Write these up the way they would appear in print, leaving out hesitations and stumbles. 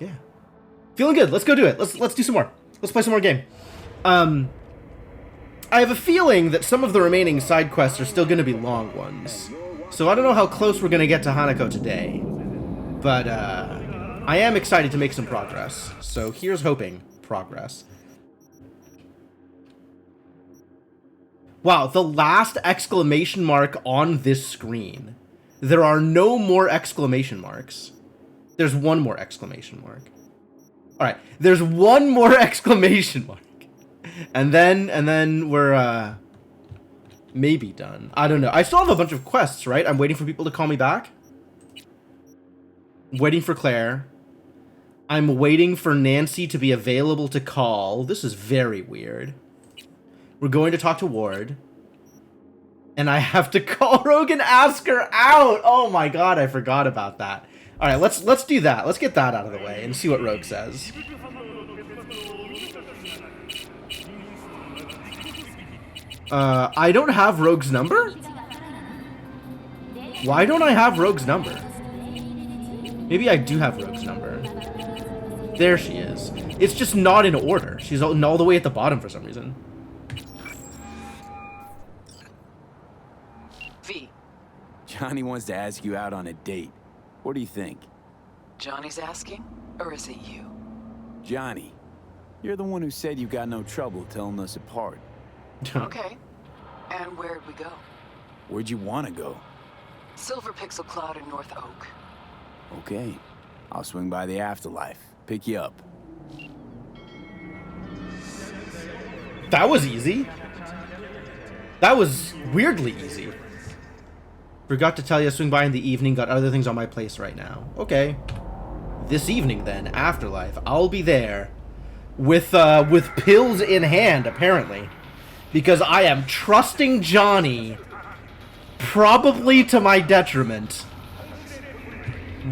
Yeah. Feeling good. Let's go do it. Let's do some more. Let's play some more game. I have a feeling that some of the remaining side quests are still going to be long ones. So I don't know how close we're going to get to Hanako today. But I am excited to make some progress. So here's hoping. Progress. Wow, the last exclamation mark on this screen. There are no more exclamation marks. There's one more exclamation mark. Alright, there's one more exclamation mark. And then we're maybe done. I don't know. I still have a bunch of quests, right? I'm waiting for people to call me back. Waiting for Claire. I'm waiting for Nancy to be available to call. This is very weird. We're going to talk to Ward. And I have to call Rogue and ask her out. Oh my god, I forgot about that. Alright, let's do that. Let's get that out of the way and see what Rogue says. I don't have Rogue's number? Why don't I have Rogue's number? Maybe I do have Rogue's number. There she is. It's just not in order. She's all the way at the bottom for some reason. V. Johnny wants to ask you out on a date. What do you think? Johnny's asking? Or is it you? Johnny, you're the one who said you got no trouble telling us apart. Okay. And where'd we go? Where'd you want to go? Silver Pixel Cloud in North Oak. Okay. I'll swing by the afterlife. Pick you up. That was easy. That was weirdly easy. Forgot to tell you, swing by in the evening. Got other things on my place right now. Okay. This evening, then, afterlife. I'll be there. With pills in hand, apparently. Because I am trusting Johnny. Probably to my detriment.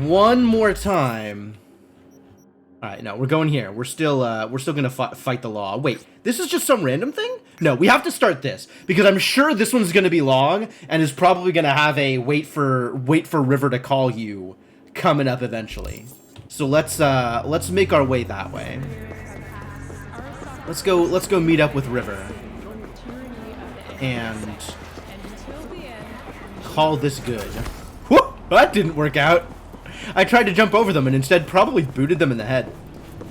One more time. Alright, no, we're going here. We're still gonna fight the law. Wait, this is just some random thing? No, we have to start this. Because I'm sure this one's gonna be long, and is probably gonna have a wait for River to call you coming up eventually. So let's make our way that way. Let's go meet up with River. And call this good. Whoop! That didn't work out. I tried to jump over them and instead probably booted them in the head.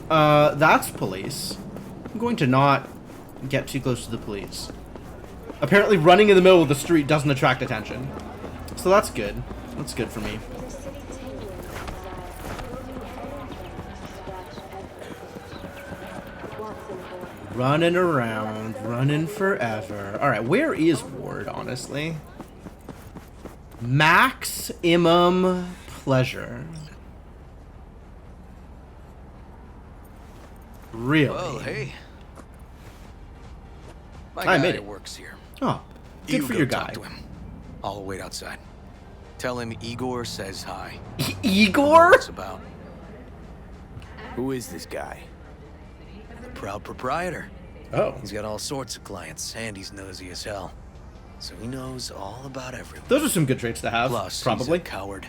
That's police. I'm going to not get too close to the police. Apparently running in the middle of the street doesn't attract attention. So that's good. That's good for me. Running around, running forever. Alright, where is Ward, honestly? Maximum pleasure. Really? Well, hey. My I made guy it. works here. Oh, good You for go your talk guy. to him. I'll wait outside. Tell him Igor says hi. Igor? What's about? Who is this guy? The proud proprietor. Oh. He's got all sorts of clients, and he's nosy as hell. So he knows all about everyone. Those are some good traits to have, Plus, probably. he's a coward.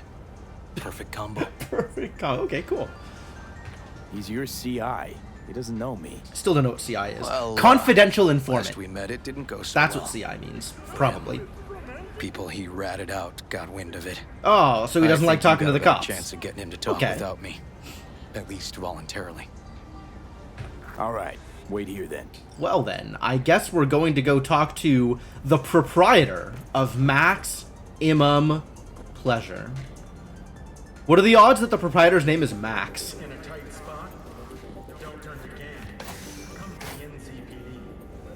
Perfect combo. Perfect. Okay, cool. He's your CI. He doesn't know me. Still don't know what CI is. Well, Confidential informant. Last we met, it didn't go so That's well. what CI means, probably. People he ratted out got wind of it. Oh, so he doesn't like talking to the cops. Chance of getting him to talk Okay. without me, at least voluntarily. All right. Wait here then. Well then, I guess we're going to go talk to the proprietor of Max Imam Pleasure. What are the odds that the proprietor's name is Max? In a tight spot? Don't turn to gang. Come to the NCPD.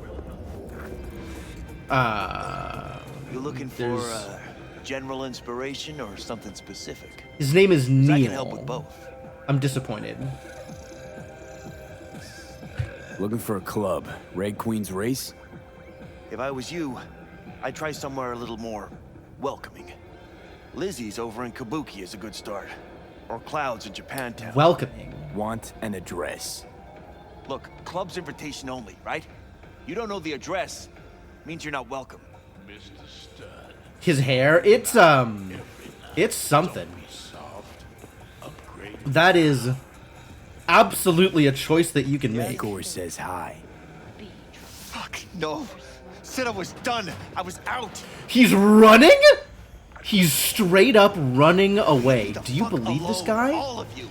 We'll help. You looking for There's- general inspiration or something specific? His name is 'Cause Neil. I can help with both. I'm disappointed. Looking for a club. Red Queen's Race? If I was you, I'd try somewhere a little more welcoming. Lizzie's over in Kabuki is a good start. Or Clouds in Japantown. Welcoming. Want an address. Look, club's invitation only, right? You don't know the address, means you're not welcome. His hair, it's something. That is absolutely a choice that you can make. Igor says hi. Fuck, no. Said I was done. I was out. He's running? He's straight up running away. The Do you fuck believe this alone, guy? all of you.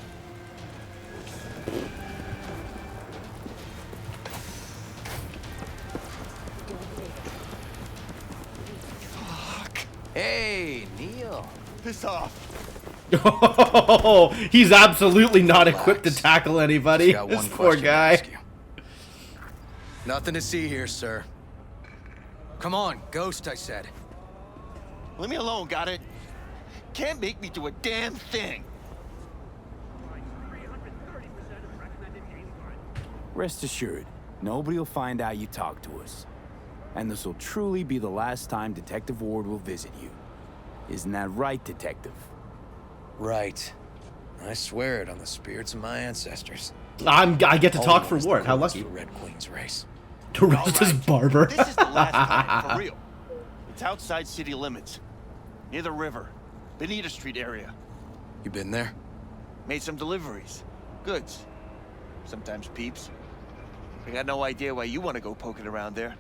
Fuck. Hey, Neil. Piss off. Oh, he's absolutely not equipped to Relax. tackle anybody. Got This one poor question to guy. ask you. Nothing to see here, sir. Come on, Ghost, I said. Leave me alone, got it? Can't make me do a damn thing. Rest assured, nobody will find out you talked to us. And this will truly be the last time Detective Ward will visit you. Isn't that right, Detective? Right. I swear it on the spirits of my ancestors. I get to talk for Almost Ward. How close lucky. to Red Queen's race. To roast his Alright, barber. This is the last time, for real. It's outside city limits. Near the river. Bonita Street area. You been there? Made some deliveries. Goods. Sometimes peeps. I got no idea why you want to go poking around there.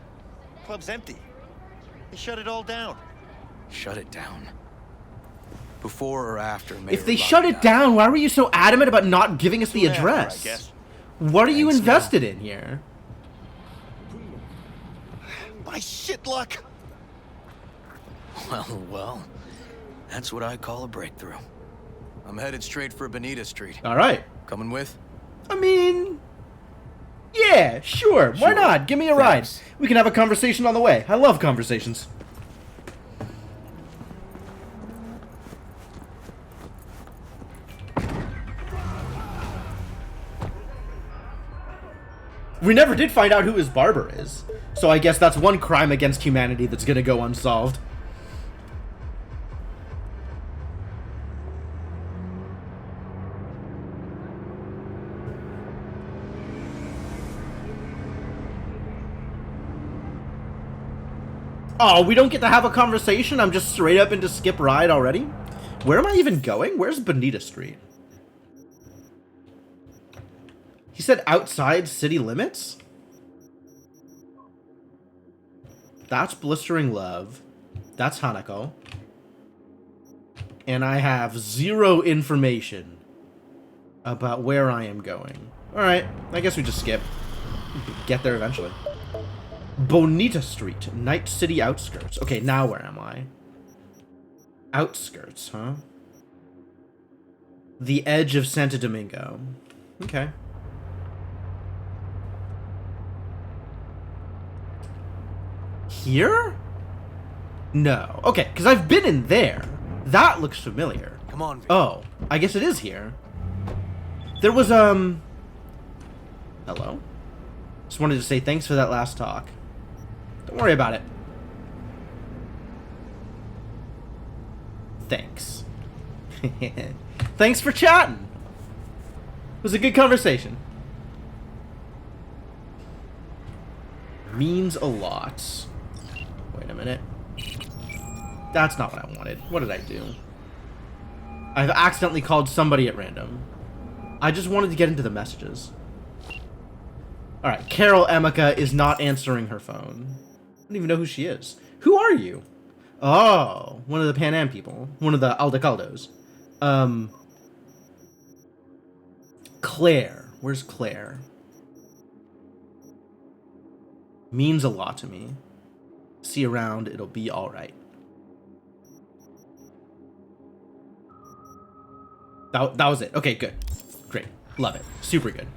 Club's empty. They shut it all down. Shut it down. Before or after Mayor If they Locke shut it died? down, why were you so adamant about not giving us the Soon after, address? I guess. What are you Thanks, invested in here? My shit luck. Well, that's what I call a breakthrough. I'm headed straight for Bonita Street. All right. Coming with? I mean, yeah, sure. Why Sure. not? Give me a ride. Thanks. We can have a conversation on the way. I love conversations. We never did find out who his barber is. So I guess that's one crime against humanity that's gonna go unsolved. Oh, we don't get to have a conversation? I'm just straight up into skip ride already? Where am I even going? Where's Bonita Street? He said outside city limits? That's Blistering Love. That's Hanako. And I have zero information about where I am going. Alright, I guess we just skip. Get there eventually. Bonita Street, Night City outskirts. Okay, now where am I? Outskirts, huh? The edge of Santo Domingo. Okay. Here? No. Okay, because I've been in there. That looks familiar. Come on, V. Oh, I guess it is here. There was, Hello? Just wanted to say thanks for that last talk. Don't worry about it. Thanks. Thanks for chatting. It was a good conversation. Means a lot. Wait a minute. That's not what I wanted. What did I do? I've accidentally called somebody at random. I just wanted to get into the messages. Alright, Carol Emeka is not answering her phone. I don't even know who she is. Who are you? Oh, one of the Pan Am people. One of the Aldecaldos. Claire. Where's Claire? Means a lot to me. See you around, it'll be alright. That was it. Okay, good. Great. Love it. Super good.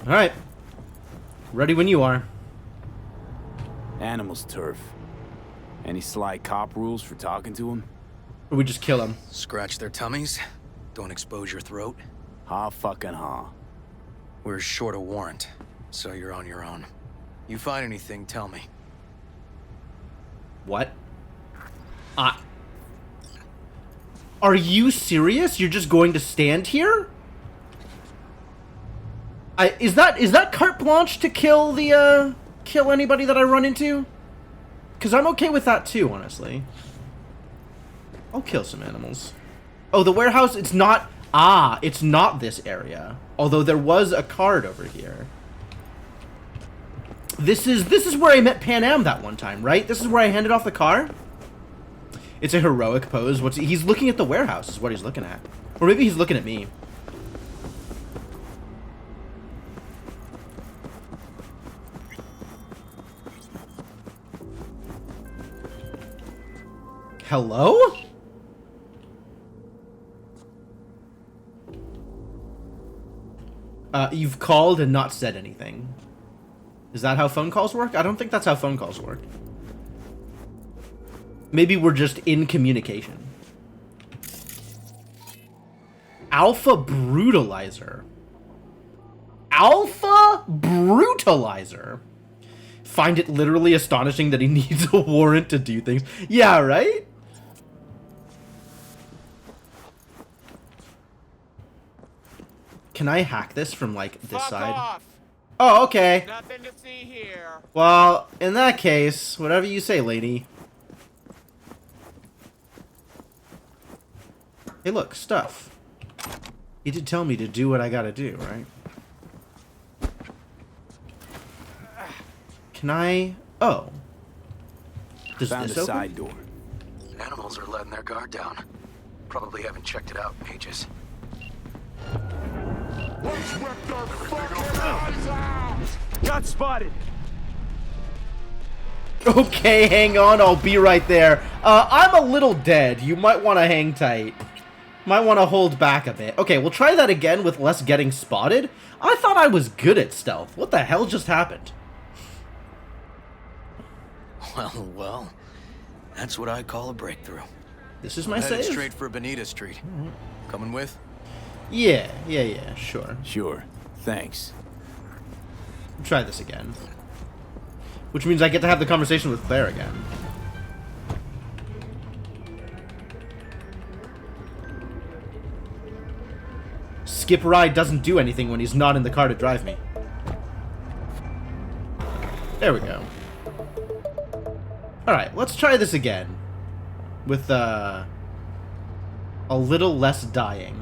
Alright. Ready when you are. Animals turf. Any sly cop rules for talking to him? Or we just kill him. Scratch their tummies. Don't expose your throat. Ha fucking ha. We're short a warrant, so you're on your own. You find anything, tell me. What? Are you serious? You're just going to stand here? Is that carte blanche to kill the, kill anybody that I run into? Because I'm okay with that too, honestly. I'll kill some animals. Oh, the warehouse, it's not... Ah, it's not this area. Although there was a card over here. This is where I met Pan Am that one time, right? This is where I handed off the car? It's a heroic pose. He's looking at the warehouse is what he's looking at. Or maybe he's looking at me. Hello? You've called and not said anything. Is that how phone calls work? I don't think that's how phone calls work. Maybe we're just in communication. Alpha Brutalizer. Alpha Brutalizer. Find it literally astonishing that he needs a warrant to do things. Yeah, right? Can I hack this from, like, this side? Off. Oh, okay. Nothing to see here. Well, in that case, whatever you say, lady. Hey, look, stuff. You did tell me to do what I gotta do, right? Can I... Oh. Does Found this a open? side door. Animals are letting their guard down. Probably haven't checked it out in ages. Got spotted. Okay, hang on, I'll be right there. I'm a little dead. You might want to hang tight. Might want to hold back a bit. Okay, we'll try that again with less getting spotted. I thought I was good at stealth. What the hell just happened? Well, that's what I call a breakthrough. This is my Headed save? straight for Bonita Street. Coming with? Yeah, sure. Sure. Thanks. Try this again. Which means I get to have the conversation with Claire again. Skip ride doesn't do anything when he's not in the car to drive me. There we go. Alright, let's try this again. With, a little less dying.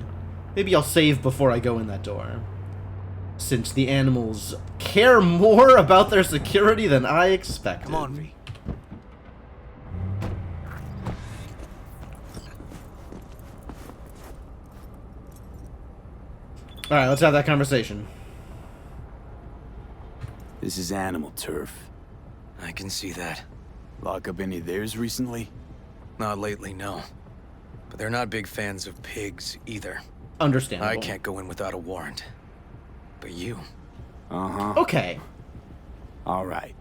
Maybe I'll save before I go in that door. Since the animals care more about their security than I expected. Come on, V. Alright, let's have that conversation. This is animal turf. I can see that. Lock up any of theirs recently? Not lately, no. But they're not big fans of pigs either. Understandable. I can't go in without a warrant. But you... Uh-huh. Okay. All right.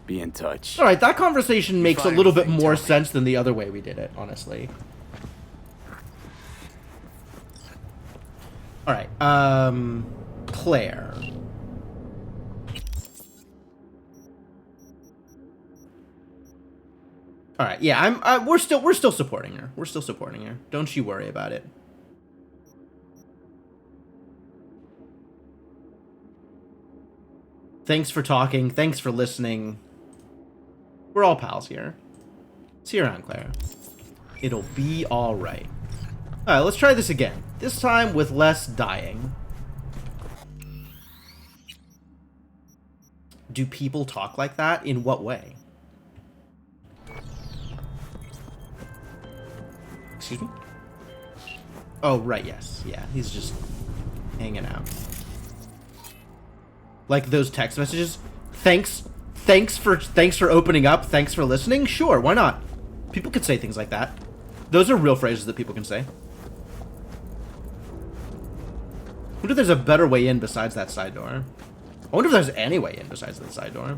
Be in touch. Alright, that conversation makes a find little bit anything, more tell me. sense than the other way we did it, honestly. Alright, Claire. Alright, yeah, we're still supporting her. We're still supporting her. Don't you worry about it. Thanks for talking. Thanks for listening. We're all pals here. See you around, Claire. It'll be alright. Alright, let's try this again. This time with less dying. Do people talk like that? In what way? Excuse me? Oh, right, yes. Yeah, he's just hanging out. Like those text messages. Thanks for opening up. Thanks for listening. Sure, why not? People could say things like that. Those are real phrases that people can say. I wonder if there's a better way in besides that side door. I wonder if there's any way in besides that side door.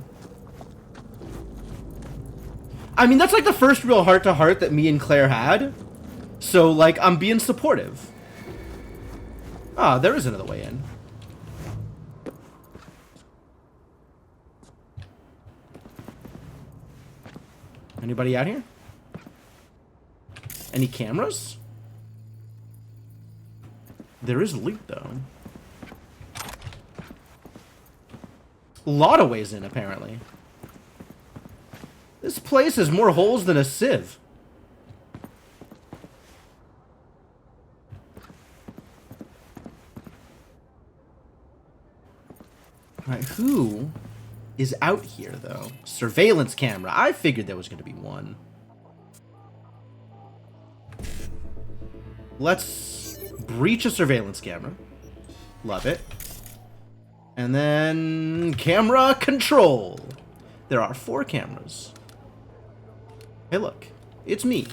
I mean, that's like the first real heart-to-heart that me and Claire had. So, like, I'm being supportive. Ah, there is another way in. Anybody out here? Any cameras? There is loot, though. A lot of ways in, apparently. This place has more holes than a sieve. Alright, who is out here, though? Surveillance camera. I figured there was going to be one. Let's breach a surveillance camera. Love it. And then camera control. There are 4 cameras. Hey, look. It's me.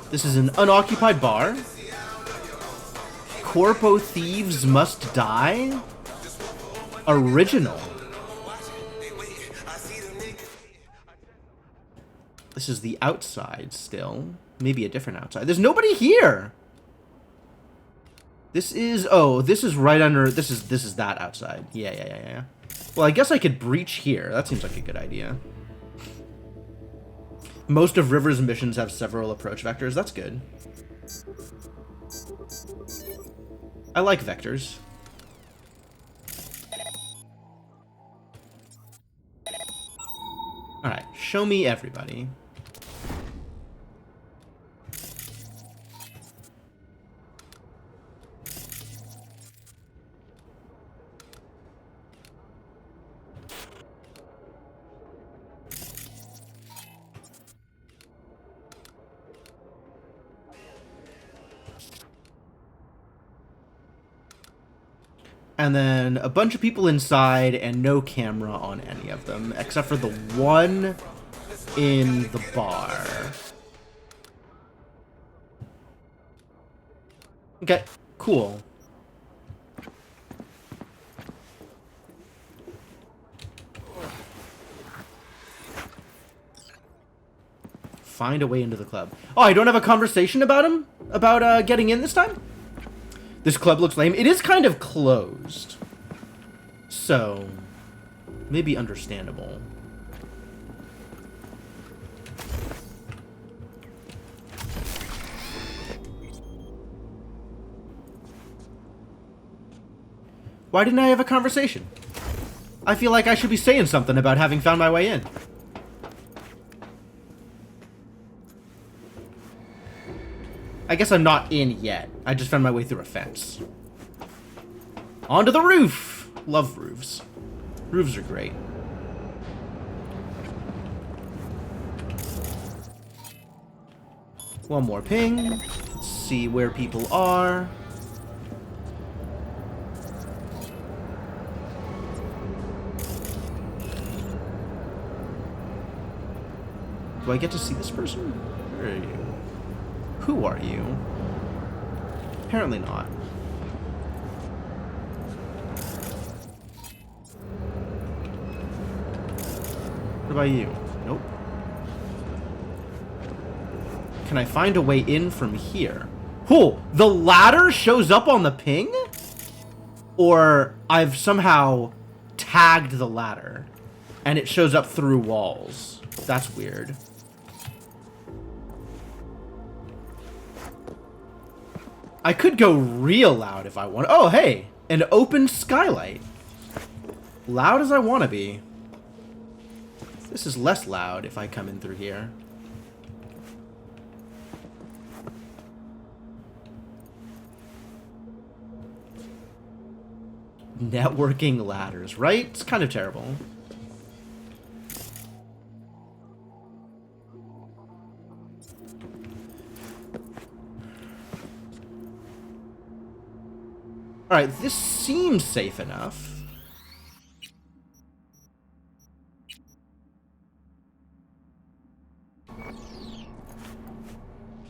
This is an unoccupied bar. Corpo thieves must die. Original. This is the outside still. Maybe a different outside. There's nobody here. This is, oh, this is right under, this is that outside. Yeah. Well, I guess I could breach here. That seems like a good idea. Most of River's missions have several approach vectors. That's good. I like vectors. Alright, show me everybody. And then a bunch of people inside and no camera on any of them, except for the one in the bar. Okay, cool. Find a way into the club. Oh, I don't have a conversation about him? About getting in this time? This club looks lame. It is kind of closed. So, maybe understandable. Why didn't I have a conversation? I feel like I should be saying something about having found my way in. I guess I'm not in yet. I just found my way through a fence. Onto the roof! Love roofs. Roofs are great. One more ping. Let's see where people are. Do I get to see this person? Where are you? Who are you? Apparently not. What about you? Nope. Can I find a way in from here? Oh, the ladder shows up on the ping? Or I've somehow tagged the ladder and it shows up through walls. That's weird. I could go real loud if I want. Oh, hey, an open skylight. Loud as I want to be. This is less loud if I come in through here. Networking ladders, right? It's kind of terrible. Alright, this seems safe enough.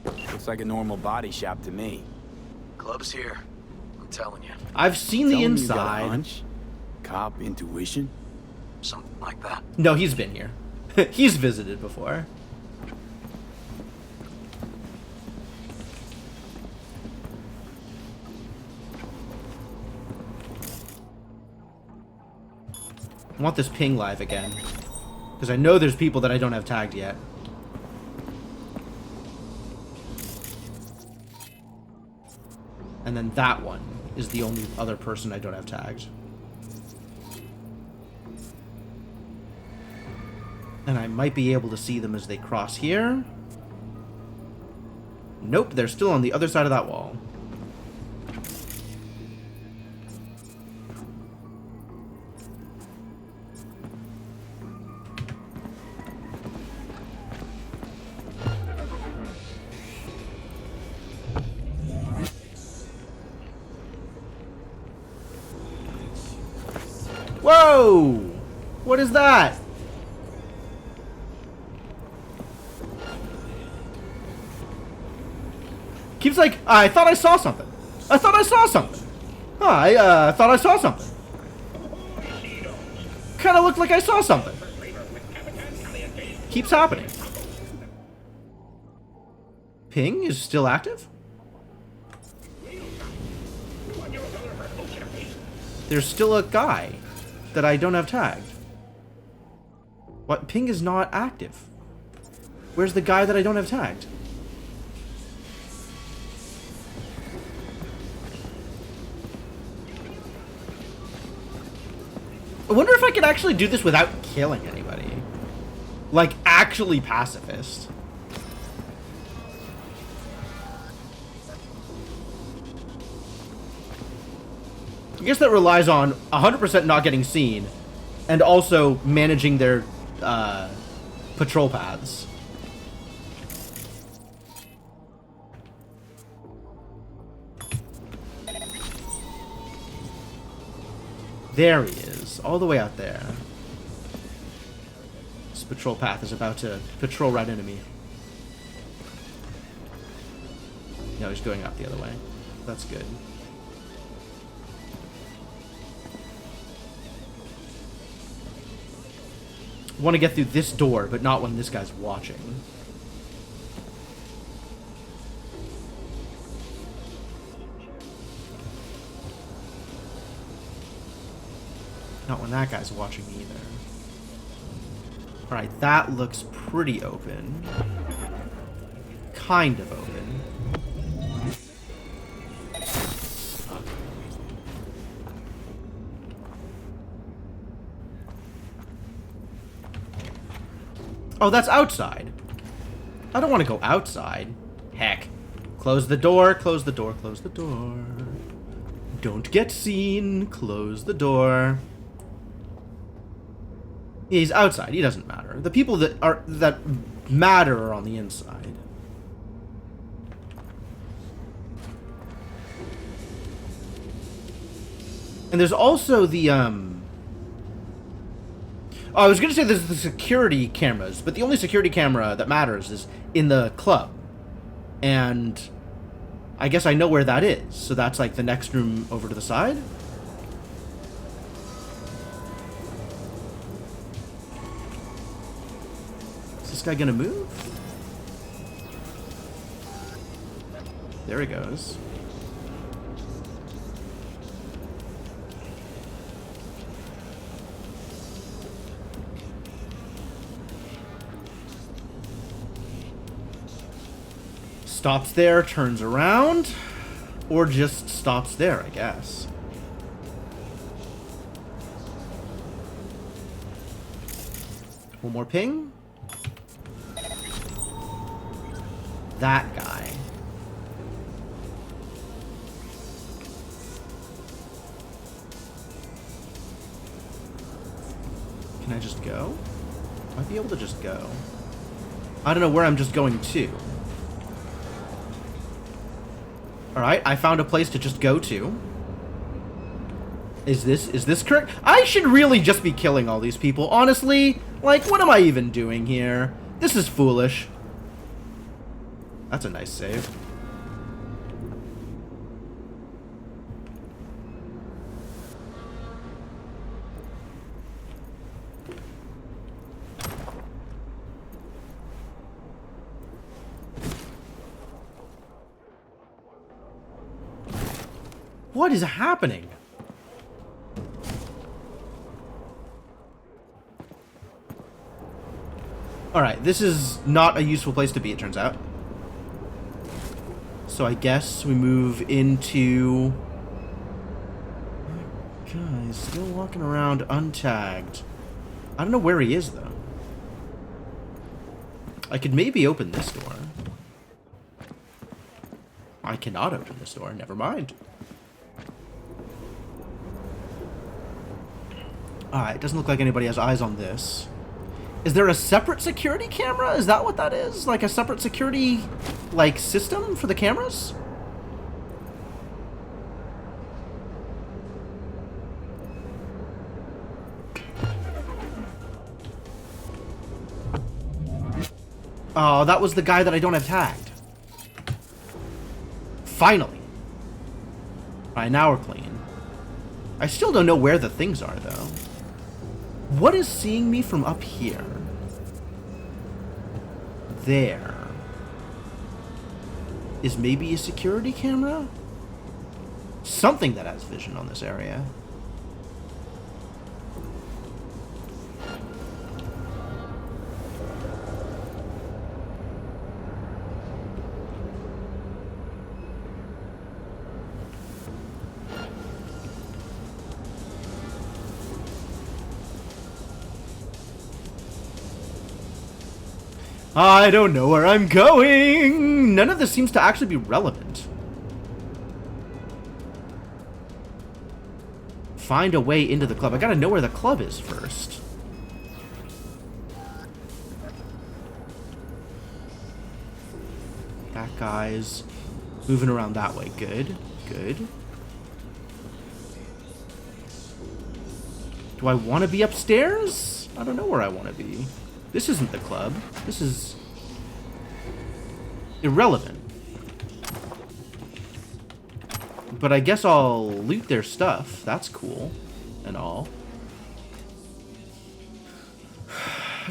Looks like a normal body shop to me. Club's here. I'm telling you. I've seen the Telling you got a inside. hunch? Cop intuition? Something like that. No, he's been here. He's visited before. I want this ping live again. Because I know there's people that I don't have tagged yet. And then that one is the only other person I don't have tagged. And I might be able to see them as they cross here. Nope, they're still on the other side of that wall. Whoa! What is that? Keeps like, I thought I saw something. I thought I saw something. Huh, I thought I saw something. Kinda looked like I saw something. Keeps happening. Ping is still active? There's still a guy that I don't have tagged. What? Ping is not active. Where's the guy that I don't have tagged? I wonder if I could actually do this without killing anybody. Like, actually pacifist. I guess that relies on 100% not getting seen, and also managing their patrol paths. There he is, all the way out there. This patrol path is about to patrol right into me. No, he's going up the other way. That's good. I want to get through this door, but not when this guy's watching. Not when that guy's watching either. Alright, that looks pretty open. Kind of open. Oh, that's outside. I don't want to go outside. Heck. Close the door, close the door, close the door. Don't get seen. Close the door. He's outside. He doesn't matter. The people that matter are on the inside. And there's also the Oh, I was going to say there's the security cameras, but the only security camera that matters is in the club. And I guess I know where that is. So that's like the next room over to the side. Is this guy going to move? There he goes. Stops there, turns around, or just stops there, I guess. One more ping. That guy. Can I just go? Might be able to just go. I don't know where I'm just going to. Alright, I found a place to just go to. Is this correct? I should really just be killing all these people. Honestly, like, what am I even doing here? This is foolish. That's a nice save. What is happening? Alright, this is not a useful place to be, it turns out. So I guess we move into... Guys, still walking around untagged. I don't know where he is, though. I could maybe open this door. I cannot open this door. Never mind. Alright, it doesn't look like anybody has eyes on this. Is there a separate security camera? Is that what that is? Like a separate security, like, system for the cameras? Oh, that was the guy that I don't have tagged. Finally. Alright, now we're clean. I still don't know where the things are, though. What is seeing me from up here? There. Is maybe a security camera? Something that has vision on this area. I don't know where I'm going! None of this seems to actually be relevant. Find a way into the club. I gotta know where the club is first. That guy's moving around that way. Good. Good. Do I want to be upstairs? I don't know where I want to be. This isn't the club. This is irrelevant. But I guess I'll loot their stuff. That's cool and all.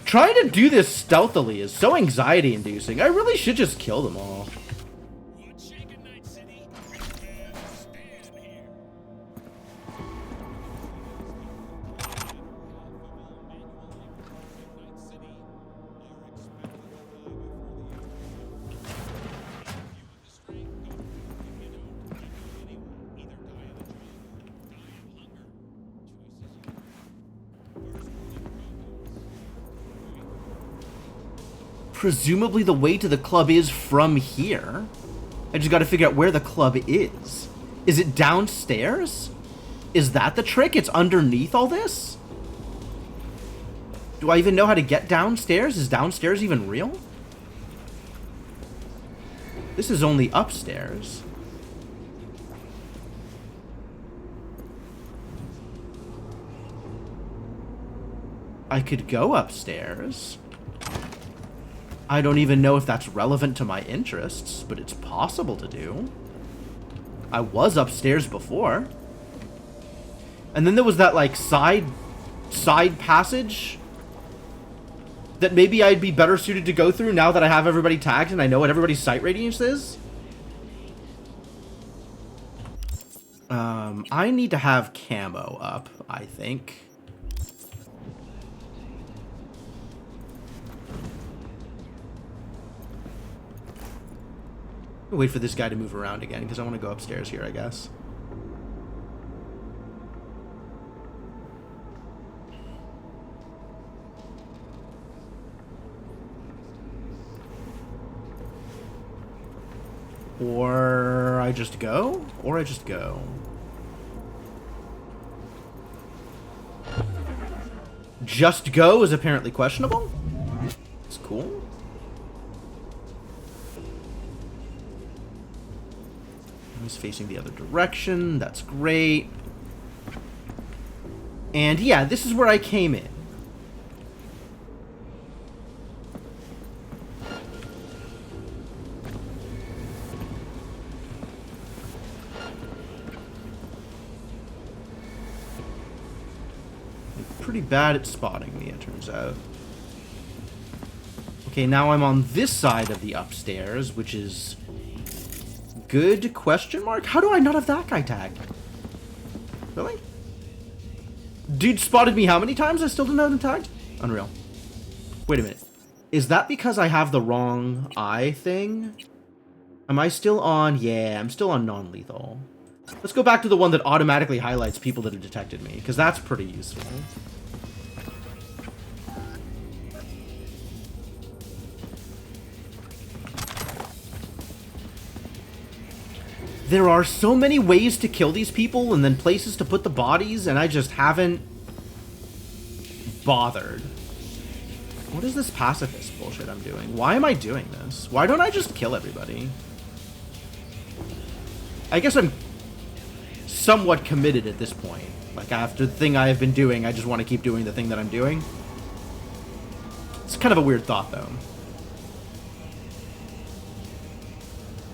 Trying to do this stealthily is so anxiety-inducing. I really should just kill them all. Presumably the way to the club is from here. I just gotta figure out where the club is. Is it downstairs? Is that the trick? It's underneath all this? Do I even know how to get downstairs? Is downstairs even real? This is only upstairs. I could go upstairs. I don't even know if that's relevant to my interests, but it's possible to do. I was upstairs before. And then there was that, like, side passage that maybe I'd be better suited to go through now that I have everybody tagged and I know what everybody's sight radius is. I need to have camo up, I think. Wait for this guy to move around again, because I want to go upstairs here, I guess. Or I just go? Or I just go. Just go is apparently questionable. It's cool. He's facing the other direction. That's great. And yeah, this is where I came in. I'm pretty bad at spotting me, it turns out. Okay, now I'm on this side of the upstairs, which is good question mark? How do I not have that guy tagged? Really? Dude spotted me how many times? I still didn't have him tagged? Unreal. Wait a minute. Is that because I have the wrong eye thing? Am I still on? Yeah, I'm still on non-lethal. Let's go back to the one that automatically highlights people that have detected me, because that's pretty useful. There are so many ways to kill these people and then places to put the bodies, and I just haven't bothered. What is this pacifist bullshit I'm doing? Why am I doing this? Why don't I just kill everybody? I guess I'm somewhat committed at this point. Like, after the thing I have been doing, I just want to keep doing the thing that I'm doing. It's kind of a weird thought, though.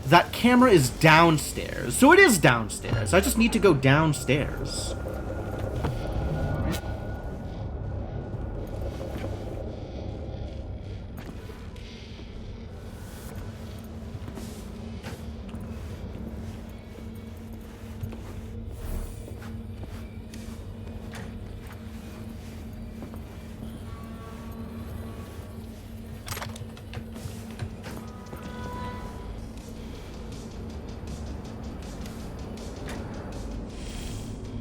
That camera is downstairs. So it is downstairs. I just need to go downstairs.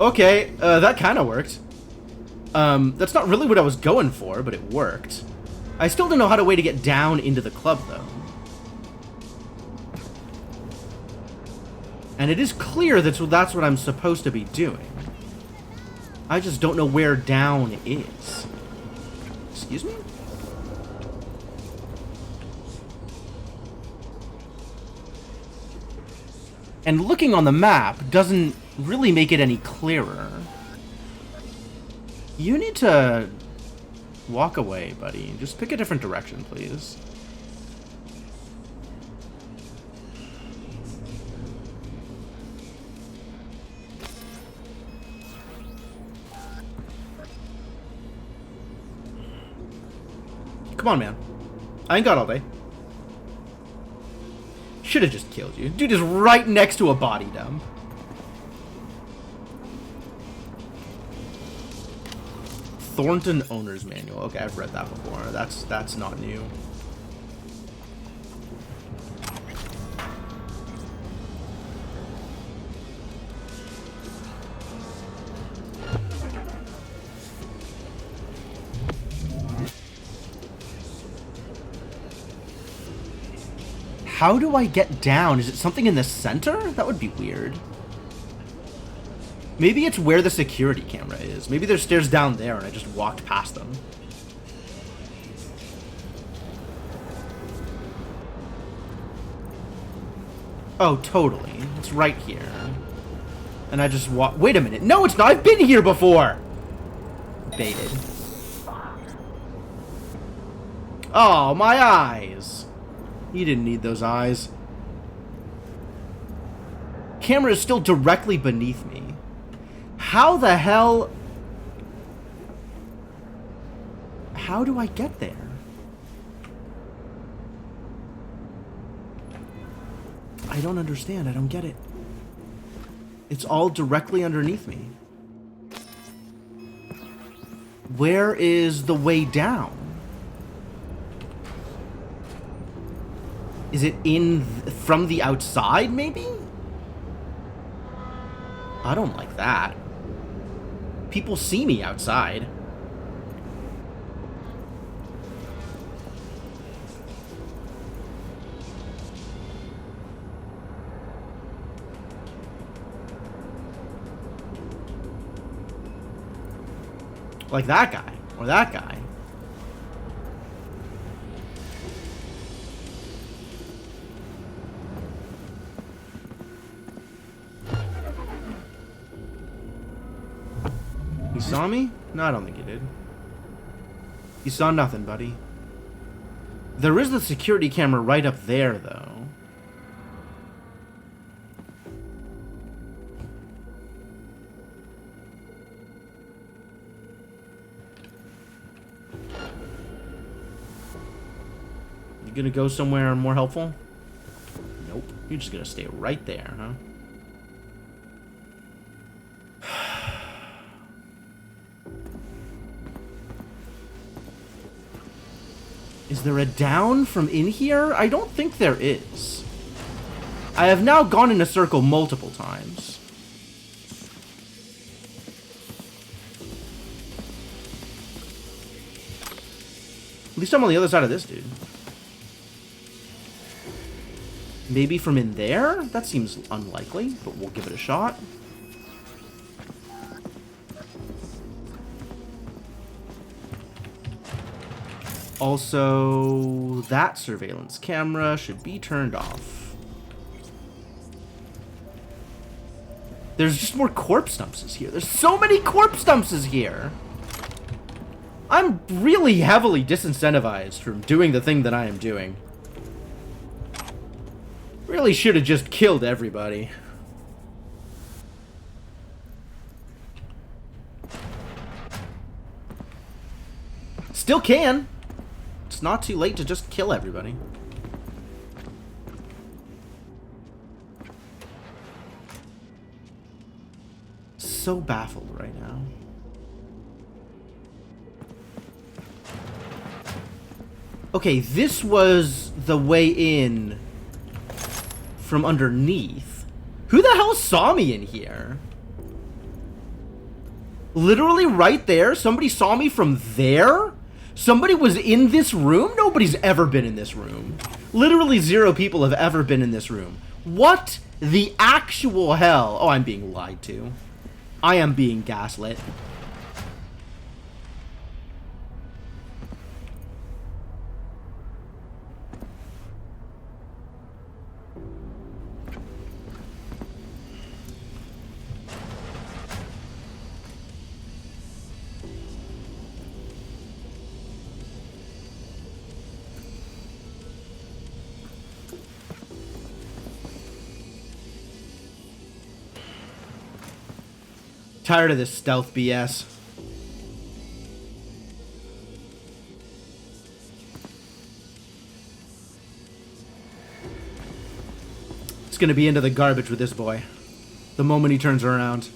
Okay, that kind of worked. That's not really what I was going for, but it worked. I still don't know how to way to get down into the club, though. And it is clear that that's what I'm supposed to be doing. I just don't know where down is. Excuse me? And looking on the map doesn't really make it any clearer. You need to walk away, buddy. Just pick a different direction, please. Come on, man. I ain't got all day. Should have just killed you. Dude is right next to a body dump. Thornton Owner's Manual. Okay, I've read that before. That's not new. How do I get down? Is it something in the center? That would be weird. Maybe it's where the security camera is. Maybe there's stairs down there and I just walked past them. Oh, totally. It's right here. And I just walk. Wait a minute. No, it's not. I've been here before. Baited. Oh, my eyes. You didn't need those eyes. Camera is still directly beneath me. How the hell... How do I get there? I don't understand. I don't get it. It's all directly underneath me. Where is the way down? Is it in from the outside, maybe? I don't like that. People see me outside. Like that guy, or that guy. He saw me? No, I don't think he did. He saw nothing, buddy. There is the security camera right up there, though. You gonna go somewhere more helpful? Nope. You're just gonna stay right there, huh? Is there a down from in here? I don't think there is. I have now gone in a circle multiple times. At least I'm on the other side of this dude. Maybe from in there? That seems unlikely, but we'll give it a shot. Also, that surveillance camera should be turned off. There's just more corpse dumpsters here. There's so many corpse dumpsters here! I'm really heavily disincentivized from doing the thing that I am doing. Really should have just killed everybody. Still can. It's not too late to just kill everybody. So baffled right now. Okay, this was the way in from underneath. Who the hell saw me in here? Literally right there? Somebody saw me from there? Somebody was in this room? Nobody's ever been in this room. Literally 0 people have ever been in this room. What the actual hell? Oh, I'm being lied to. I am being gaslit. Tired of this stealth BS. It's gonna be into the garbage with this boy the moment he turns around.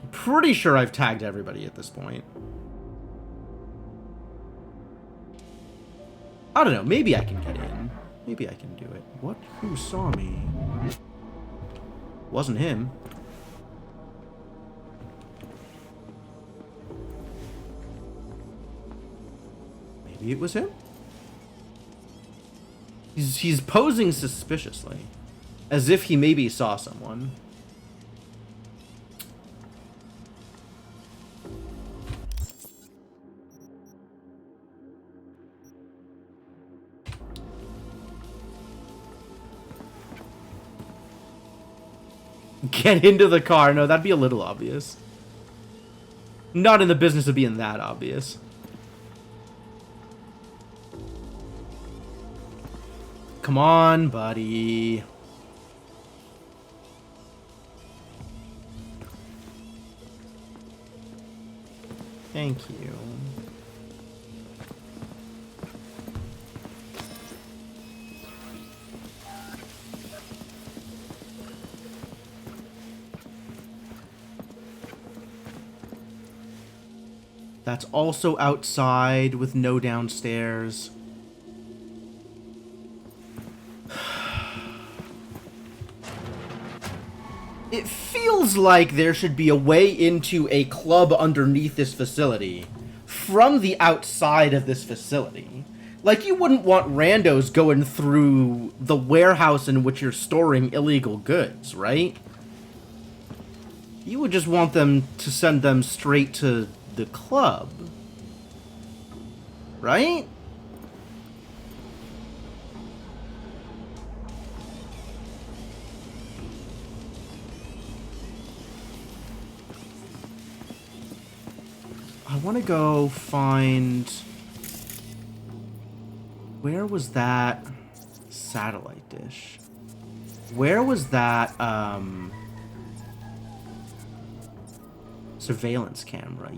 I'm pretty sure I've tagged everybody at this point. I don't know, maybe I can get in. Maybe I can do it. What? Who saw me? Wasn't him. Maybe it was him? He's posing suspiciously. As if he maybe saw someone. Get into the car. No, that'd be a little obvious. Not in the business of being that obvious. Come on, buddy. Thank you. That's also outside with no downstairs. It feels like there should be a way into a club underneath this facility from the outside of this facility. Like, you wouldn't want randos going through the warehouse in which you're storing illegal goods, right? You would just want them to send them straight to the club, right? I want to go find... Where was that satellite dish? Where was that surveillance camera?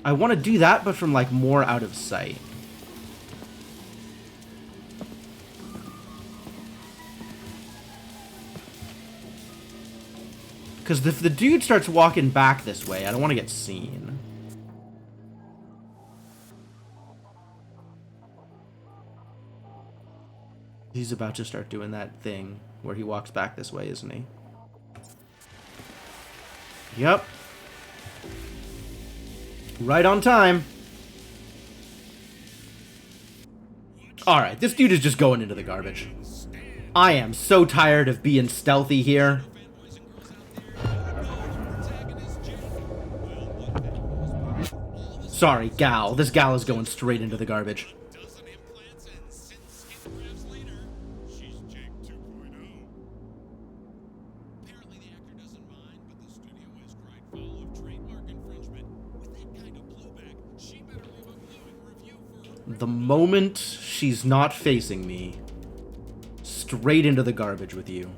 I want to do that, but from like more out of sight. Because if the dude starts walking back this way, I don't want to get seen. He's about to start doing that thing where he walks back this way, isn't he? Yep. Right on time. Alright, this dude is just going into the garbage. I am so tired of being stealthy here. Sorry, gal. This gal is going straight into the garbage. The moment she's not facing me, straight into the garbage with you.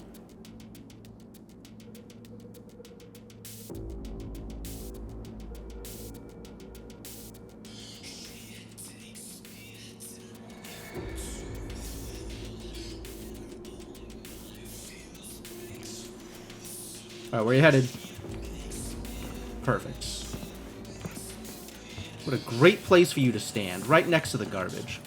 Alright, where are you headed? Perfect. What a great place for you to stand, right next to the garbage.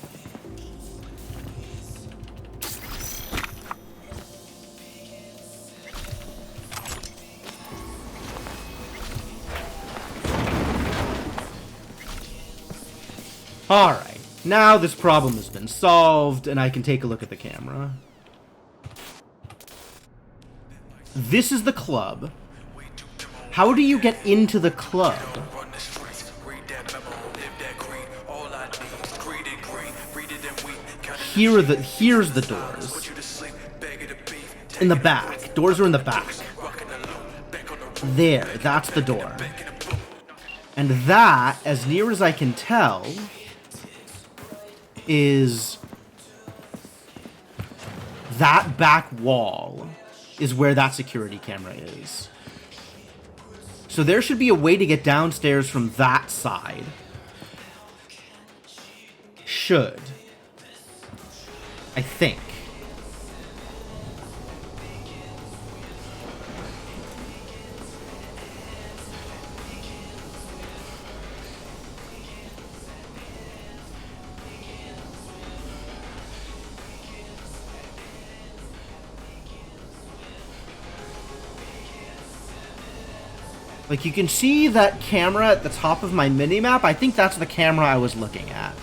Alright, now this problem has been solved, and I can take a look at the camera. This is the club. How do you get into the club? Here's the doors. In the back. Doors are in the back. There, that's the door. And that, as near as I can tell, is that back wall is where that security camera is. So there should be a way to get downstairs from that side. Should. I think. Like, you can see that camera at the top of my minimap. I think that's the camera I was looking at.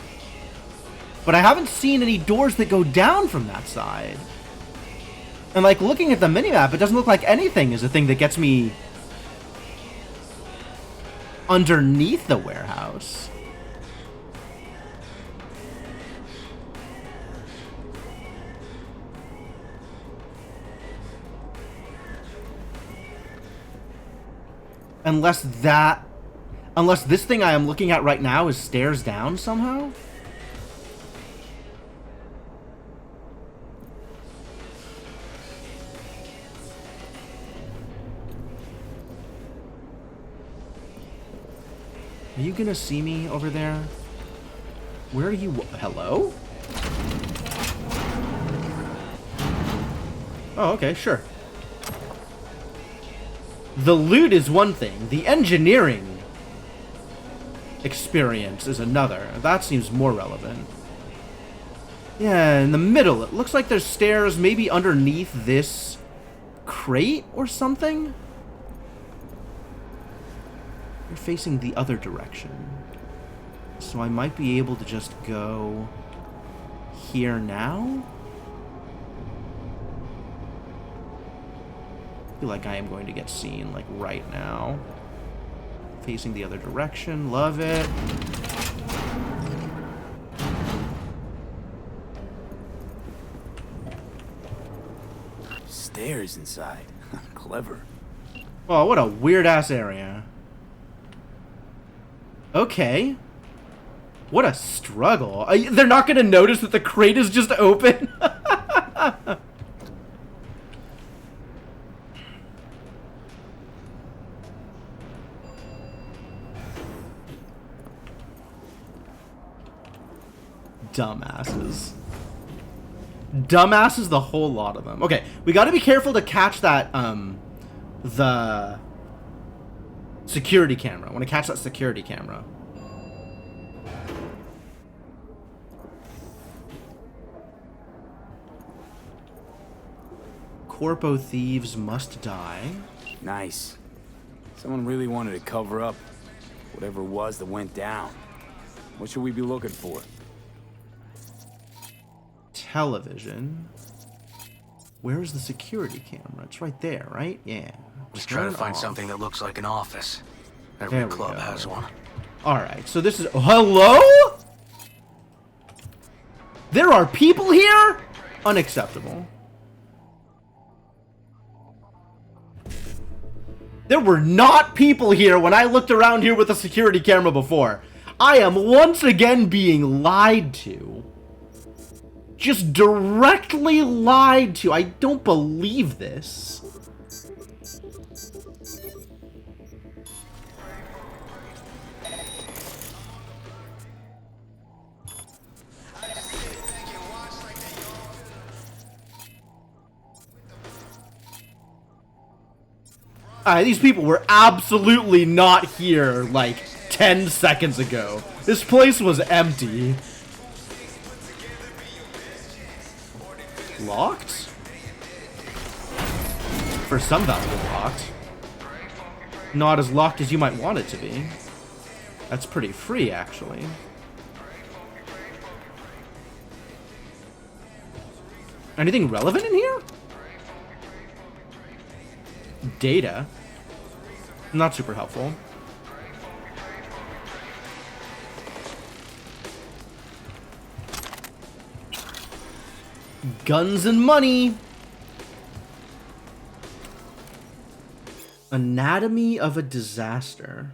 But I haven't seen any doors that go down from that side. And, like, looking at the minimap, it doesn't look like anything is a thing that gets me underneath the warehouse. Unless this thing I am looking at right now is stairs down somehow? Are you gonna see me over there? Where are you? Hello? Oh, okay, sure. The loot is one thing. The engineering experience is another. That seems more relevant. Yeah, in the middle. It looks like there's stairs maybe underneath this crate or something. You're facing the other direction. So I might be able to just go here now? I feel like I am going to get seen, like, right now. Facing the other direction. Love it. Stairs inside. Clever. Oh, what a weird-ass area. Okay. What a struggle. They're not going to notice that the crate is just open? Dumbasses. Dumbasses, the whole lot of them. Okay, we got to be careful to catch that, the security camera. I want to catch that security camera. Corpo thieves must die. Nice. Someone really wanted to cover up. Whatever it was that went down. What should we be looking for? Television. Where is the security camera? It's right there, right? Yeah. Just try to Turn find off. something that looks like an office. Every There we club go. has one. Alright, so this is... Hello? There are people here? Unacceptable. There were not people here when I looked around here with a security camera before. I am once again being lied to. Just directly lied to. I don't believe this. These people were absolutely not here, like, 10 seconds ago. This place was empty. Locked? For some value, locked. Not as locked as you might want it to be. That's pretty free, actually. Anything relevant in here? Data. Not super helpful. Guns and money. Anatomy of a disaster.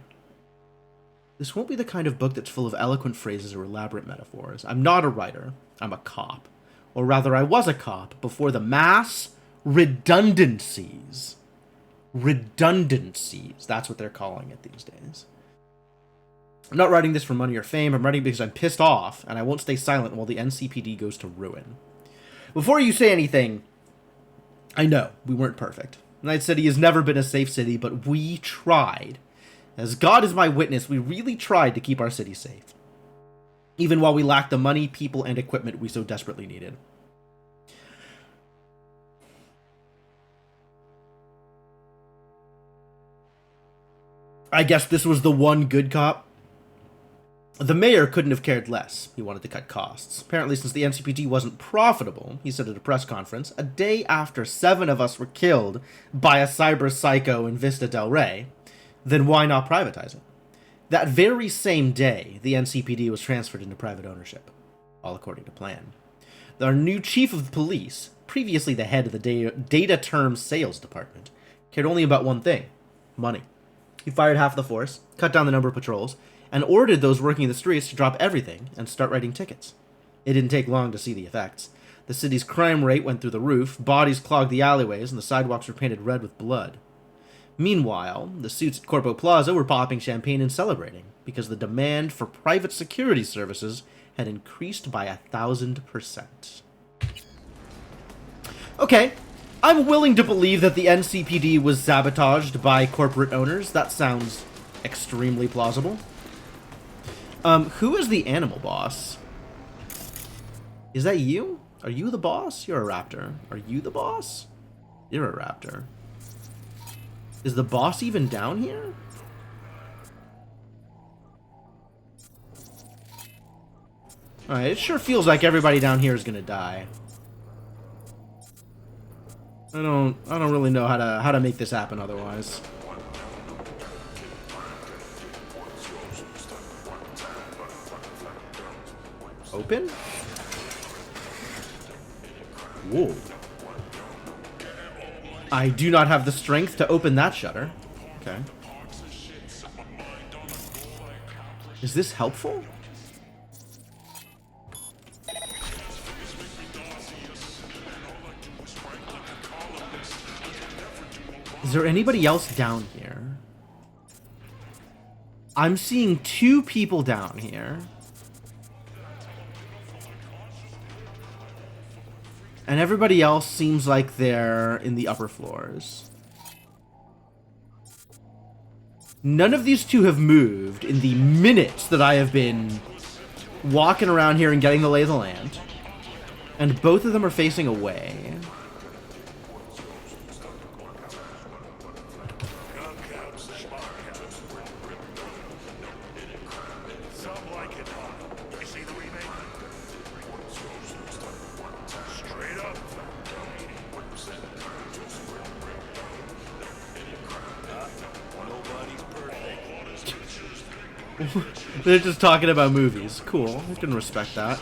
This won't be the kind of book that's full of eloquent phrases or elaborate metaphors. I'm not a writer. I'm a cop. Or rather, I was a cop before the mass redundancies. Redundancies. That's what they're calling it these days. I'm not writing this for money or fame. I'm writing because I'm pissed off, and I won't stay silent while the NCPD goes to ruin. Before you say anything, I know we weren't perfect. Night City has never been a safe city, but we tried. As God is my witness, we really tried to keep our city safe. Even while we lacked the money, people, and equipment we so desperately needed. I guess this was the one good cop. The mayor couldn't have cared less. He wanted to cut costs. Apparently, since the NCPD wasn't profitable, he said at a press conference, a day after 7 of us were killed by a cyber psycho in Vista del Rey, then why not privatize it? That very same day, the NCPD was transferred into private ownership, all according to plan. Our new chief of police, previously the head of the data term sales department, cared only about one thing: money. He fired half the force, cut down the number of patrols, and ordered those working the streets to drop everything and start writing tickets. It didn't take long to see the effects. The city's crime rate went through the roof, bodies clogged the alleyways, and the sidewalks were painted red with blood. Meanwhile, the suits at Corpo Plaza were popping champagne and celebrating, because the demand for private security services had increased by 1,000%. Okay, I'm willing to believe that the NCPD was sabotaged by corporate owners. That sounds extremely plausible. Who is the animal boss? Is that you? Are you the boss? You're a raptor. Are you the boss? You're a raptor. Is the boss even down here? Alright, it sure feels like everybody down here is gonna die. I don't really know how to make this happen otherwise. Open? Whoa. I do not have the strength to open that shutter. Okay. Is this helpful? Is there anybody else down here? I'm seeing 2 people down here. And everybody else seems like they're in the upper floors. None of these 2 have moved in the minutes that I have been walking around here and getting the lay of the land. And both of them are facing away. They're just talking about movies. Cool. I can respect that.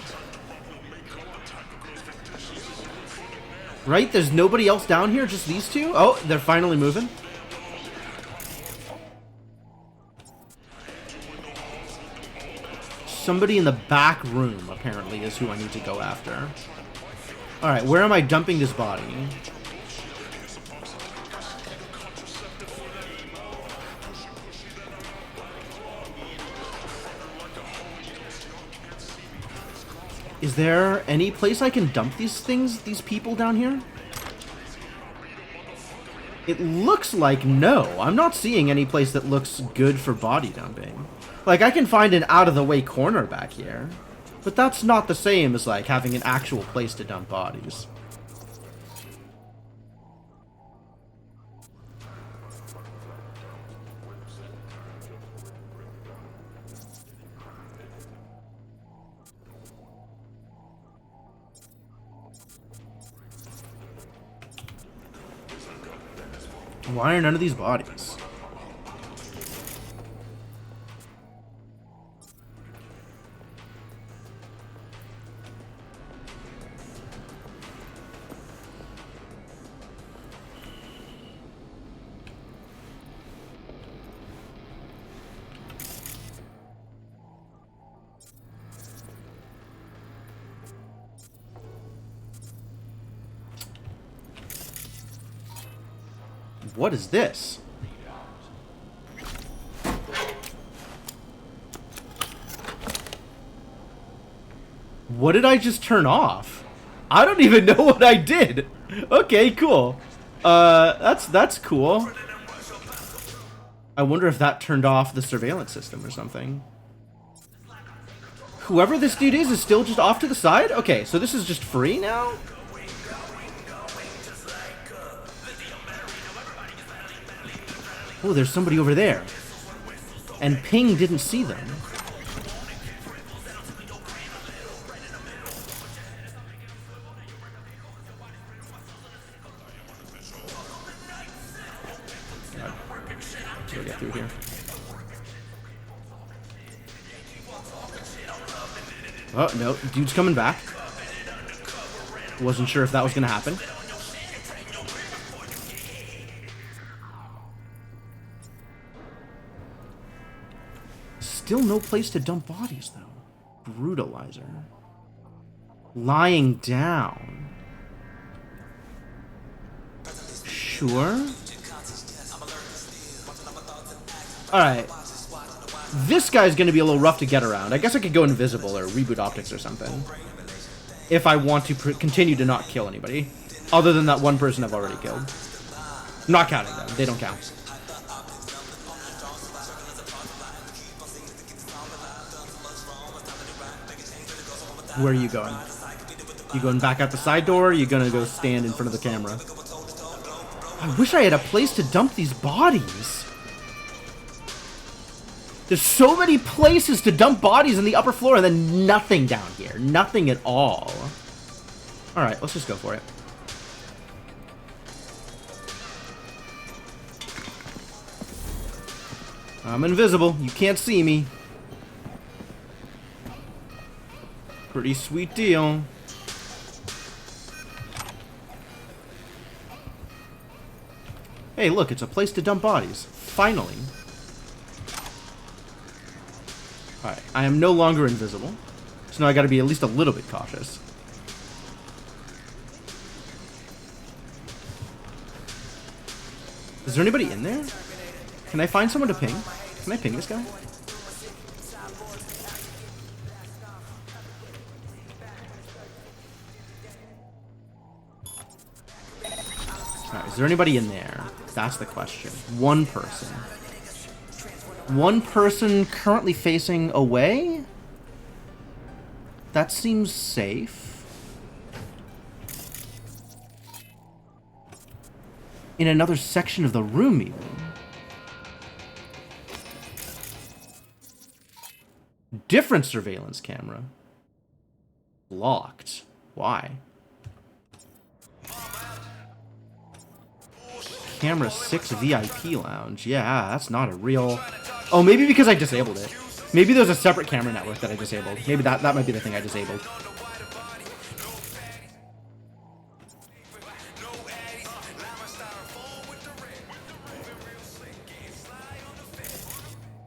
Right? There's nobody else down here? Just these two? Oh, they're finally moving. Somebody in the back room, apparently, is who I need to go after. Alright, where am I dumping this body? Is there any place I can dump these things, these people down here? It looks like no. I'm not seeing any place that looks good for body dumping. Like, I can find an out-of-the-way corner back here. But that's not the same as, like, having an actual place to dump bodies. Why are none of these bodies? What is this? What did I just turn off? I don't even know what I did. Okay, cool. That's cool. I wonder if that turned off the surveillance system or something. Whoever this dude is still just off to the side? Okay, so this is just free now? Oh, there's somebody over there. And Ping didn't see them. God. Let's get through here. Oh, no. Dude's coming back. Wasn't sure if that was going to happen. Still no place to dump bodies, though. Brutalizer. Lying down. Sure. Alright. This guy's gonna be a little rough to get around. I guess I could go invisible or reboot optics or something. If I want to continue to not kill anybody. Other than that one person I've already killed. I'm not counting them. They don't count. Where are you going? You going back out the side door, or are you gonna go stand in front of the camera? I wish I had a place to dump these bodies. There's so many places to dump bodies on the upper floor, and then nothing down here. Nothing at all. Alright, let's just go for it. I'm invisible. You can't see me. Pretty sweet deal. Hey, look, it's a place to dump bodies. Finally. Alright, I am no longer invisible. So now I gotta be at least a little bit cautious. Is there anybody in there? Can I find someone to ping? Can I ping this guy? Alright, is there anybody in there? That's the question. One person. One person currently facing away? That seems safe. In another section of the room, even. Different surveillance camera. Locked. Why? Camera 6 VIP lounge. Yeah, that's not a real... Oh, maybe because I disabled it. Maybe there's a separate camera network that I disabled. Maybe that might be the thing I disabled.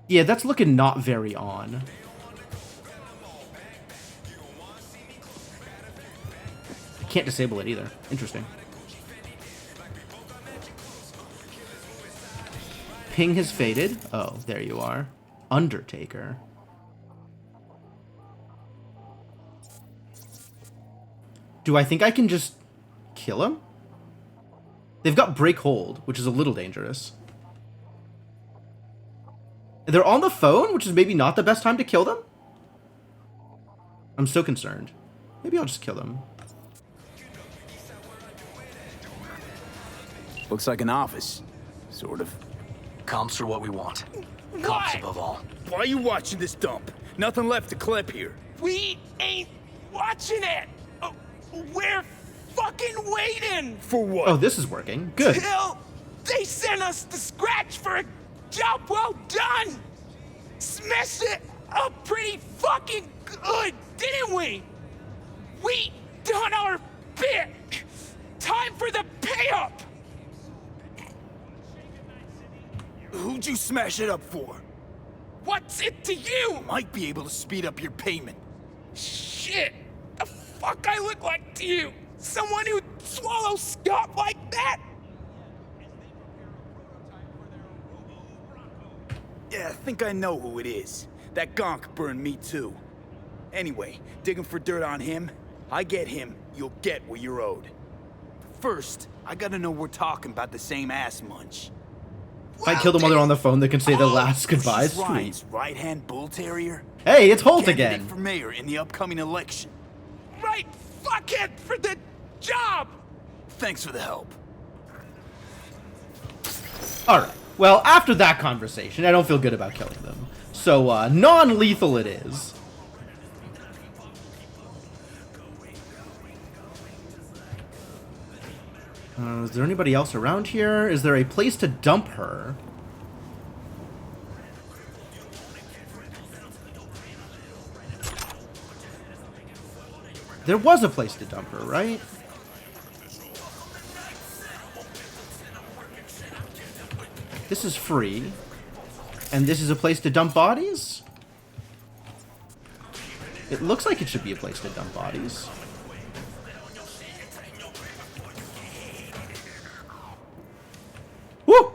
Yeah, that's looking not very on. I can't disable it either. Interesting. Ping has faded. Oh, there you are. Undertaker. Do I think I can just kill him? They've got break hold, which is a little dangerous. They're on the phone, which is maybe not the best time to kill them? I'm so concerned. Maybe I'll just kill them. Looks like an office. Sort of. Comps are what we want. Cops above all. Why are you watching this dump? Nothing left to clip here. We ain't watching it! We're fucking waiting! For what? Oh, this is working. Good. Till they send us the scratch for a job well done! Smashed it up pretty fucking good, didn't we? We done our bit! Time for the pay-up! Who'd you smash it up for? What's it to you? Might be able to speed up your payment. Shit! The fuck I look like to you? Someone who'd swallow scot like that? Yeah, I think I know who it is. That gonk burned me too. Anyway, digging for dirt on him. I get him, you'll get what you're owed. First, I gotta know we're talking about the same ass munch. If I kill them while they're on the phone, they can say their last goodbyes. Sweet. Ryan's right-hand bull terrier. Hey, it's Holt Candidate again. for mayor in the upcoming election. Right fuckhead for the job! Thanks for the help. Alright. Well, after that conversation, I don't feel good about killing them. So, non-lethal it is. Is there anybody else around here? Is there a place to dump her? There was a place to dump her, right? This is free. And this is a place to dump bodies? It looks like it should be a place to dump bodies. Woo!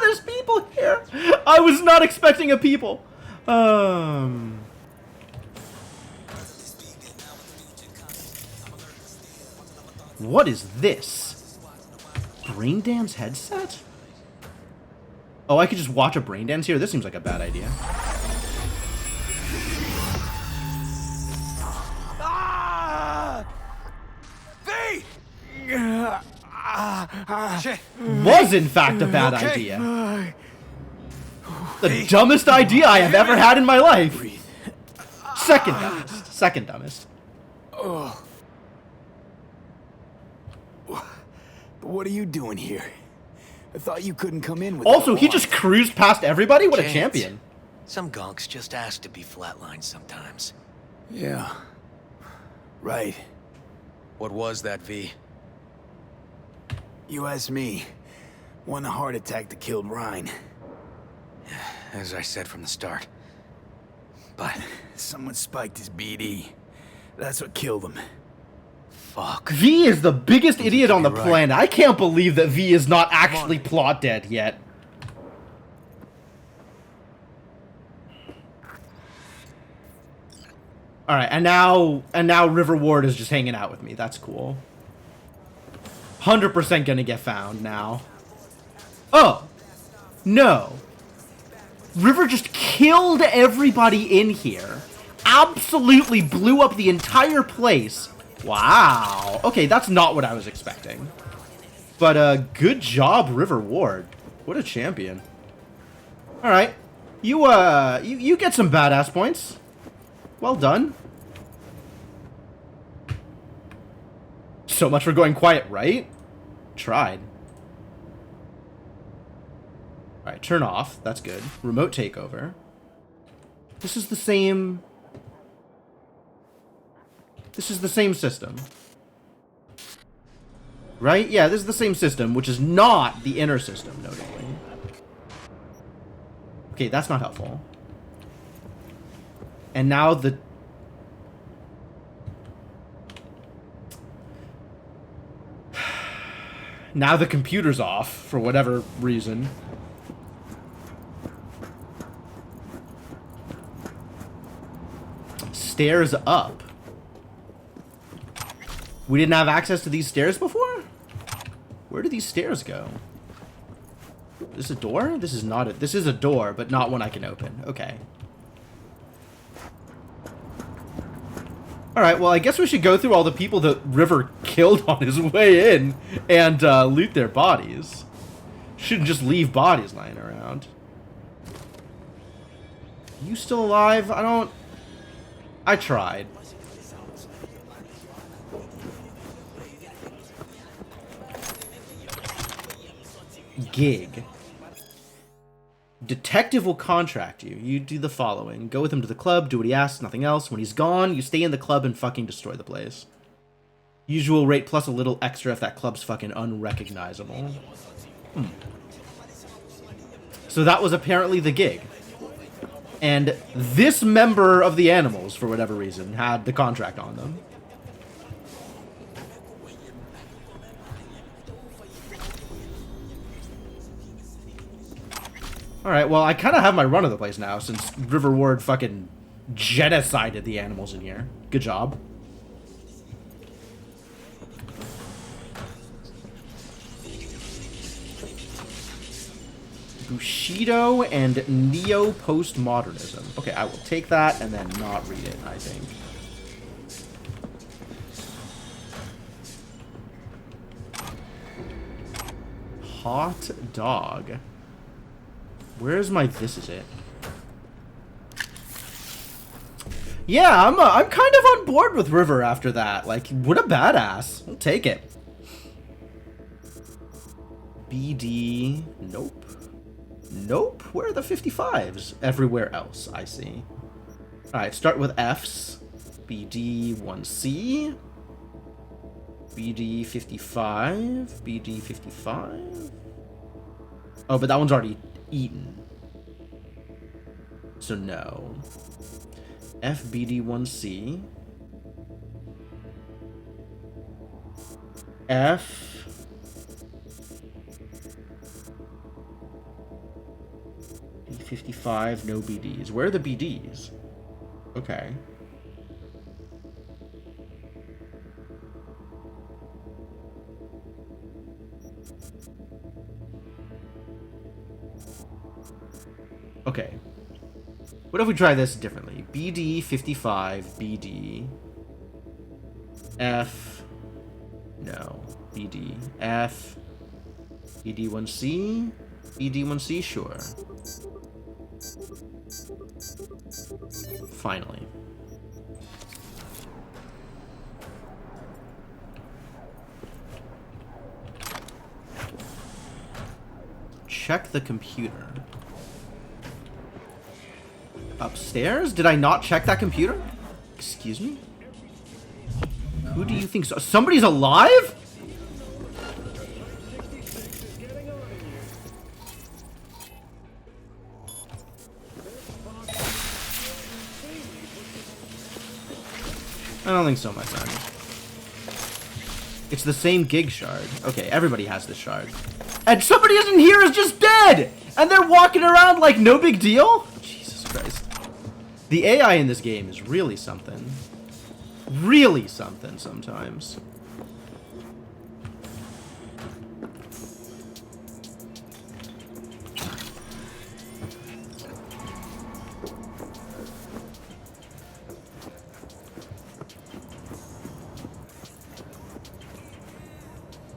There's people here! I was not expecting a people! What is this? Braindance headset? Oh, I could just watch a braindance here? This seems like a bad idea. Was in fact a bad idea. The dumbest idea I have ever had in my life. Second dumbest. Second dumbest. What are you doing here? I thought you couldn't come in with. Also, he just cruised past everybody? What a Chance. champion. Some gonks just ask to be flatlined sometimes. Yeah. Right. What was that, V? You asked me. Won a heart attack that killed Ryan. As I said from the start. But Someone spiked his BD. That's what killed him. fuck. V is the biggest idiot on the You're right. planet. I can't believe that V is not actually plot dead yet. Alright, and now River Ward is just hanging out with me. That's cool. 100% gonna get found now. Oh! No. River just killed everybody in here. Absolutely blew up the entire place. Wow. Okay, that's not what I was expecting. But, good job, River Ward. What a champion. Alright. You get some badass points. Well done. So much for going quiet, right? Tried. Alright, turn off. That's good. Remote takeover. This is the same... This is the same system. Right? Yeah, this is the same system, which is not the inner system, notably. Okay, that's not helpful. And now the... Now the computer's off, for whatever reason. Stairs up. We didn't have access to these stairs before? Where do these stairs go? This is a door? This is not a... This is a door, but not one I can open. Okay. Alright, well, I guess we should go through all the people that River killed on his way in and loot their bodies. Shouldn't just leave bodies lying around. You still alive? I don't... I tried. Gig. Detective will contract you. You do the following. Go with him to the club, do what he asks, nothing else. When he's gone, you stay in the club and fucking destroy the place. Usual rate plus a little extra if that club's fucking unrecognizable. So that was apparently the gig. And this member of the Animals, for whatever reason, had the contract on them. Alright, well, I kind of have my run of the place now, since River Ward fucking genocided the animals in here. Good job. Bushido and Neo-Postmodernism. Okay, I will take that and then not read it, I think. Hot dog. Where's my this is it? Yeah, I'm kind of on board with River after that. Like, what a badass. I'll take it. BD. Nope. Nope. Where are the 55s? Everywhere else, I see. Alright, start with Fs. BD 1C. BD 55. BD 55. Oh, but that one's already eaten. So no. FBD1C. F. B55, no BDs. Where are the BDs? Okay. Okay. What if we try this differently? BD 55, BD. F. No. BD. F. BD1C. BD1C, sure. Finally. Check the computer. Upstairs? Did I not check that computer? Excuse me? Who do you think so? Somebody's alive? I don't think so, my friend. It's the same gig shard. Okay, everybody has this shard. And somebody in here is just dead! And they're walking around like no big deal? Jesus Christ. The AI in this game is really something. Really something sometimes.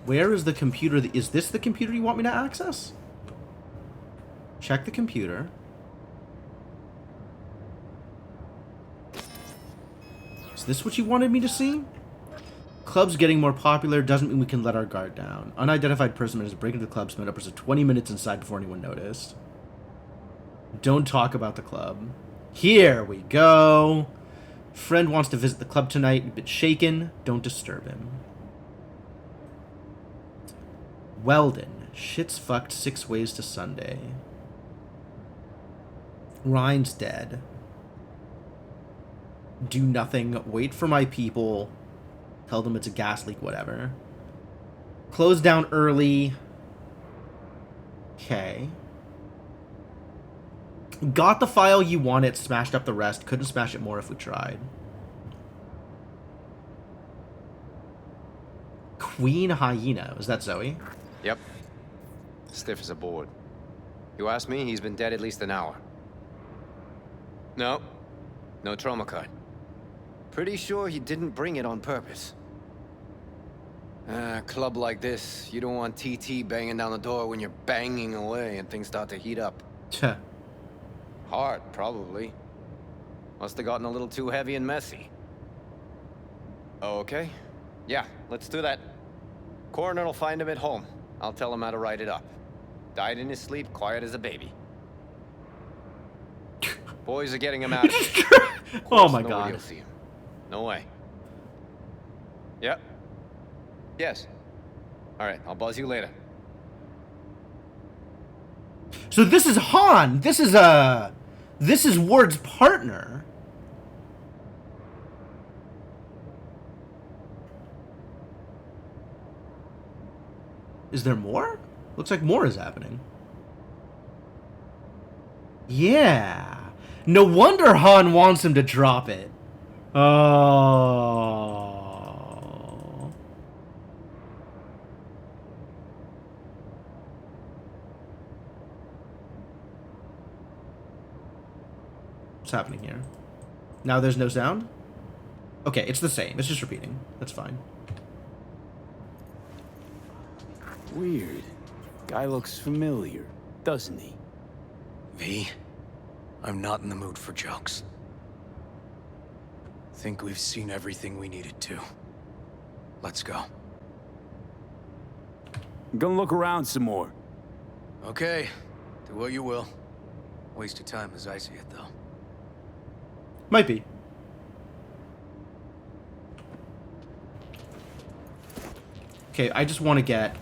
Where is the computer? Is this the computer you want me to access? Check the computer. Is this what you wanted me to see? club's getting more popular doesn't mean we can let our guard down. Unidentified person managed to break into the club, spent upwards of 20 minutes inside before anyone noticed. Don't talk about the club. Here we go. Friend wants to visit the club tonight. A bit shaken. Don't disturb him. Weldon. Shit's fucked 6 ways to Sunday. Ryan's dead. Do nothing. Wait for my people. Tell them it's a gas leak, whatever. Close down early. Okay. Got the file you wanted, smashed up the rest. Couldn't smash it more if we tried. Queen Hyena. Is that Zoe? Yep. Stiff as a board. You ask me, he's been dead at least an hour. No. No trauma card. Pretty sure he didn't bring it on purpose. A club like this, you don't want TT banging down the door when you're banging away and things start to heat up. Tch. Hard, probably. Must have gotten a little too heavy and messy. Okay. Yeah, let's do that. Coroner will find him at home. I'll tell him how to write it up. Died in his sleep, quiet as a baby. Boys are getting him out of here. Oh my Nobody god. will see him. No way. Yep. Yes. Alright, I'll buzz you later. So this is Han. This is Ward's partner. Is there more? Looks like more is happening. Yeah. No wonder Han wants him to drop it. Oh. What's happening here? Now there's no sound? Okay, it's the same. It's just repeating. That's fine. Weird. Guy looks familiar, doesn't he? V, I'm not in the mood for jokes. Think we've seen everything we needed to. Let's go. I'm gonna look around some more. Okay, do what you will. Waste of time as I see it, though. Might be. Okay, I just want to get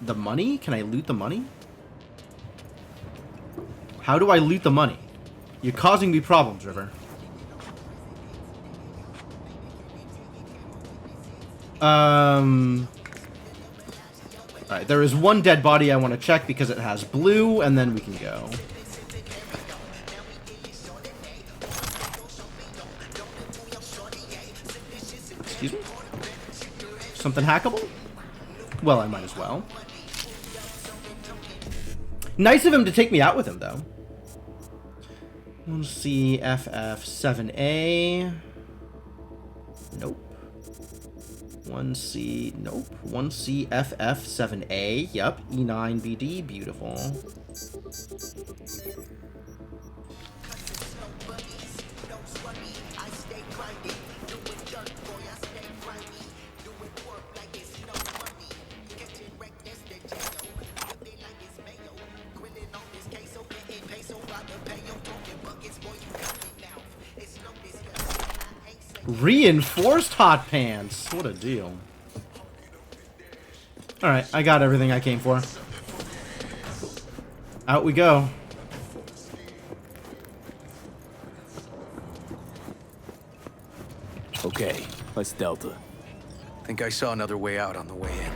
the money. Can I loot the money? How do I loot the money? You're causing me problems, River. Alright, there is one dead body I want to check because it has blue, and then we can go. Excuse me? Something hackable? Well, I might as well. Nice of him to take me out with him, though. 1CFF7A. Nope. 1C. Nope. 1CFF7A. Yep. E9BD. Beautiful. Reinforced hot pants. What a deal. Alright, I got everything I came for. Out we go. Okay, let's Delta. Think I saw another way out on the way in.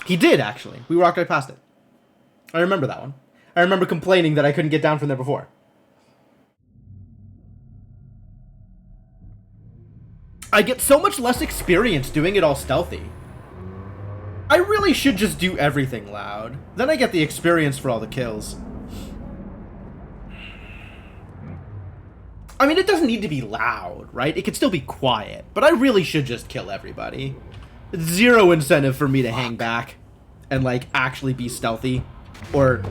He did, actually. We walked right past it. I remember that one. I remember complaining that I couldn't get down from there before. I get so much less experience doing it all stealthy. I really should just do everything loud. Then I get the experience for all the kills. I mean, it doesn't need to be loud, right? It can still be quiet. But I really should just kill everybody. Zero incentive for me to hang back and, like, actually be stealthy. Or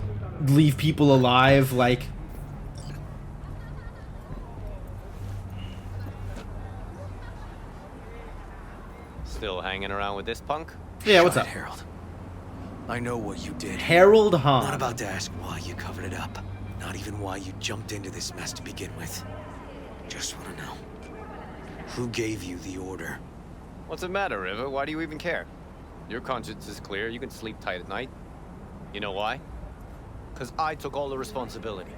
leave people alive, like... Still hanging around with this punk? Yeah, what's Shut up? it, Harold. I know what you did. Harold Hahn. Not about to ask why you covered it up. Not even why you jumped into this mess to begin with. Just want to know. Who gave you the order? What's the matter, River? Why do you even care? Your conscience is clear. You can sleep tight at night. You know why? Because I took all the responsibility.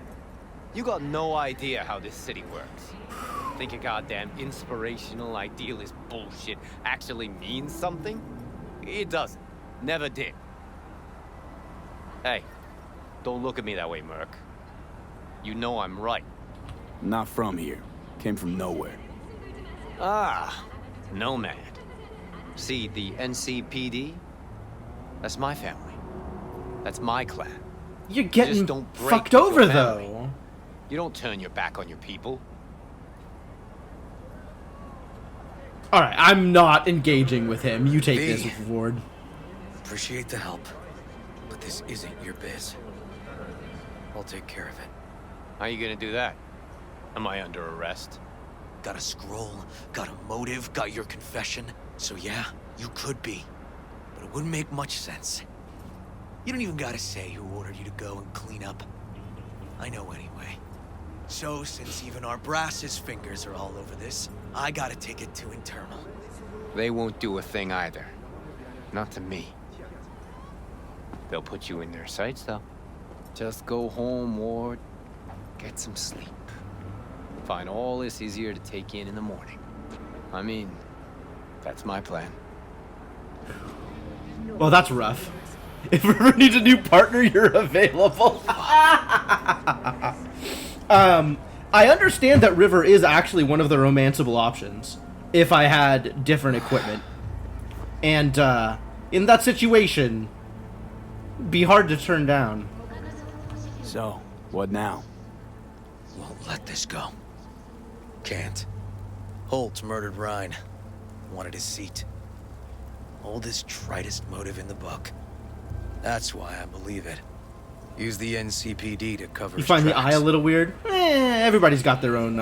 You got no idea how this city works. Think your goddamn inspirational, idealist bullshit actually means something? It doesn't. Never did. Hey, don't look at me that way, Merc. You know I'm right. Not from here. Came from nowhere. Ah, Nomad. See, the NCPD? That's my family. That's my clan. You're You getting just don't break fucked with your over, family. though. You don't turn your back on your people. Alright, I'm not engaging with him. You take V. this, Ward. Appreciate the help. But this isn't your biz. I'll take care of it. How you gonna do that? Am I under arrest? Got a scroll, got a motive, got your confession. So yeah, you could be. But it wouldn't make much sense. You don't even gotta say who ordered you to go and clean up. I know anyway. So, since even our brass's fingers are all over this, I gotta take it to internal. They won't do a thing either. Not to me. They'll put you in their sights, though. Just go home, Ward. Get some sleep. Find all this easier to take in the morning. I mean, that's my plan. Well, that's rough. If River needs a new partner, you're available. I understand that River is actually one of the romanceable options if I had different equipment. And in that situation, be hard to turn down. So, what now? Won't let this go. Can't. Holtz murdered Rhine. Wanted his seat. Oldest, tritest motive in the book. That's why I believe it. Use the NCPD to cover You his find the tracks. eye a little weird? Everybody's got their own,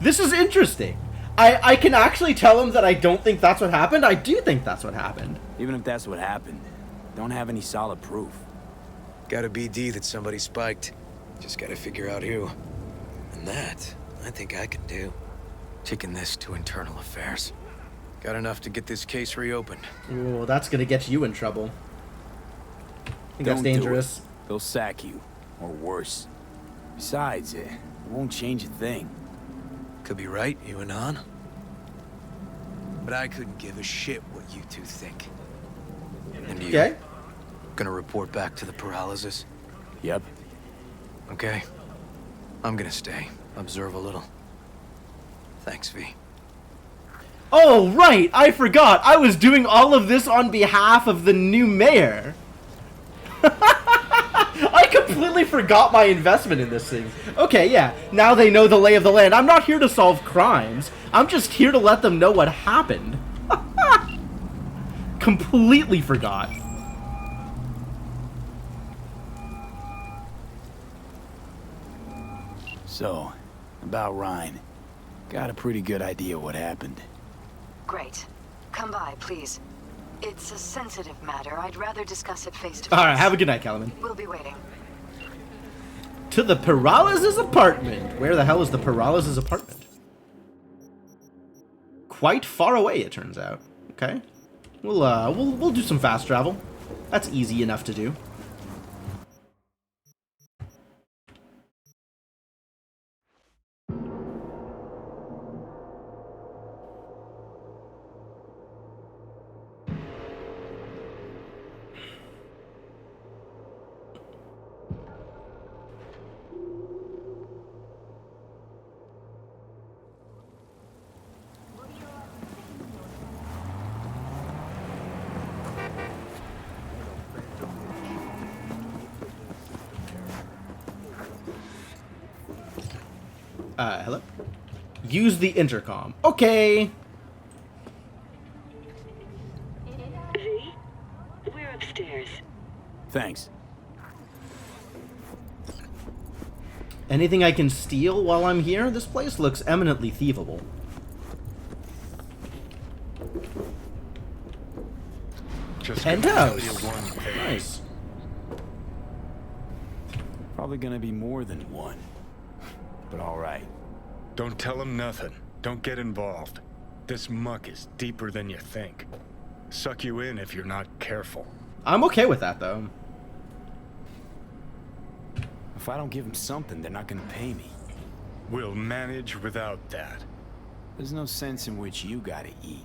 This is interesting. I can actually tell him that I don't think that's what happened. I do think that's what happened. Even if that's what happened, don't have any solid proof. Got a BD that somebody spiked. Just gotta figure out who. And that, I think I can do. Taking this to internal affairs. Got enough to get this case reopened. Ooh, that's gonna get you in trouble. I think that's Don't do it. dangerous. They'll sack you, or worse. Besides, it won't change a thing. Could be right, you and Han. But I couldn't give a shit what you two think. And you? Okay. Gonna report back to the paralysis? Yep. Okay. I'm gonna stay. Observe a little. Thanks, V. Oh, right! I forgot! I was doing all of this on behalf of the new mayor! I completely forgot my investment in this thing. Okay, yeah, now they know the lay of the land. I'm not here to solve crimes. I'm just here to let them know what happened. Completely forgot. So, about Rhine. Got a pretty good idea what happened. Great. Come by, please. It's a sensitive matter. I'd rather discuss it face to face. Alright, have a good night, Kellerman. We'll be waiting. To the Perales' apartment. Where the hell is the Perales' apartment? Quite far away, it turns out. Okay. We'll do some fast travel. That's easy enough to do. Hello? Use the intercom. Okay. V, we're upstairs. Thanks. Anything I can steal while I'm here? This place looks eminently thievable. Just gonna tell you Penthouse. one thing. Nice. Probably gonna be more than one. But all right. Don't tell him nothing. Don't get involved. This muck is deeper than you think. Suck you in if you're not careful. I'm okay with that, though. If I don't give them something, they're not gonna pay me. We'll manage without that. There's no sense in which you gotta eat.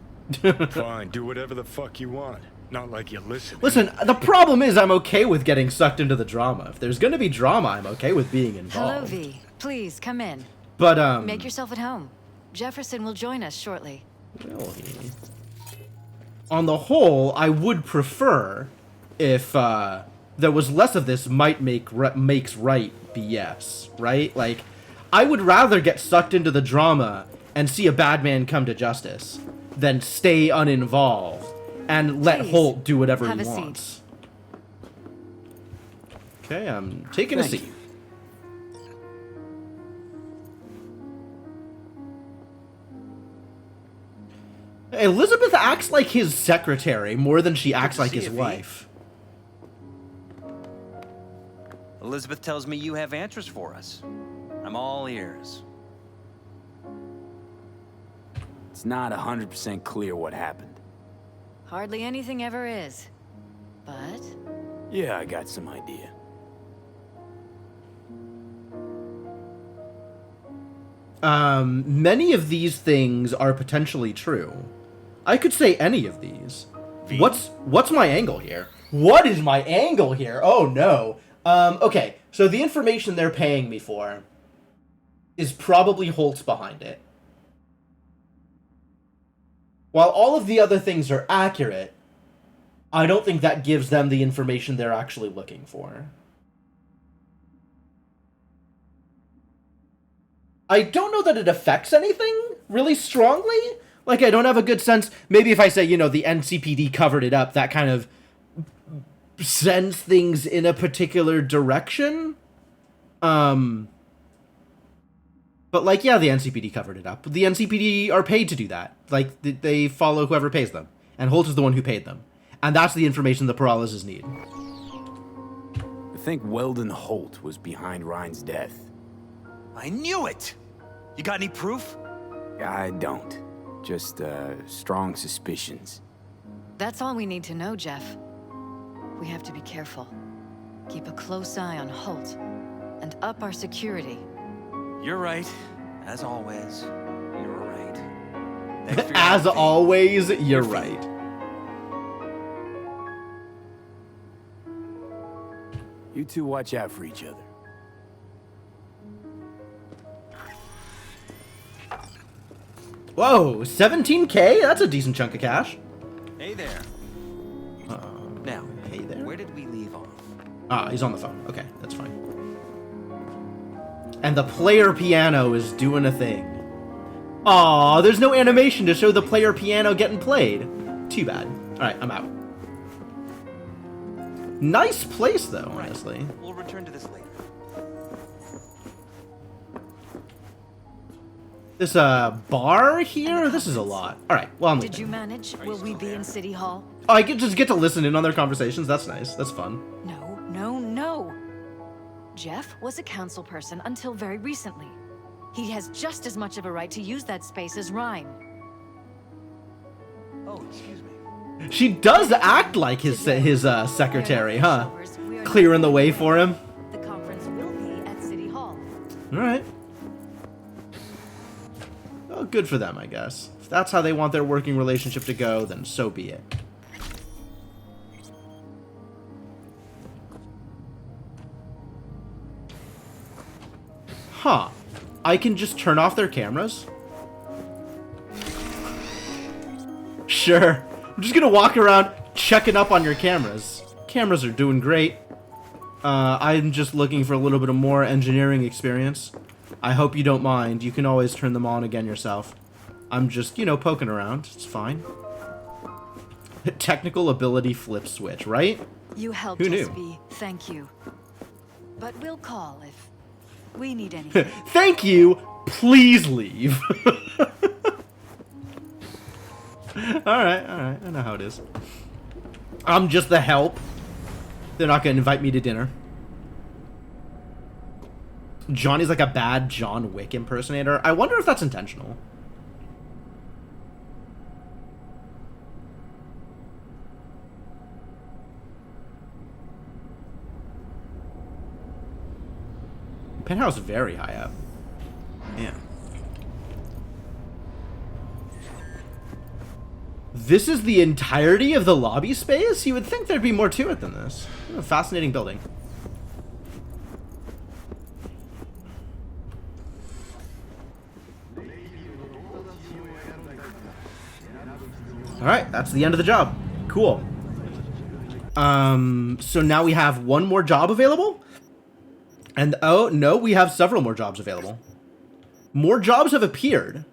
Fine, do whatever the fuck you want. Not like you listen. Listen, the problem is I'm okay with getting sucked into the drama. If there's gonna be drama, I'm okay with being involved. Hello, V. Please, come in. But, Make yourself at home. Jefferson will join us shortly. Will he? On the whole, I would prefer if, there was less of this makes right BS, right? Like, I would rather get sucked into the drama and see a bad man come to justice than stay uninvolved and let Please, Holt do whatever have he a seat. wants. Okay, I'm taking a Thank seat. you. Elizabeth acts like his secretary more than she acts like see his you, V. wife. Elizabeth tells me you have answers for us. I'm all ears. It's not 100% clear what happened. Hardly anything ever is. But Yeah, I got some idea. Many of these things are potentially true. I could say any of these. V? What's my angle here? What is my angle here? Oh no. Okay, so the information they're paying me for is probably Holt's behind it. While all of the other things are accurate, I don't think that gives them the information they're actually looking for. I don't know that it affects anything really strongly. Like, I don't have a good sense. Maybe if I say, you know, the NCPD covered it up, that kind of sends things in a particular direction. But, like, yeah, the NCPD covered it up. The NCPD are paid to do that. Like, they follow whoever pays them. And Holt is the one who paid them. And that's the information the Peralez's need. I think Weldon Holt was behind Ryan's death. I knew it! You got any proof? I don't. Just, strong suspicions. that's all we need to know, Jeff. We have to be careful. Keep a close eye on Holt. And up our security. You're right. As always, you're right. Thanks for your As help, V. always, you're right. You two watch out for each other. Whoa, 17K? That's a decent chunk of cash. Hey there. Now, Hey there. where did we leave off? Ah, he's on the phone. Okay, that's fine. And the player piano is doing a thing. Aw, there's no animation to show the player piano getting played. Too bad. Alright, I'm out. Nice place, though, honestly. We'll return to this later. This, bar here? This is a lot. Alright, well, I'm Did you leaving. manage? Will we be in City Hall? Oh, I just get to listen in on their conversations. That's nice. That's fun. No, no, no. Jeff was a council person until very recently. He has just as much of a right to use that space as Ryan. Oh, excuse me. She does act like his secretary, huh? Clearing the way for him. The conference will be at City Hall. Alright. Well, good for them, I guess. If that's how they want their working relationship to go, then so be it. Huh. I can just turn off their cameras? Sure. I'm just gonna walk around checking up on your cameras. Cameras are doing great. I'm just looking for a little bit of more engineering experience. I hope you don't mind. You can always turn them on again yourself. I'm just, you know, poking around. It's fine. Technical ability flip switch, right? You helped Who us, knew? V. Thank you. But we'll call if we need anything. Thank you. Please leave. Alright, alright. I know how it is. I'm just the help. They're not going to invite me to dinner. Johnny's like a bad John Wick impersonator. I wonder if that's intentional. Penthouse very high up. Yeah. This is the entirety of the lobby space? You would think there'd be more to it than this. A fascinating building. Alright, that's the end of the job. Cool. So now we have one more job available? And, oh, no, we have several more jobs available. More jobs have appeared.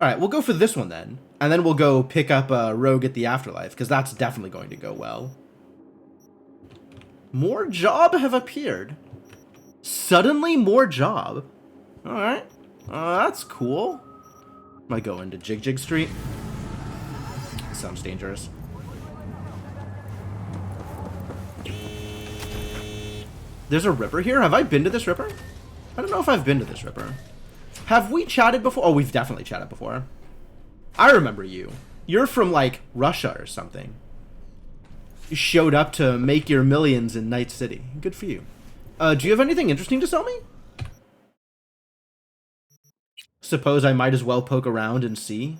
Alright, we'll go for this one then. And then we'll go pick up Rogue at the Afterlife, because that's definitely going to go well. More job have appeared. Suddenly more job. Alright. That's cool. Am I going to Jig Jig Street? Sounds dangerous. There's a Ripper here? Have I been to this Ripper? I don't know if I've been to this Ripper. Have we chatted before? Oh, we've definitely chatted before. I remember you. You're from, like, Russia or something. You showed up to make your millions in Night City. Good for you. Do you have anything interesting to sell me? Suppose I might as well poke around and see.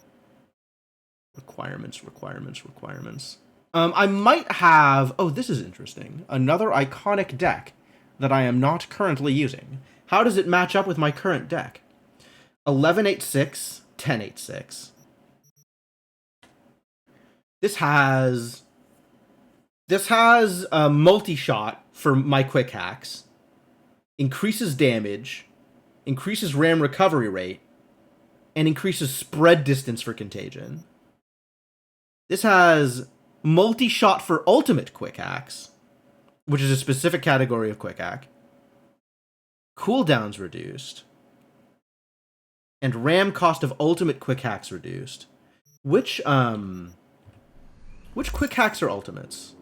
Requirements, requirements, requirements. I might have... Oh, this is interesting. Another iconic deck that I am not currently using. How does it match up with my current deck? 11-8-6, 10-8-6. This has a multi-shot for my quick hacks. Increases damage. Increases RAM recovery rate. And increases spread distance for contagion. This has multi-shot for ultimate quick hacks, which is a specific category of quick hack. Cooldowns reduced. And RAM cost of ultimate quick hacks reduced. Which quick hacks are ultimates?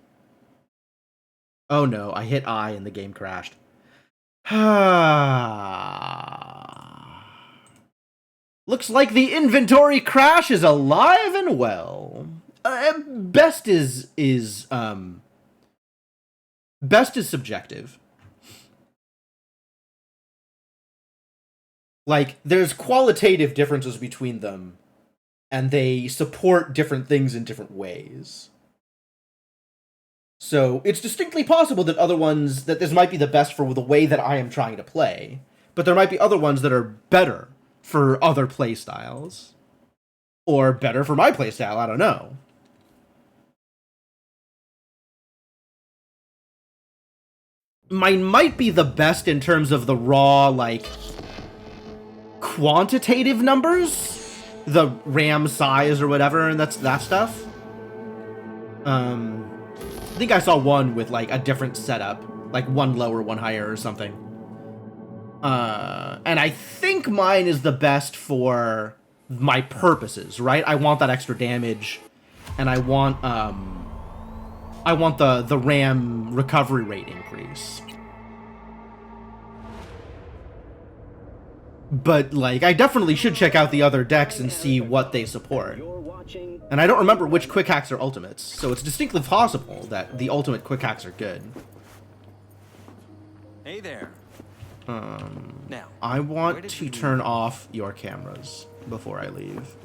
Oh no, I hit I and the game crashed. Looks like the inventory crash is alive and well. Best is subjective. Like, there's qualitative differences between them, and they support different things in different ways. So, it's distinctly possible that that this might be the best for the way that I am trying to play, but there might be other ones that are better for other playstyles. Or better for my playstyle, I don't know. Mine might be the best in terms of the raw, like, quantitative numbers, the RAM size or whatever, and that's that stuff. I think I saw one with like a different setup, like one lower, one higher or something. And I think mine is the best for my purposes, right? I want that extra damage, and I want the RAM recovery rate increase. But, like, I definitely should check out the other decks and see what they support. And I don't remember which quick hacks are ultimates, so it's distinctly possible that the ultimate quick hacks are good. Hey there. Now, I want to turn off your cameras before I leave.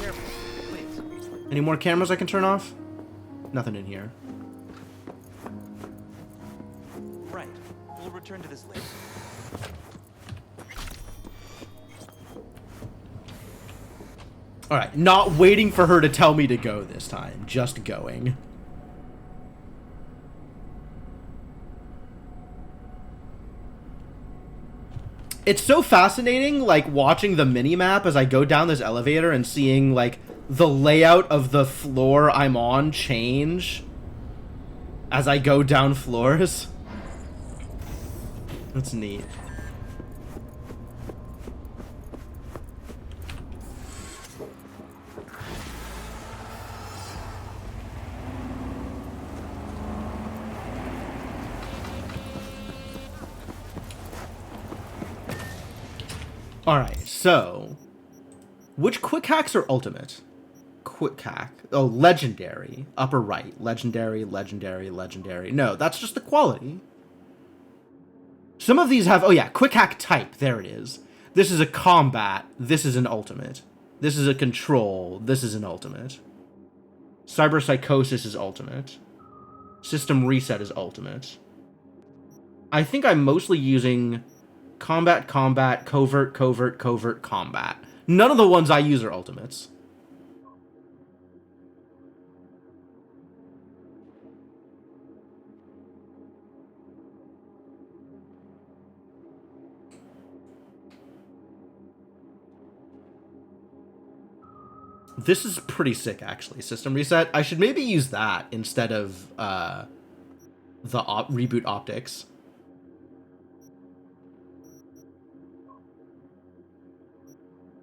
Careful, please. Any more cameras I can turn off? Nothing in here. Right. We'll return to this later. Alright, not waiting for her to tell me to go this time. Just going. It's so fascinating, like, watching the mini-map as I go down this elevator and seeing, like, the layout of the floor I'm on change as I go down floors. That's neat. Alright, so which quick hacks are ultimate? Quick hack. Oh, legendary. Upper right. Legendary, legendary, legendary. No, that's just the quality. Some of these have... Oh yeah, quick hack type. There it is. This is a combat. This is an ultimate. This is a control. This is an ultimate. Cyber psychosis is ultimate. System reset is ultimate. I think I'm mostly using combat, combat, covert, covert, covert, combat. None of the ones I use are ultimates. This is pretty sick, actually. System reset. I should maybe use that instead of the reboot optics.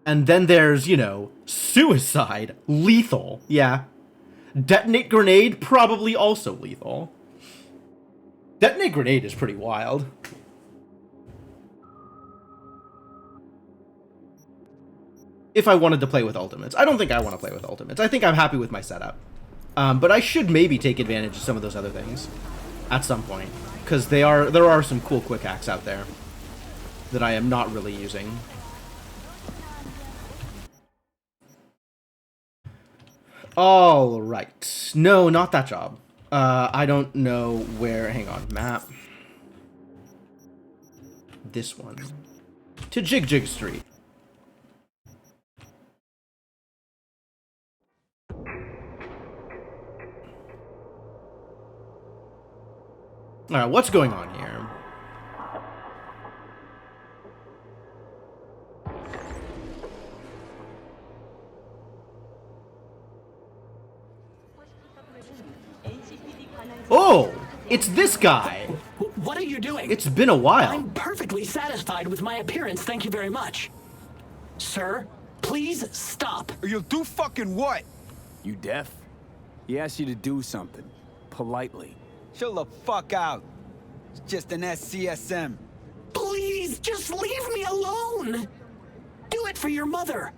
And then there's, you know, suicide. Lethal. Yeah. Detonate grenade, probably also lethal. Detonate grenade is pretty wild. If I wanted to play with ultimates. I don't think I want to play with ultimates. I think I'm happy with my setup. But I should maybe take advantage of some of those other things at some point. Because there are some cool quick hacks out there that I am not really using. All right. No, not that job. I don't know where... Hang on. Map. This one. To Jig Jig Street. Alright, what's going on here? Oh! It's this guy! What are you doing? It's been a while. I'm perfectly satisfied with my appearance, thank you very much. Sir, please stop. Or you'll do fucking what? You deaf? He asked you to do something. Politely. Chill the fuck out. It's just an SCSM. Please, just leave me alone. Do it for your mother.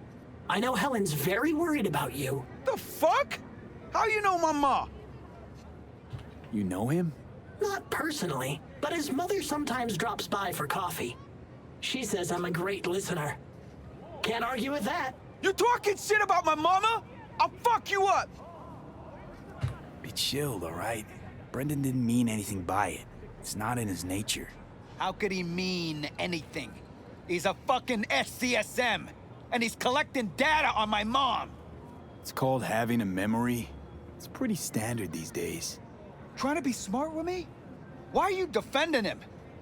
I know Helen's very worried about you. The fuck? How you know my ma? You know him? Not personally, but his mother sometimes drops by for coffee. She says I'm a great listener. Can't argue with that. You talking shit about my mama? I'll fuck you up. Be chilled, alright? Brendan didn't mean anything by it. It's not in his nature. How could he mean anything? He's a fucking SCSM, and he's collecting data on my mom. It's called having a memory. It's pretty standard these days. Trying to be smart with me? Why are you defending him?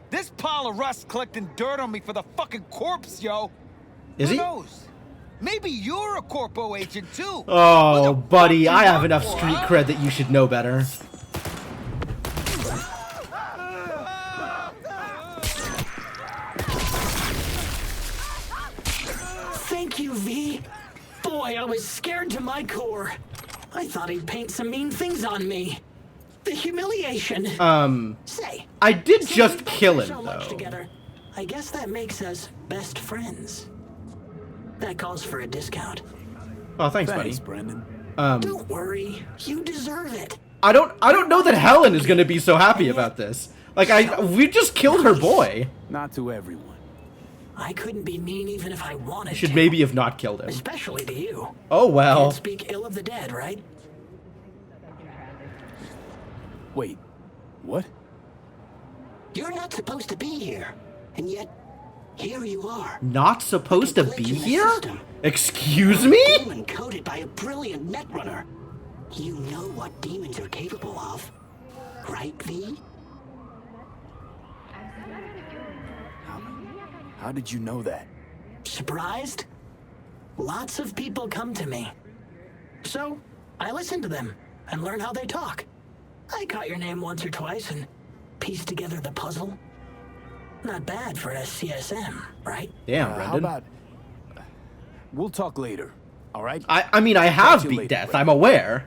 This pile of rust collecting dirt on me for the fucking corpse, yo. Is he? Who knows? Maybe you're a corpo agent too. Oh, buddy, I have enough street cred that you should know better. Thank you, V. Boy, I was scared to my core. I thought he'd paint some mean things on me. The humiliation. Say, I did just kill him, so much though. together. I guess that makes us best friends. That calls for a discount. Oh, thanks, buddy. Brendan. Don't worry, you deserve it. I don't know that Helen is gonna be so happy about this. Like, we just killed her boy. Not to everyone. I couldn't be mean even if I wanted to. Should maybe have not killed him. Especially to you. Oh well. Can't speak ill of the dead, right? Wait, what? You're not supposed to be here, and yet here you are. Not supposed to be here? Excuse me? Demon coded by a brilliant netrunner. You know what demons are capable of, right, V? How did you know that? Surprised? Lots of people come to me. So, I listen to them and learn how they talk. I caught your name once or twice and pieced together the puzzle. Not bad for a CSM, right? Damn, How Brendan. about... We'll talk later, all right? I mean, I have you beat later, death, Brendan. I'm aware.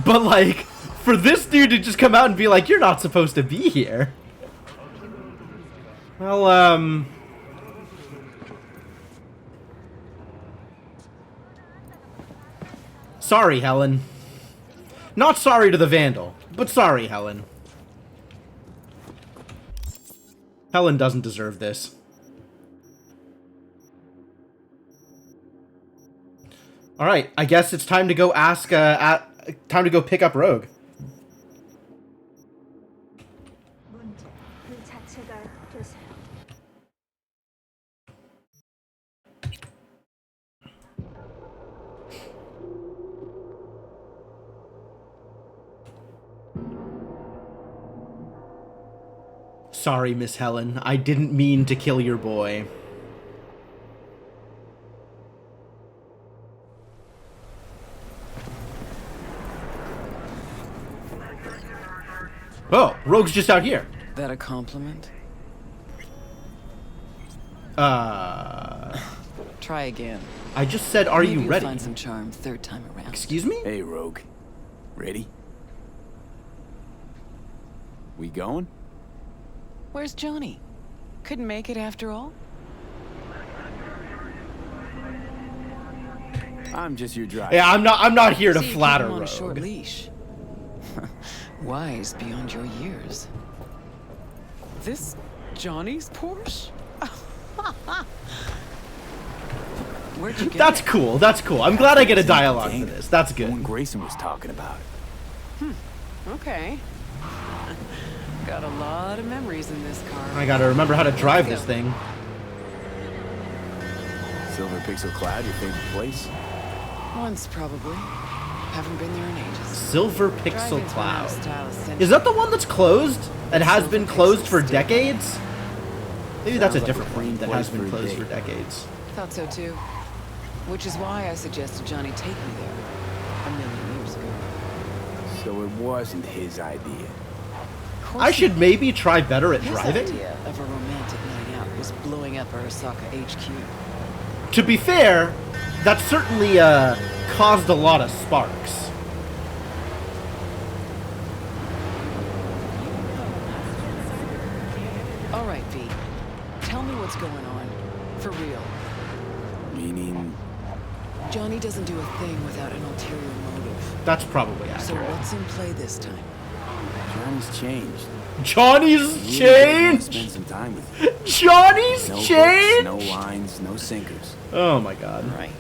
But, like, for this dude to just come out and be like, you're not supposed to be here. Well, sorry, Helen. Not sorry to the Vandal, but sorry, Helen. Helen doesn't deserve this. Alright, I guess it's time to go ask, time to go pick up Rogue. Sorry, Miss Helen. I didn't mean to kill your boy. Oh, Rogue's just out here. That a compliment? Try again. I just said, are Maybe you you'll ready? find some charm third time around. Excuse me? Hey, Rogue. Ready? We going? Where's Johnny? Couldn't make it after all? I'm just your driver. Yeah, I'm not here to So you keep flatter him on a Rogue. short leash. Wise beyond your years. This Johnny's Porsche? Where'd you get That's it? cool. That's cool. I'm glad I get a dialogue for this. That's good. When Grayson was talking about it. Okay. Got a lot of memories in this car. I gotta remember how to drive this thing. Silver Pixel Cloud, your favorite place? Once, probably. Haven't been there in ages. Silver Pixel Driving's run out Cloud. of style Is essentially. that the one that's closed? And has been Silver closed Pixel's for still- decades? Maybe that's a Sounds like different a clean one that place has been for a closed date. for decades. Thought so too. Which is why I suggested Johnny take me there a million years ago. So it wasn't his idea. Of course I should not. maybe try better at His driving. idea of a romantic night out was blowing up Arasaka HQ. To be fair, that certainly caused a lot of sparks. All right, V. Tell me what's going on. For real. Meaning... Johnny doesn't do a thing without an ulterior motive. That's probably So accurate. what's in play this time? Johnny's changed. Johnny's He really wants to changed? spend some time with you. Johnny's No hooks, changed? no lines, no sinkers. Oh my god. Right.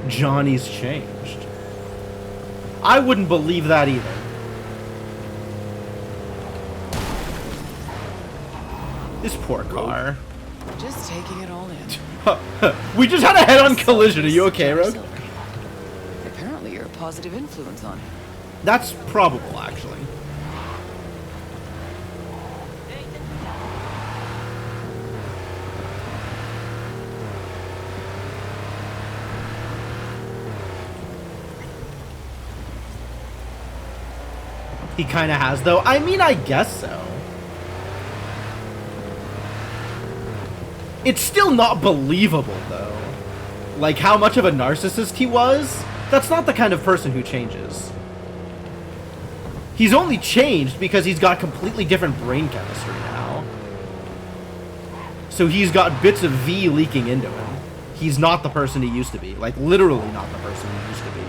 Johnny's changed. I wouldn't believe that either. This poor car. Just taking it all in. We just had a head-on collision. Are you okay, Rogue? Apparently you're a positive influence on him. That's probable, actually. He kind of has, though. I mean, I guess so. It's still not believable, though. Like, how much of a narcissist he was? That's not the kind of person who changes. He's only changed because he's got completely different brain chemistry now. So he's got bits of V leaking into him. He's not the person he used to be. Like, literally not the person he used to be.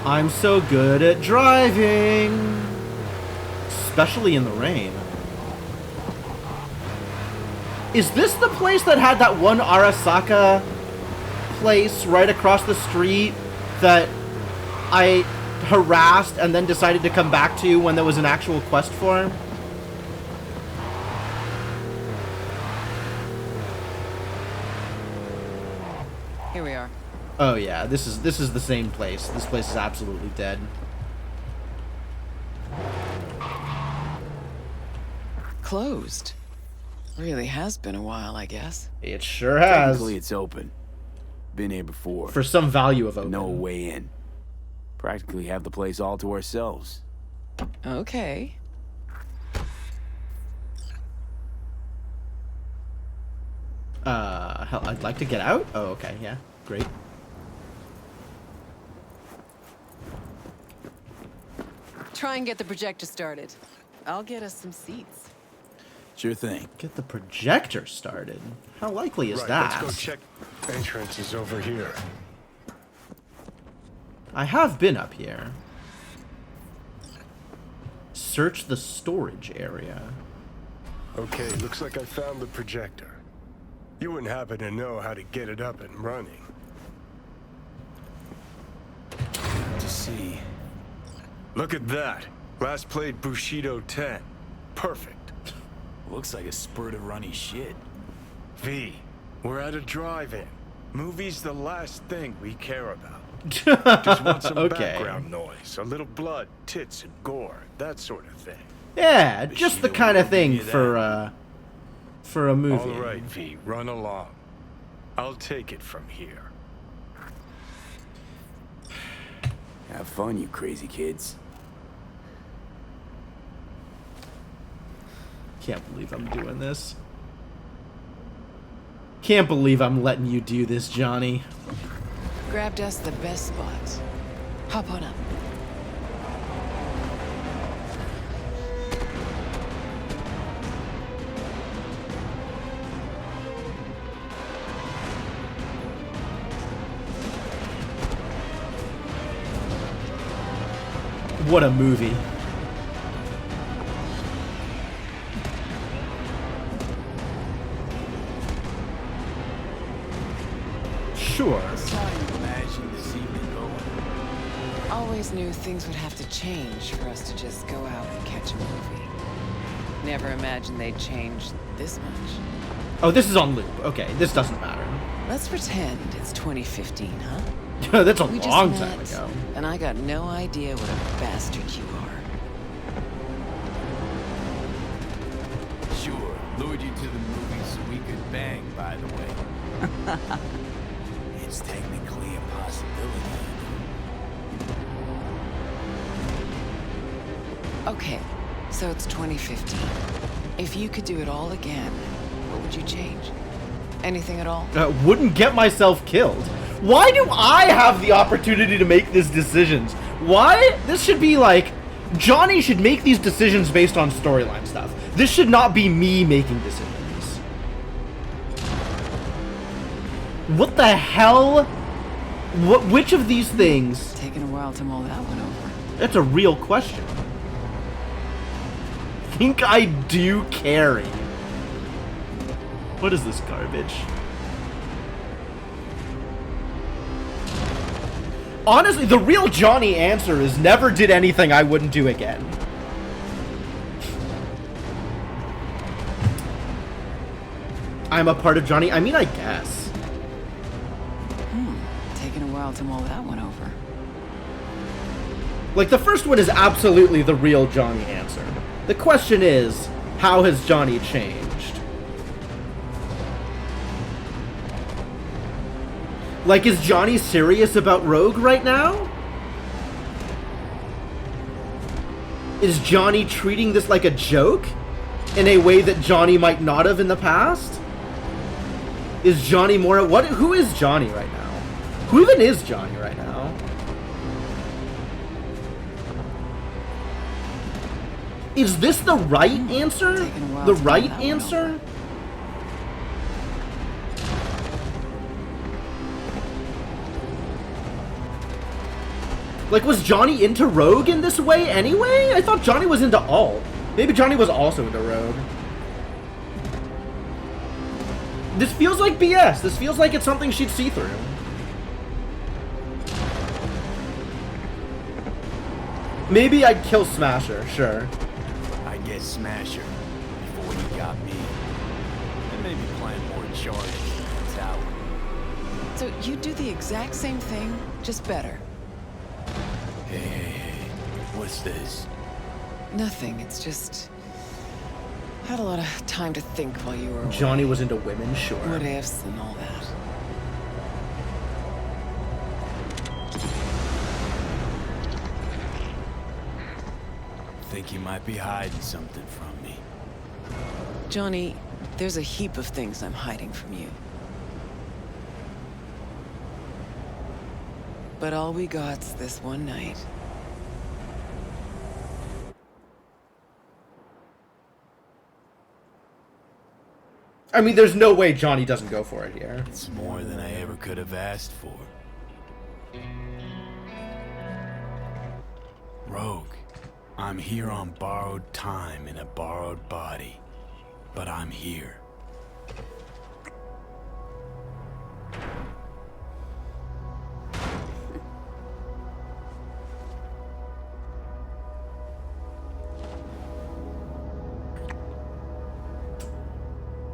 I'm so good at driving. Especially in the rain. Is this the place that had that one Arasaka place right across the street that I harassed and then decided to come back to when there was an actual quest for him? Here we are. Oh yeah, this is the same place. This place is absolutely dead. closed. Really has been a while, I guess. It sure has. Technically, it's open. Been here before. For some value of open. No way in. Practically have the place all to ourselves. Okay. Hell, I'd like to get out? Oh, okay, yeah. Great. Try and get the projector started. I'll get us some seats. Sure thing. Get the projector started? How likely is Right, that? let's go check. Entrance is over here. I have been up here. Search the storage area. Okay, looks like I found the projector. You wouldn't happen to know how to get it up and running. To see. Look at that. Last played Bushido 10. Perfect. Looks like a spurt of runny shit. V, we're at a drive-in. Movie's the last thing we care about. Just want some Okay. background noise, a little blood, tits, and gore, that sort of thing. Yeah, just the kind of thing for a movie. All right, V, run along. I'll take it from here. Have fun, you crazy kids. Can't believe I'm doing this. Can't believe I'm letting you do this, Johnny. Grabbed us the best spots. Hop on up. What a movie. Sure. Imagine this evening going. Always knew things would have to change for us to just go out and catch a movie. Never imagined they'd change this much. Oh, this is on loop. Okay, this doesn't matter. Let's pretend it's 2015, huh? That's a We just long met, time ago. And I got no idea what a bastard you are. Sure, lured you to the movies so we could bang, by the way. It's technically a possibility. Okay, so it's 2015. If you could do it all again, what would you change? Anything at all? Wouldn't get myself killed. Why do I have the opportunity to make these decisions? Why? This should be like, Johnny should make these decisions based on storyline stuff. This should not be me making decisions. What the hell? Which of these things? Taking a while to mull that one over. That's a real question. Think I do carry. What is this garbage? Honestly, the real Johnny answer is never did anything I wouldn't do again. I'm a part of Johnny? I mean, I guess. Taking a while to mull that one over. Like, the first one is absolutely the real Johnny answer. The question is, how has Johnny changed? Like, is Johnny serious about Rogue right now? Is Johnny treating this like a joke? In a way that Johnny might not have in the past? Is Johnny more... Who is Johnny right now? Who even is Johnny right now? Is this the right answer? The right answer? Like, was Johnny into Rogue in this way anyway? I thought Johnny was into Alt. Maybe Johnny was also into Rogue. This feels like BS. This feels like it's something she'd see through. Maybe I'd kill Smasher, sure. I'd get Smasher before he got me. And maybe plant more charges in the tower. So you do the exact same thing, just better. Hey, what's this? Nothing, it's just... Had a lot of time to think while you were away. Johnny was into women, sure. What ifs and all that. Think you might be hiding something from me. Johnny, there's a heap of things I'm hiding from you. But all we got's this one night. I mean, there's no way Johnny doesn't go for it here. It's more than I ever could have asked for. Rogue, I'm here on borrowed time in a borrowed body. But I'm here.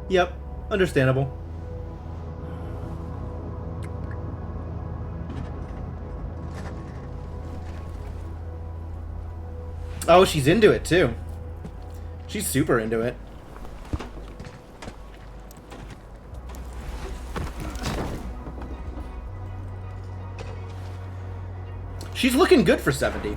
Yep, understandable. Oh, she's into it too. She's super into it. She's looking good for 70.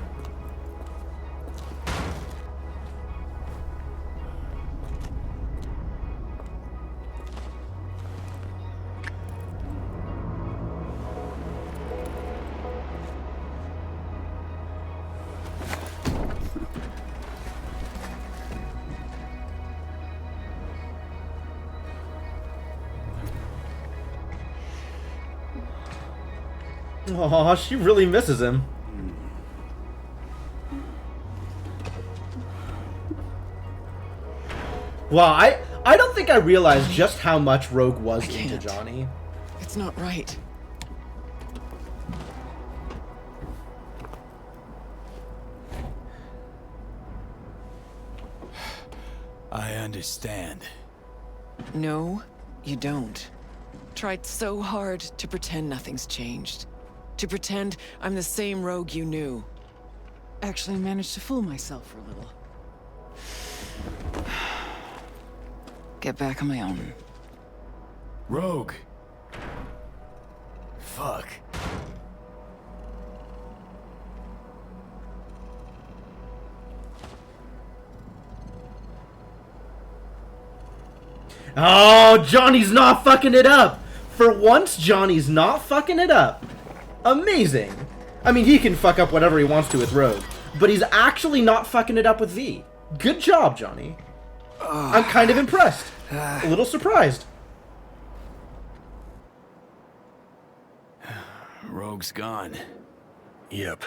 Aw, she really misses him. Wow, I don't think I realized just how much Rogue was into Johnny. It's not right. I understand. No, you don't. Tried so hard to pretend nothing's changed. To pretend I'm the same Rogue you knew. Actually managed to fool myself for a little. Get back on my own. Rogue. Fuck. Oh, Johnny's not fucking it up. For once, Johnny's not fucking it up. Amazing. I mean, he can fuck up whatever he wants to with Rogue, but he's actually not fucking it up with V. Good job, Johnny. I'm kind of impressed. A little surprised. Rogue's gone. Yep.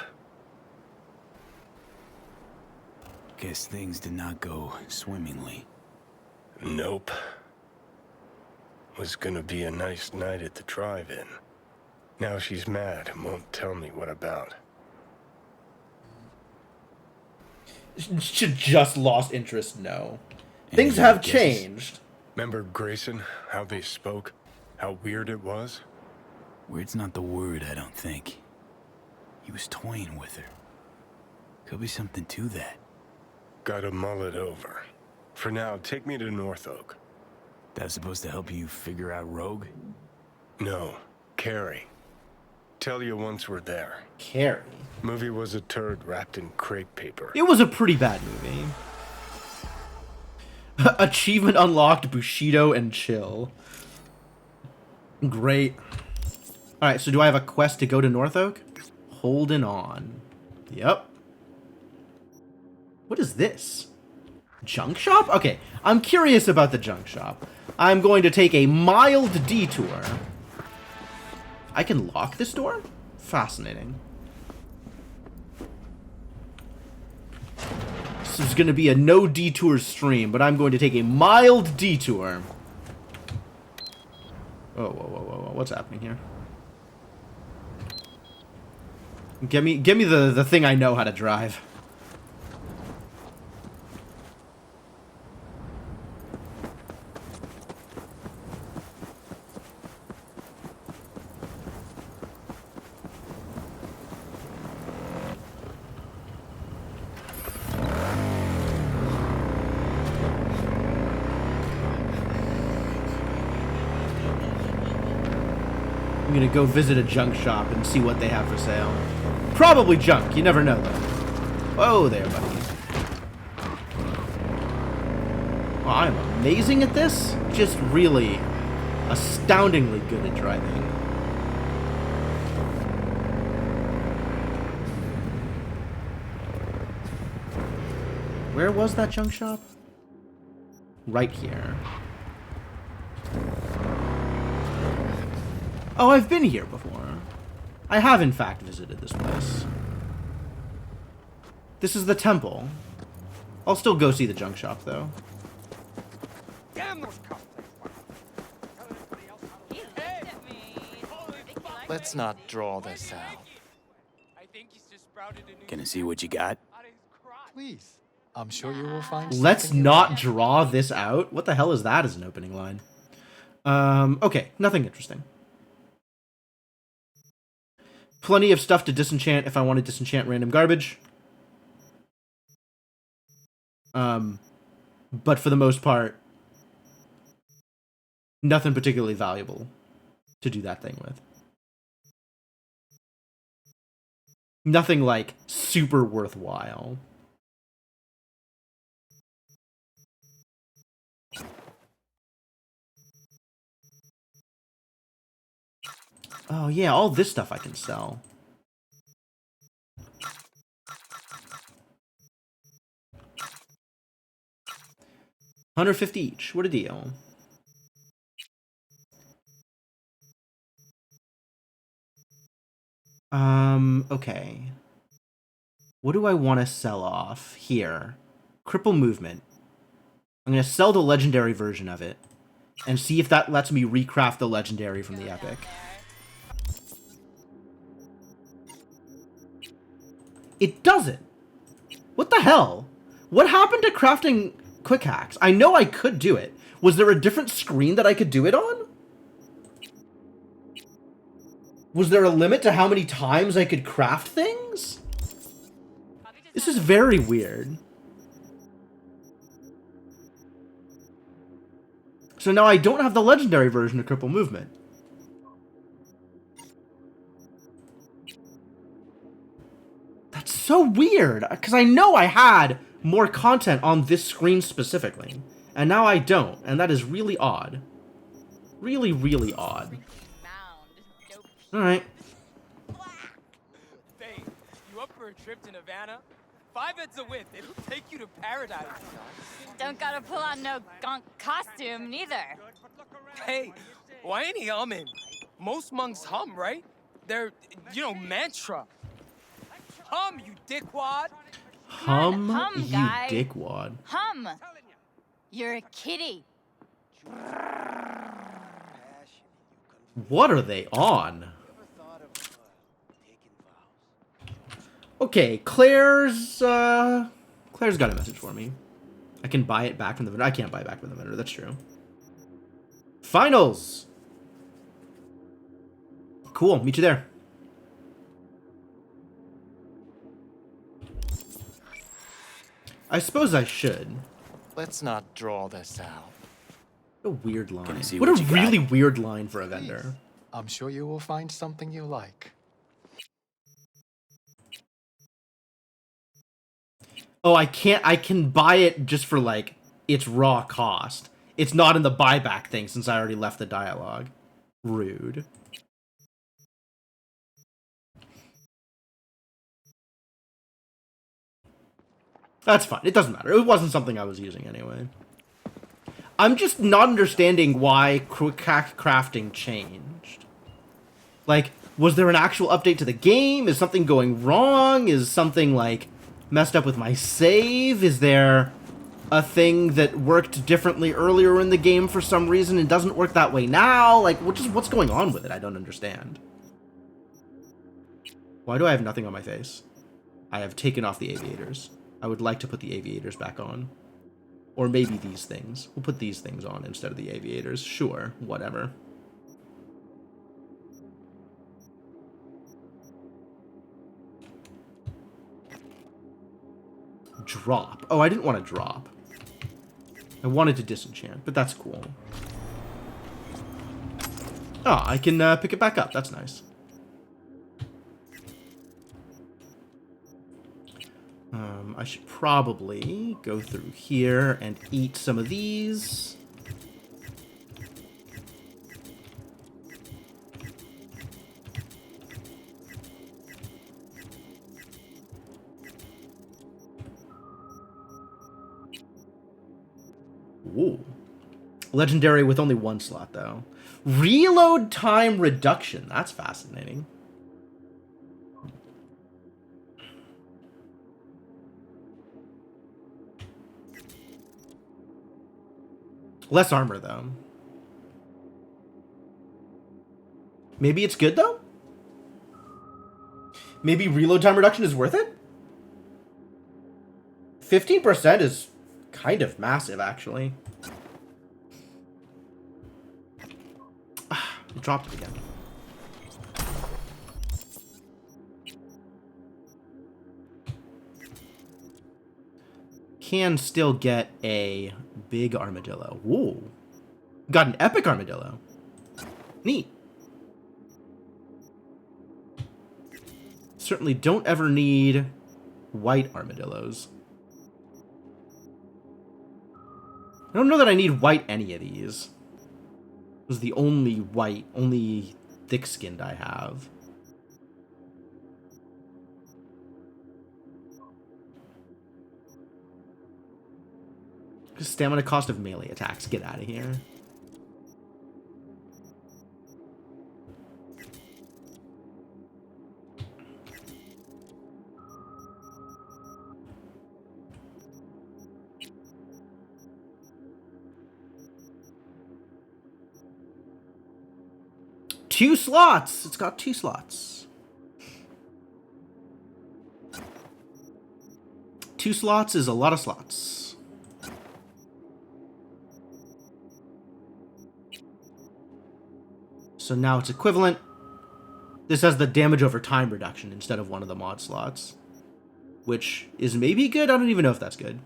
Guess things did not go swimmingly. Nope. Was gonna be a nice night at the drive-in. Now she's mad and won't tell me what about. She just lost interest, no. Things have changed. Remember Grayson? How they spoke? How weird it was? Weird's not the word, I don't think. He was toying with her. Could be something to that. Gotta mull it over. For now, take me to North Oak. That's supposed to help you figure out Rogue? No, Carrie. Tell you once we're there. Carrie? Movie was a turd wrapped in crepe paper. It was a pretty bad movie. Achievement unlocked, Bushido and chill. Great. Alright, so do I have a quest to go to North Oak? Holding on. Yep. What is this? Junk shop? Okay, I'm curious about the junk shop. I'm going to take a mild detour. I can lock this door? Fascinating. This is going to be a no detour stream, but I'm going to take a mild detour. Oh, whoa. What's happening here? Give me the thing I know how to drive. I'm gonna go visit a junk shop and see what they have for sale. Probably junk, you never know though. Whoa there, buddy. Oh, I'm amazing at this. Just really astoundingly good at driving. Where was that junk shop? Right here. Oh, I've been here before. I have, in fact, visited this place. This is the temple. I'll still go see the junk shop, though. Damn those cops! Let's not draw this out. Gonna see what you got? Please. I'm sure you will find Let's something you not like. draw this out? What the hell is that as an opening line? Okay, nothing interesting. Plenty of stuff to disenchant if I want to disenchant random garbage. But for the most part, nothing particularly valuable to do that thing with. Nothing, like, super worthwhile. Oh, yeah, all this stuff I can sell. $150 each. What a deal. Okay. What do I want to sell off? Here. Cripple movement. I'm going to sell the legendary version of it and see if that lets me recraft the legendary from the epic. It doesn't. What the hell? What happened to crafting quick hacks? I know I could do it. Was there a different screen that I could do it on? Was there a limit to how many times I could craft things? This is very weird. So now I don't have the legendary version of Cripple Movement. That's so weird, because I know I had more content on this screen specifically, and now I don't, and that is really odd. Really, really odd. Alright. Hey, you up for a trip to Nevada? 5 heads a whip. It'll take you to paradise. Don't gotta pull on no gonk costume, neither. Hey, why ain't he humming? Most monks hum, right? They're, mantra. Hum, you dickwad. Hum, Hum, you guy. dickwad. Hum. You're a kitty. What are they on? Okay, Claire's got a message for me. I can buy it back from the vendor. I can't buy it back from the vendor, that's true. Finals! Cool, meet you there. I suppose I should. Let's not draw this out. What a weird line. See What a you really got. weird line for a vendor. I'm sure you will find something you like. Oh, I can buy it just for, like, its raw cost. It's not in the buyback thing since I already left the dialogue. Rude. That's fine. It doesn't matter. It wasn't something I was using anyway. I'm just not understanding why quick hack crafting changed. Like, was there an actual update to the game? Is something going wrong? Is something, like, messed up with my save? Is there a thing that worked differently earlier in the game for some reason and doesn't work that way now? Like, what's going on with it? I don't understand. Why do I have nothing on my face? I have taken off the aviators. I would like to put the aviators back on. Or maybe these things. We'll put these things on instead of the aviators. Sure, whatever. Drop. Oh, I didn't want to drop. I wanted to disenchant, but that's cool. Oh, I can pick it back up. That's nice. I should probably go through here and eat some of these. Ooh. Legendary with only one slot, though. Reload time reduction. That's fascinating. Less armor, though. Maybe it's good, though? Maybe reload time reduction is worth it? 15% is kind of massive, actually. Dropped it again. Can still get a big armadillo. Ooh. Got an epic armadillo. Neat. Certainly don't ever need white armadillos. I don't know that I need white any of these. This is the only white, only thick-skinned I have. Stamina cost of melee attacks. Get out of here. Two slots! It's got 2 slots. 2 slots is a lot of slots. So now it's equivalent. This has the damage over time reduction instead of one of the mod slots. Which is maybe good? I don't even know if that's good.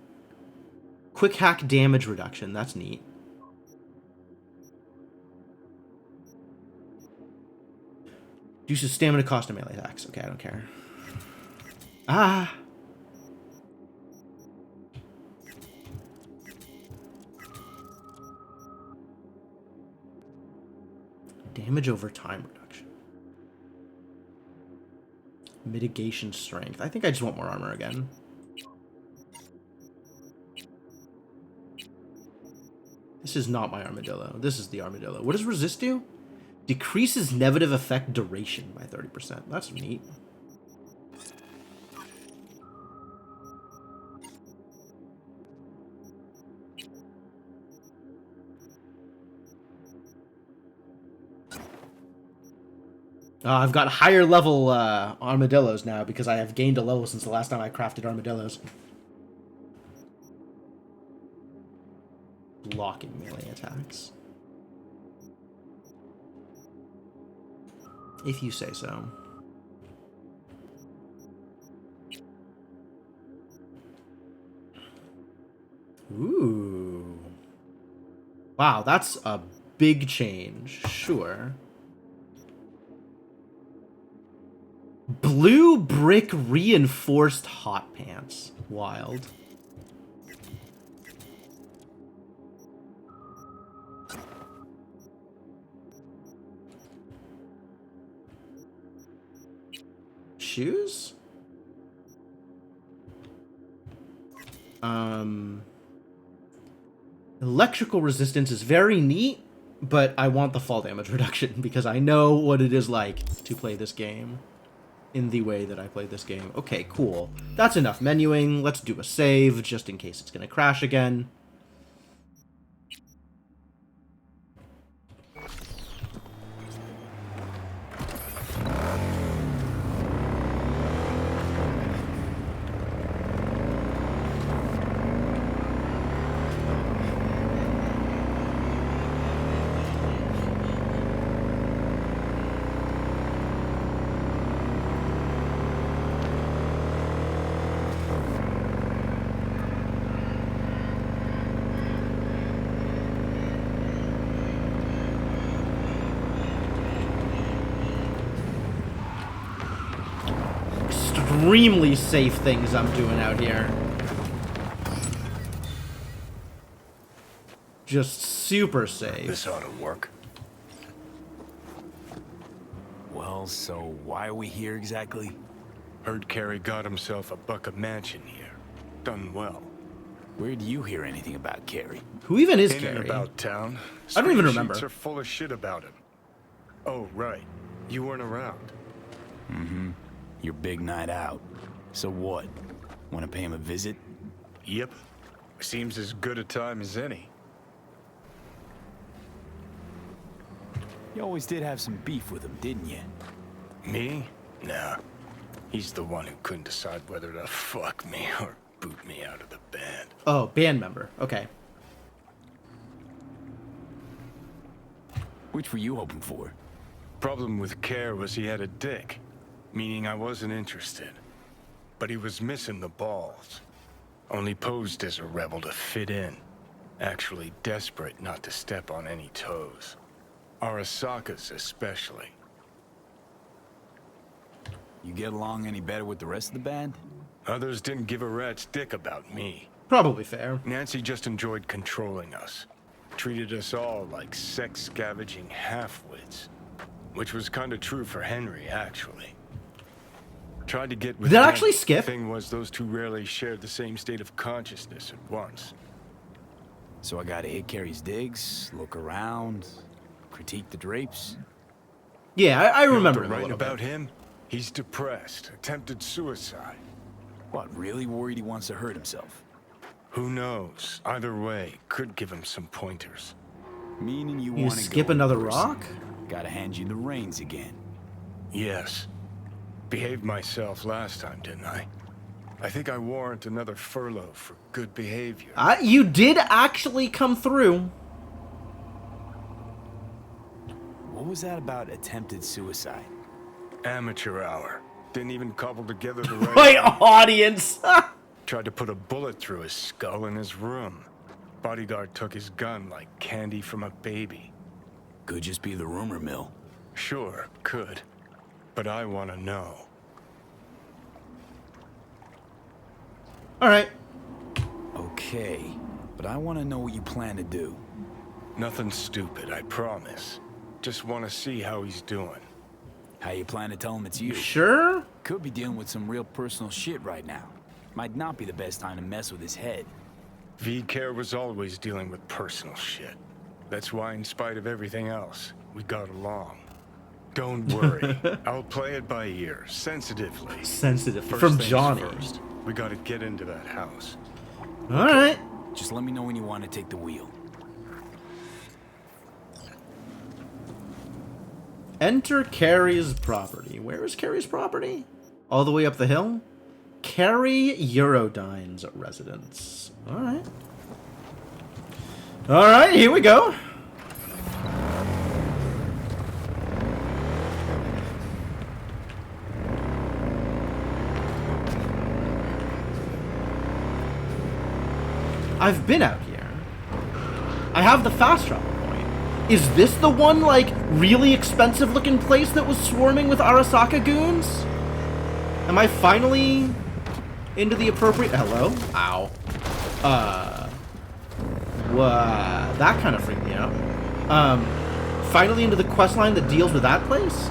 Quick hack damage reduction. That's neat. Reduces stamina cost of melee attacks. Okay, I don't care. Ah! Damage over time reduction. Mitigation strength. I think I just want more armor again. This is not my armadillo. This is the armadillo. What does resist do? Decreases negative effect duration by 30%. That's neat. I've got higher level armadillos now because I have gained a level since the last time I crafted armadillos. Blocking melee attacks. If you say so. Ooh. Wow, that's a big change. Sure. Blue brick reinforced hot pants. Wild. Shoes? Electrical resistance is very neat, but I want the fall damage reduction because I know what it is like to play this game in the way that I played this game. Okay, cool. That's enough menuing. Let's do a save just in case it's going to crash again. extremely safe things I'm doing out here. Just super safe. This ought to work. Well, so why are we here exactly? Heard Carey got himself a buck a mansion here. Done well. Where'd you hear anything about Carey? Who even is In and Carey? about town. I don't even Street remember. sheets are full of shit about him. Oh, right. You weren't around. Mm-hmm. Your big night out. So what? Want to pay him a visit? Yep. Seems as good a time as any. You always did have some beef with him, didn't you? Me? Nah. He's the one who couldn't decide whether to fuck me or boot me out of the band. Oh, band member. Okay. Which were you hoping for? Problem with Care was he had a dick, meaning I wasn't interested. But he was missing the balls. Only posed as a rebel to fit in. Actually desperate not to step on any toes. Arasaka's especially. You get along any better with the rest of the band? Others didn't give a rat's dick about me. Probably fair. Nancy just enjoyed controlling us. Treated us all like sex-scavenging half-wits. Which was kind of true for Henry, actually. Tried to get with Did that him. actually skip? Thing was, those two rarely shared the same state of consciousness at once. So I gotta hit Carey's digs, look around, critique the drapes? Yeah, I remember You know, it a right little about bit. him? He's depressed, attempted suicide. What, really worried he wants to hurt himself? Who knows? Either way, could give him some pointers. Meaning you You want to skip go in another person. rock? Gotta hand you the reins again. Yes. Behaved myself last time, didn't I? I think I warrant another furlough for good behavior. You did actually come through. What was that about attempted suicide? Amateur hour. Didn't even cobble together the right... Right, audience! Tried to put a bullet through his skull in his room. Bodyguard took his gun like candy from a baby. Could just be the rumor mill. Sure, could. But I want to know. Alright. Okay, but I want to know what you plan to do. Nothing stupid, I promise. Just want to see how he's doing. How you plan to tell him it's you? Sure? Could be dealing with some real personal shit right now. Might not be the best time to mess with his head. V-Care was always dealing with personal shit. That's why, in spite of everything else, we got along. Don't worry. I'll play it by ear, sensitively. Sensitive. First From things Johnny. First, we gotta get into that house. Alright. Just let me know when you want to take the wheel. Enter Carey's property. Where is Carey's property? All the way up the hill? Carey Eurodyne's residence. Alright. Alright, here we go. I've been out here. I have the fast travel point. Is this the one, like, really expensive looking place that was swarming with Arasaka goons? Am I finally into the appropriate... Hello? Ow. That kind of freaked me out. Finally into the quest line that deals with that place?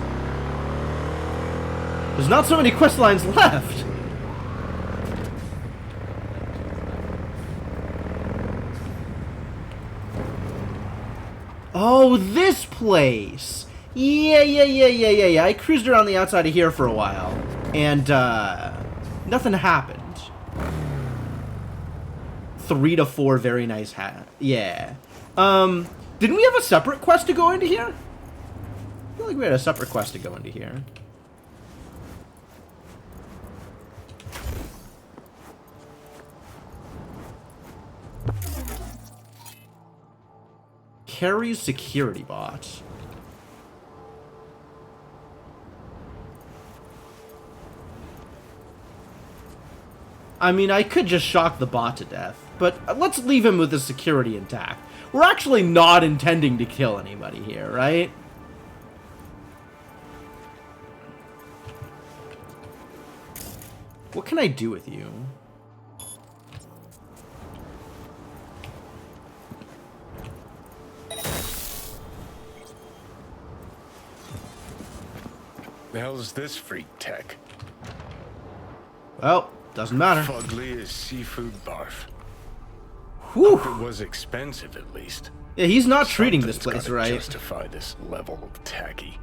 There's not so many quest lines left. Oh, this place! Yeah. I cruised around the outside of here for a while. And, nothing happened. 3 to 4 very nice yeah. Didn't we have a separate quest to go into here? I feel like we had a separate quest to go into here. Carey's security bot. I mean, I could just shock the bot to death, but let's leave him with his security intact. We're actually not intending to kill anybody here, right? What can I do with you? The hell's this freak tech? Well, doesn't matter. Fugly as seafood barf. Whew. Hope it was expensive at least. Yeah, he's not treating this Something's place gotta right. Justify this level of tacky.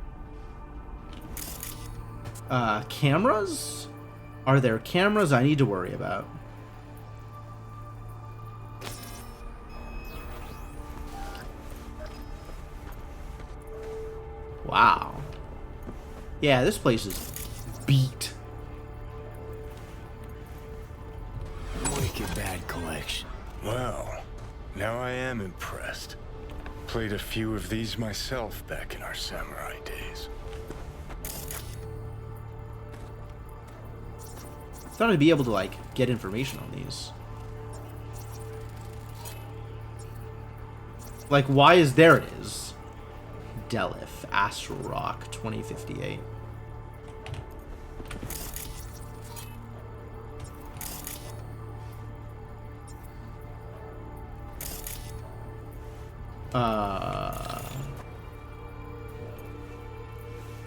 Cameras? Are there cameras I need to worry about? Wow. Yeah, this place is beat. Wicked bad collection. Well, now I am impressed. Played a few of these myself back in our samurai days. Thought I'd be able to, like, get information on these. Like, why is there it is? Delith, Astral Rock, 2058.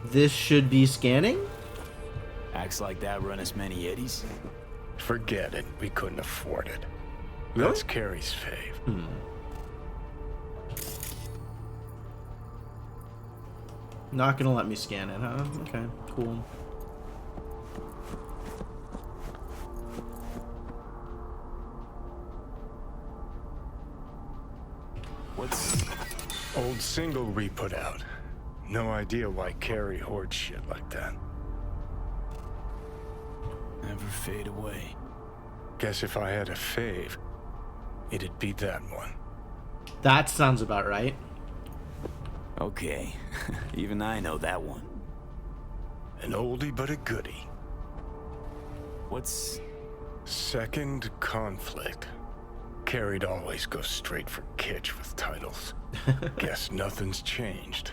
This should be scanning? Acts like that run us many eddies. Forget it. We couldn't afford it. Really? That's Carrie's fave. Not gonna let me scan it, huh? Okay, cool. What's old single we put out? No idea why Carrie hoards shit like that. Never fade away. Guess if I had a fave, it'd be that one. That sounds about right. Okay, even I know that one. An oldie but a goodie. What's... Second Conflict. Carrie'd always go straight for kitsch with titles. Guess nothing's changed.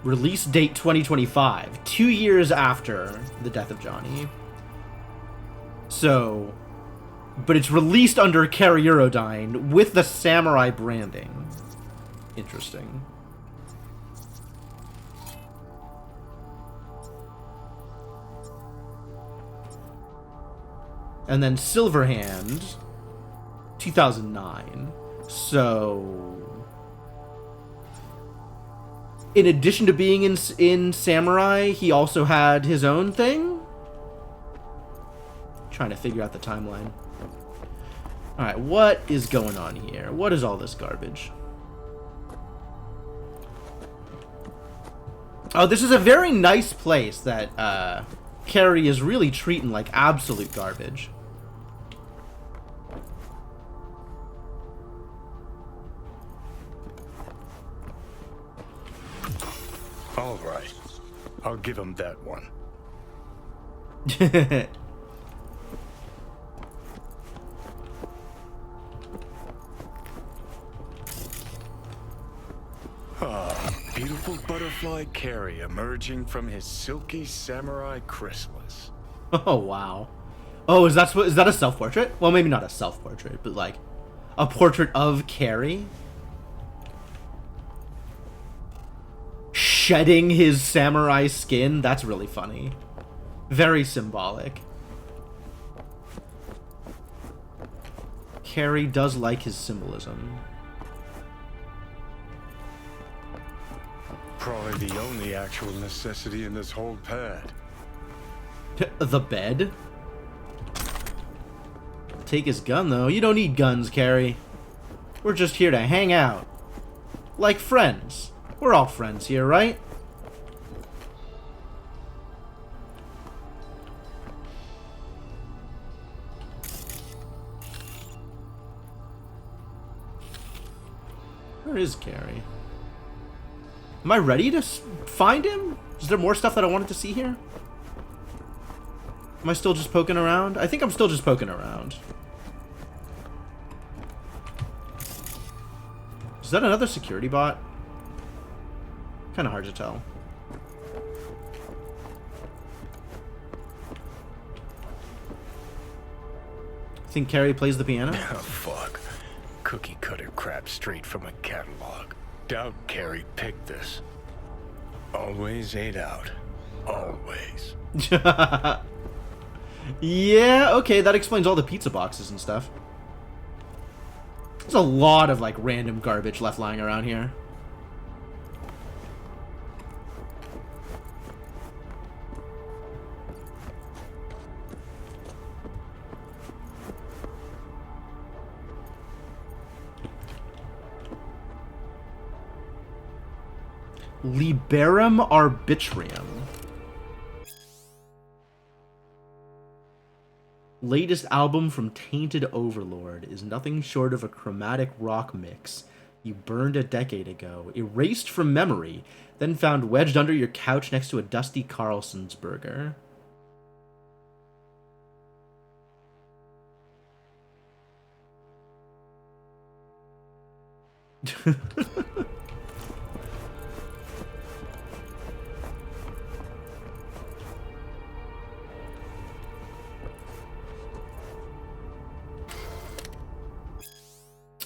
Release date 2025, 2 years after the death of Johnny. So, but it's released under Carrie Eurodyne with the samurai branding. Interesting. And then Silverhand, 2009. So, in addition to being in Samurai, he also had his own thing? Trying to figure out the timeline. Alright, what is going on here? What is all this garbage? Oh, this is a very nice place that Carrie is really treating like absolute garbage. All right. I'll give him that one. Ah, beautiful butterfly Carrie emerging from his silky samurai chrysalis. Oh, wow. Oh, is that a self-portrait? Well, maybe not a self-portrait, but like a portrait of Carrie shedding his samurai skin. That's really funny. Very symbolic. Carrie does like his symbolism. Probably the only actual necessity in this whole pad. The bed? Take his gun, though. You don't need guns, Carrie. We're just here to hang out. Like friends. We're all friends here, right? Where is Carrie? Am I ready to find him? Is there more stuff that I wanted to see here? Am I still just poking around? I think I'm still just poking around. Is that another security bot? Kind of hard to tell. Think Carrie plays the piano? Oh, fuck. Cookie cutter crap straight from a catalog. Doubt Carrie picked this. Always ate out. Always. Yeah, okay, that explains all the pizza boxes and stuff. There's a lot of, like, random garbage left lying around here. Liberum Arbitrium. Latest album from Tainted Overlord is nothing short of a chromatic rock mix you burned a decade ago, erased from memory, then found wedged under your couch next to a dusty Carlson's burger.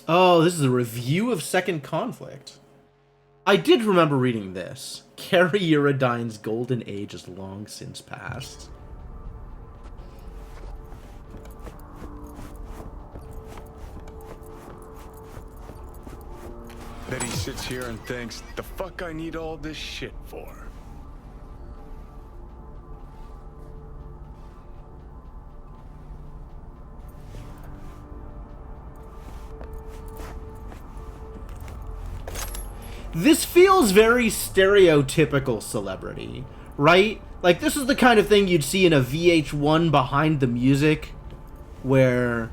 Oh, this is a review of Second Conflict. I did remember reading this. Carrie Uridine's golden age is long since past. That he sits here and thinks, the fuck I need all this shit for? This feels very stereotypical celebrity, right? Like, this is the kind of thing you'd see in a VH1 Behind the Music, where,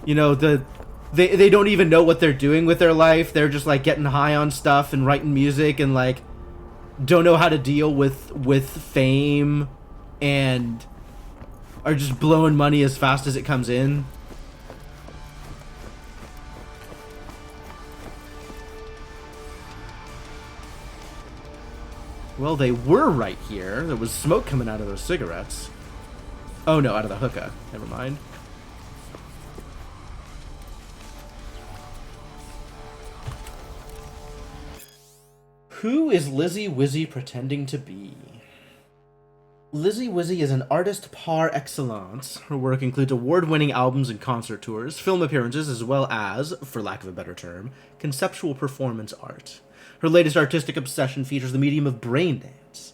you know, they don't even know what they're doing with their life. They're just, like, getting high on stuff and writing music and, like, don't know how to deal with fame and are just blowing money as fast as it comes in. Well, they were right here. There was smoke coming out of those cigarettes. Oh no, out of the hookah. Never mind. Who is Lizzie Wizzy pretending to be? Lizzie Wizzy is an artist par excellence. Her work includes award-winning albums and concert tours, film appearances, as well as, for lack of a better term, conceptual performance art. Her latest artistic obsession features the medium of braindance.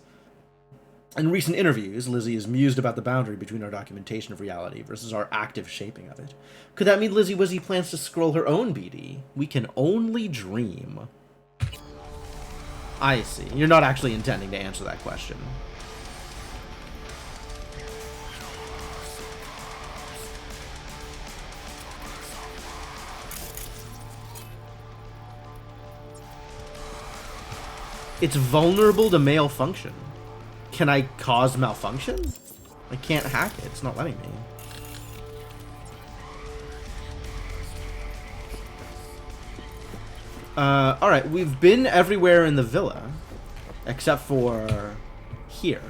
In recent interviews, Lizzie has mused about the boundary between our documentation of reality versus our active shaping of it. Could that mean Lizzie Wizzy plans to scroll her own BD? We can only dream. I see. You're not actually intending to answer that question. It's vulnerable to malfunction. Can I cause malfunction? I can't hack it. It's not letting me. Alright, we've been everywhere in the villa. Except for here.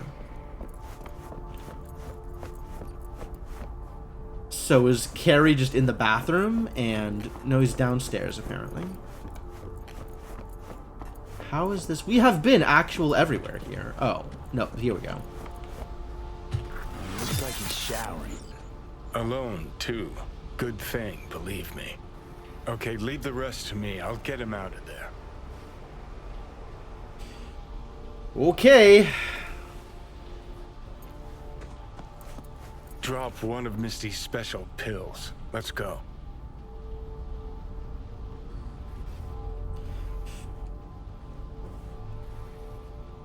So is Carrie just in the bathroom? And no, he's downstairs apparently. How is this? We have been actual everywhere here. Oh, no, here we go. Looks like he's showering. Alone, too. Good thing, believe me. Okay, leave the rest to me. I'll get him out of there. Okay. Drop one of Misty's special pills. Let's go.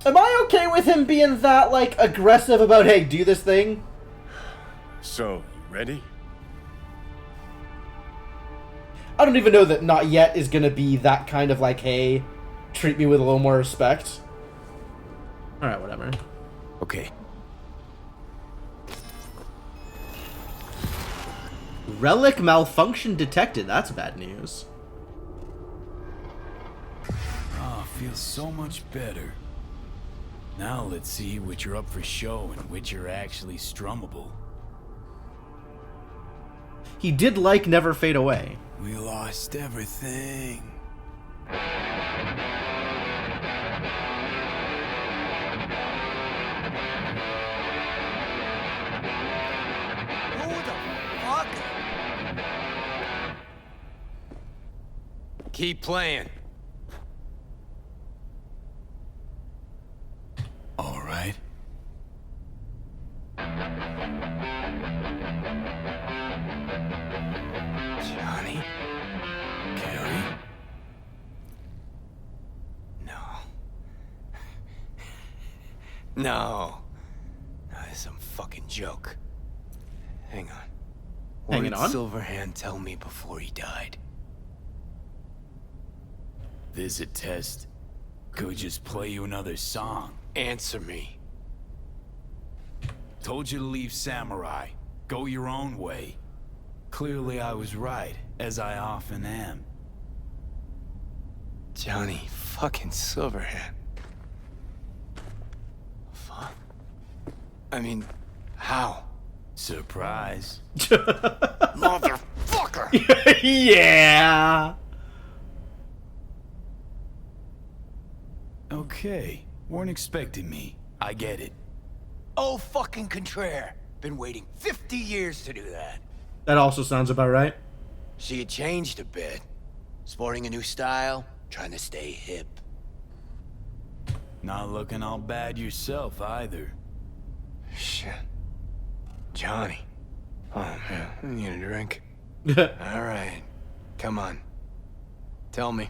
Am I okay with him being that, like, aggressive about, hey, do this thing? So, you ready? I don't even know that not yet is gonna be that kind of, like, hey, treat me with a little more respect. Alright, whatever. Okay. Relic malfunction detected. That's bad news. Oh, feels so much better. Now let's see which are up for show and which are actually strummable. He did like Never Fade Away. We lost everything. Who the fuck? Keep playing. All right. Johnny? Carrie? No. No. That's some fucking joke. Hang on. What Hanging did on? Silverhand tell me before he died? This a test? Could we just play you another song? Answer me. Told you to leave Samurai. Go your own way. Clearly I was right, as I often am. Johnny fucking Silverhand. Fuck. I mean, how? Surprise. Motherfucker! Yeah. Okay, weren't expecting me. I get it. Oh, fucking contraire. Been waiting 50 years to do that. That also sounds about right. So you changed a bit. Sporting a new style, trying to stay hip. Not looking all bad yourself, either. Shit. Johnny. Oh, man, I need a drink. All right. Come on. Tell me.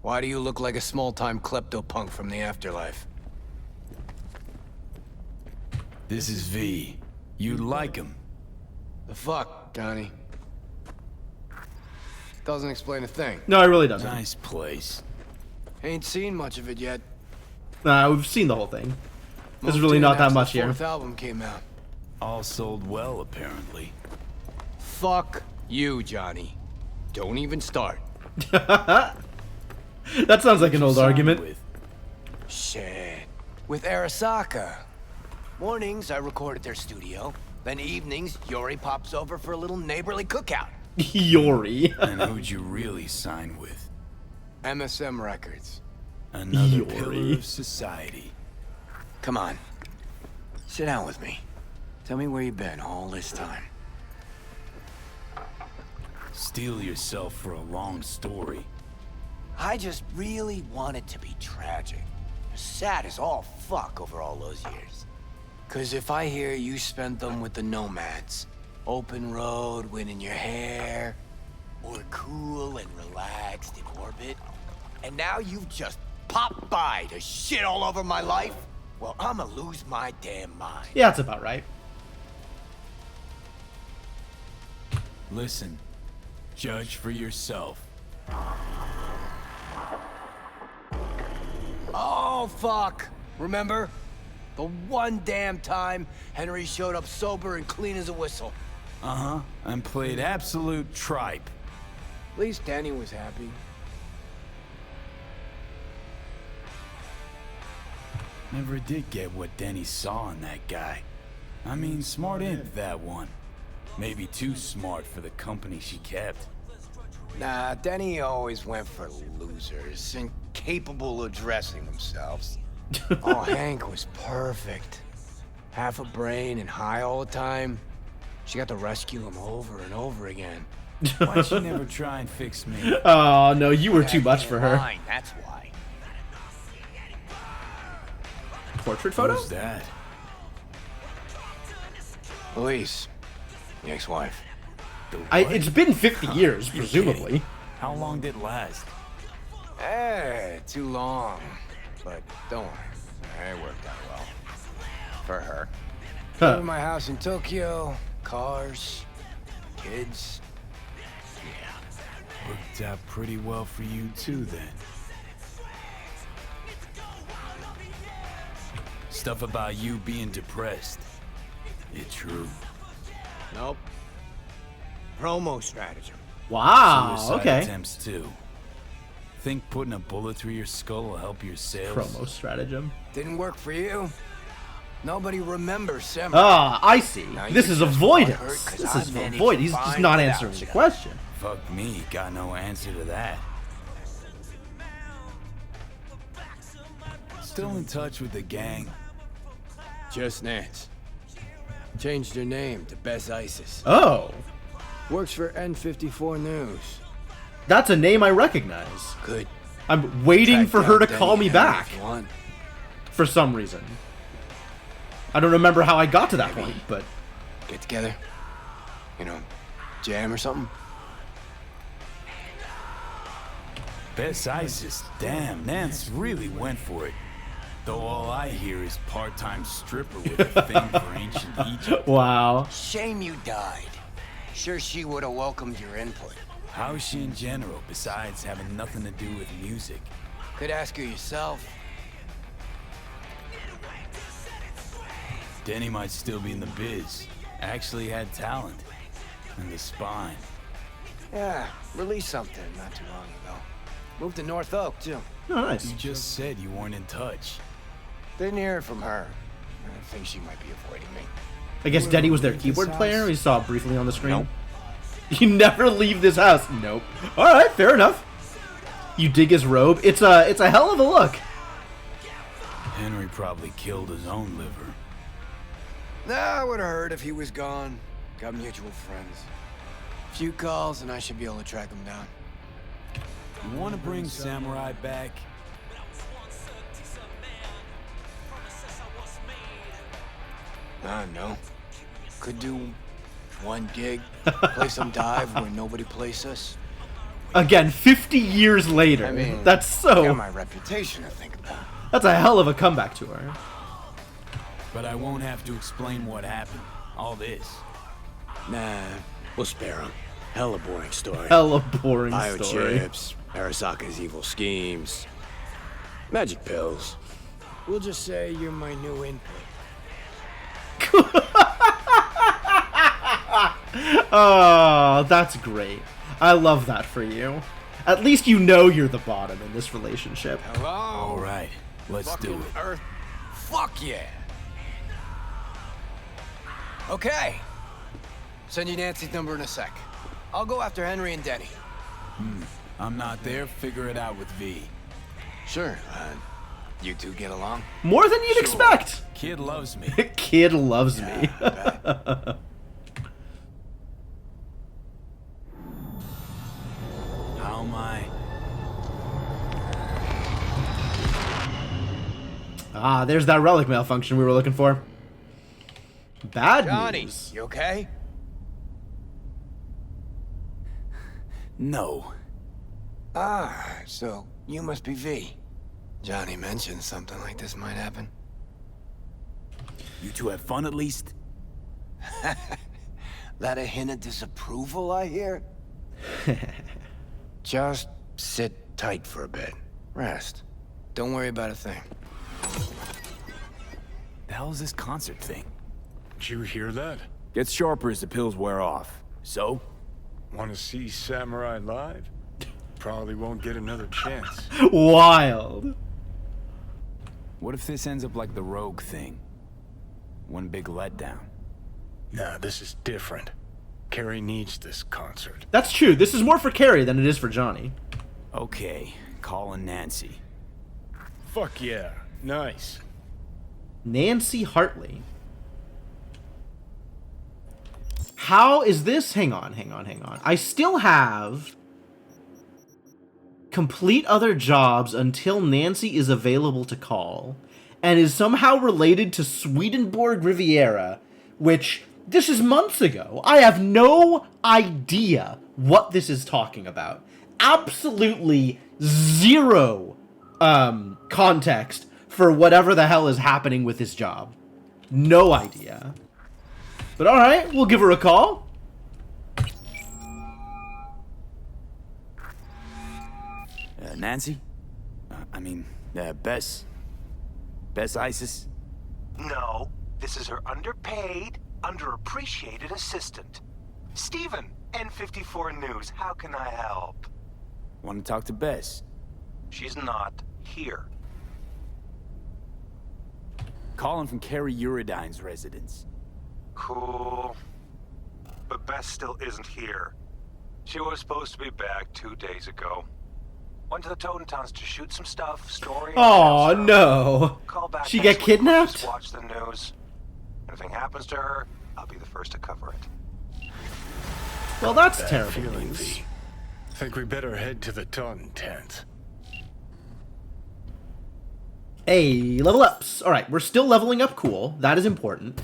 Why do you look like a small-time klepto-punk from the afterlife? This is V. You'd like him. The fuck, Johnny? Doesn't explain a thing. No, it really doesn't. Nice place. Ain't seen much of it yet. Nah, we've seen the whole thing. There's Moved really in not that after much the here. fourth album came out. All sold well, apparently. Fuck you, Johnny. Don't even start. That sounds like an old argument. Shit. With Arasaka. Mornings, I record at their studio. Then evenings, Yori pops over for a little neighborly cookout. Yori. And who'd you really sign with? MSM Records. Another Yori. pillar of society. Come on. Sit down with me. Tell me where you've been all this time. Steel yourself for a long story. I just really want it to be tragic. Sad as all fuck over all those years. 'Cause if I hear you spent them with the Nomads, open road, wind in your hair, or cool and relaxed in orbit, and now you've just popped by to shit all over my life, well, I'ma lose my damn mind. Yeah, that's about right. Listen, judge for yourself. Oh, fuck. Remember? The one damn time Henry showed up sober and clean as a whistle. Uh-huh, and played absolute tripe. At least Danny was happy. Never did get what Denny saw in that guy. I mean, smart imp, that one. Maybe too smart for the company she kept. Nah, Denny always went for losers, incapable of dressing themselves. Oh, Hank was perfect. Half a brain and high all the time. She got to rescue him over and over again. Why'd she never try and fix me? Oh, no, you were too much for her. Fine, that's why. Portrait photo? Who's that? Elise, the ex-wife. It's been 50 years, You're presumably. kidding. How long did it last? Too long. But don't worry, it worked out well. For her. Huh. Lived in my house in Tokyo, cars, kids. Worked out pretty well for you too, then. Stuff about you being depressed. It true. Nope. Promo stratagem. Wow, Suicide okay. attempts too. Think putting a bullet through your skull will help your sales? Promo stratagem. Didn't work for you? Nobody remembers Samurai. Ah, I see. Now This you're is just avoidance. butthurt 'cause This I is managed avoid. to He's just find not without answering the you. question. Fuck me, got no answer to that. Still in touch with the gang? Just Nance. Changed her name to Bess Isis. Oh. Works for N54 News. That's a name I recognize. Good. I'm waiting Track for her to down call Denny me back. if you want. For some reason. I don't remember how I got to that point, but... Get together. You know, jam or something. Bess Isis, damn, Nance really went for it. Though all I hear is part-time stripper with a thing for ancient Egypt. Wow. Shame you died. Sure she would have welcomed your input. How's she in general, besides having nothing to do with music? Could ask her yourself. Denny might still be in the biz. Actually had talent. And the spine. Yeah, released something not too long ago. Moved to North Oak, too. Oh, nice. You just said you weren't in touch. Didn't hear from her. I think she might be avoiding me. I guess Denny was their keyboard player. We saw it briefly on the screen. Nope. You never leave this house. Nope. All right, fair enough. You dig his robe. It's a hell of a look. Henry probably killed his own liver. Nah, I would have heard if he was gone. Got mutual friends. Few calls and I should be able to track him down. You want to bring Samurai back? No. Could do one gig, play some dive where nobody plays us. Again, 50 years later. I mean, that's so... got my reputation to think about. That's a hell of a comeback to her. But I won't have to explain what happened. All this. Nah, we'll spare him. Hella boring story. Hella boring story. Biochips, Arasaka's evil schemes, magic pills. We'll just say you're my new input. Oh, that's great. I love that for you. At least you know you're the bottom in this relationship. Hello? All right, let's do it. Earth. Fuck yeah. Okay. Send you Nancy's number in a sec. I'll go after Henry and Denny. I'm not there. Figure it out with V. Sure. You two get along? More than you'd expect. Kid loves me. Kid loves me. How am I? Ah, there's that relic malfunction we were looking for. Bad Johnny, news. you okay? No. Ah, so you must be V. Johnny mentioned something like this might happen. You two have fun at least? That a hint of disapproval, I hear? Just sit tight for a bit. Rest. Don't worry about a thing. The hell is this concert thing? Did you hear that? Gets sharper as the pills wear off. So? Want to see Samurai live? Probably won't get another chance. Wild. What if this ends up like the Rogue thing? One big letdown. Nah, this is different. Carrie needs this concert. That's true. This is more for Carrie than it is for Johnny. Okay, calling Nancy. Fuck yeah. Nice. Nancy Hartley. How is this? Hang on. I still have complete other jobs until Nancy is available to call and is somehow related to Swedenborg Riviera, which this is months ago. I have no idea what this is talking about. Absolutely zero context for whatever the hell is happening with this job. No idea. But alright, we'll give her a call. Nancy? Bess? Bess Isis? No, this is her underpaid, underappreciated assistant. Steven, N54 News, how can I help? Want to talk to Bess? She's not here. Calling from Carrie Uridine's residence. Cool. But Beth still isn't here. She was supposed to be back 2 days ago. Went to the Totentowns to shoot some stuff, story. Oh no! Call back She next get week, kidnapped? just watch the news. Anything happens to her, I'll be the first to cover it. Well, that's Bad terrible feeling, news. V. Think we better head to the Totentowns. Hey, level ups. Alright, we're still leveling up cool. That is important.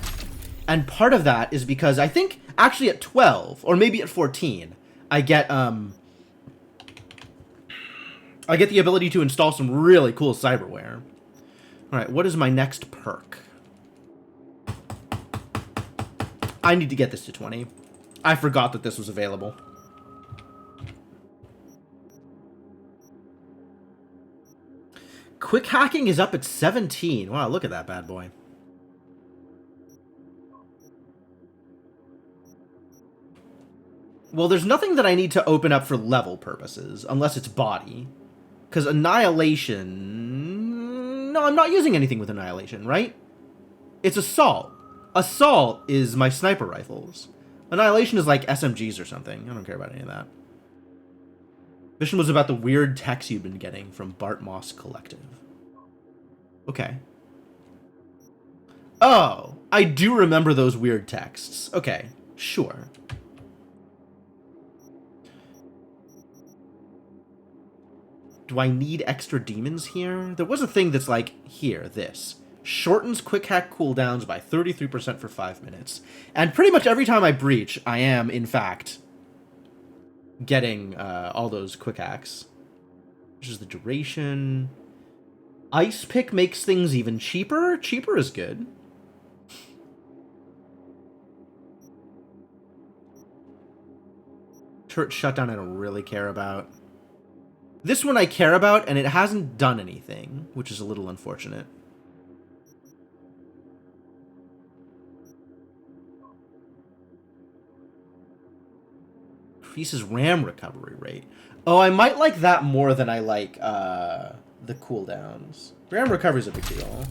And part of that is because I think actually at 12, or maybe at 14, I get the ability to install some really cool cyberware. Alright, what is my next perk? I need to get this to 20. I forgot that this was available. Quick hacking is up at 17. Wow, look at that bad boy. Well, there's nothing that I need to open up for level purposes, unless it's body. Because Annihilation... No, I'm not using anything with Annihilation, right? It's Assault. Assault is my sniper rifles. Annihilation is like SMGs or something. I don't care about any of that. Mission was about the weird texts you've been getting from Bart Moss Collective. Okay. Oh, I do remember those weird texts. Okay, sure. Do I need extra demons here? There was a thing that's like, here, this. Shortens quick hack cooldowns by 33% for 5 minutes. And pretty much every time I breach, I am, in fact, getting all those quick hacks. Which is the duration. Ice pick makes things even cheaper. Cheaper is good. Turret shutdown I don't really care about. This one I care about, and it hasn't done anything, which is a little unfortunate. Increases RAM recovery rate. Oh, I might like that more than I like the cooldowns. RAM recovery is a big deal.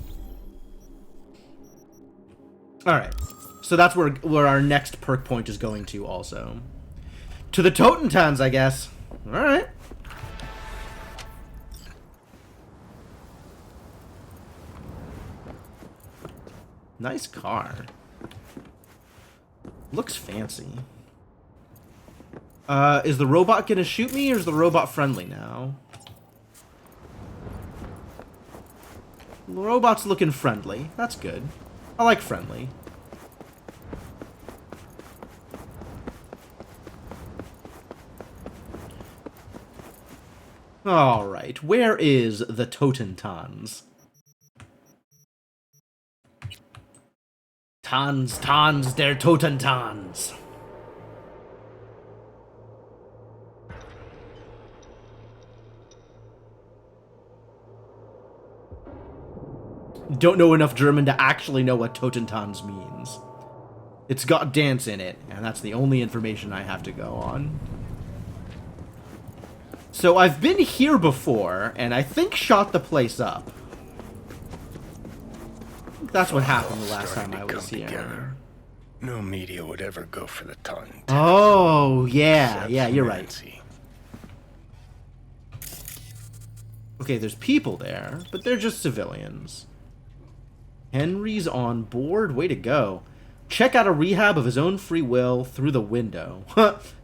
Alright. So that's where our next perk point is going to also. To the Totentowns, I guess. Alright. Nice car. Looks fancy. Is the robot gonna shoot me, or is the robot friendly now? The robot's looking friendly. That's good. I like friendly. Alright, where is the Totentowns? Tans, der Totentowns. Don't know enough German to actually know what Totentowns means. It's got dance in it, and that's the only information I have to go on. So I've been here before, and I think shot the place up. I think that's what happened the last time I was here. Together. No media would ever go for the ton. Oh, yeah, you're right. Okay, there's people there, but they're just civilians. Henry's on board? Way to go. Check out a rehab of his own free will through the window.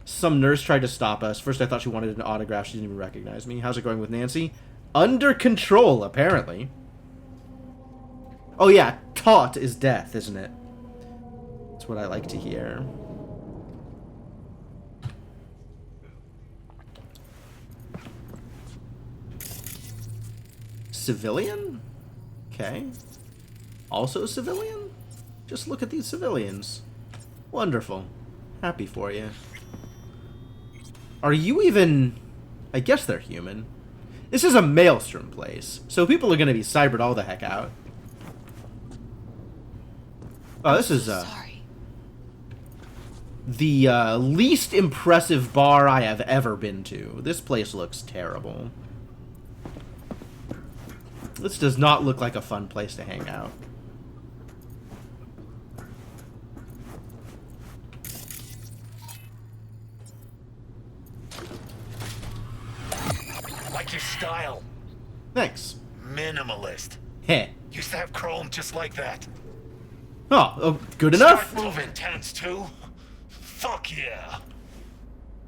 Some nurse tried to stop us. First I thought she wanted an autograph. She didn't even recognize me. How's it going with Nancy? Under control, apparently. Oh yeah, taut is death, isn't it? That's what I like to hear. Civilian? Okay. Also civilian? Just look at these civilians. Wonderful. Happy for you. Are you even... I guess they're human. This is a maelstrom place, so people are going to be cybered all the heck out. Oh, this is the least impressive bar I have ever been to. This place looks terrible. This does not look like a fun place to hang out. Thanks. Minimalist. Heh. Used to have chrome just like that. Oh, good enough? Start moving, tanks too. Fuck yeah.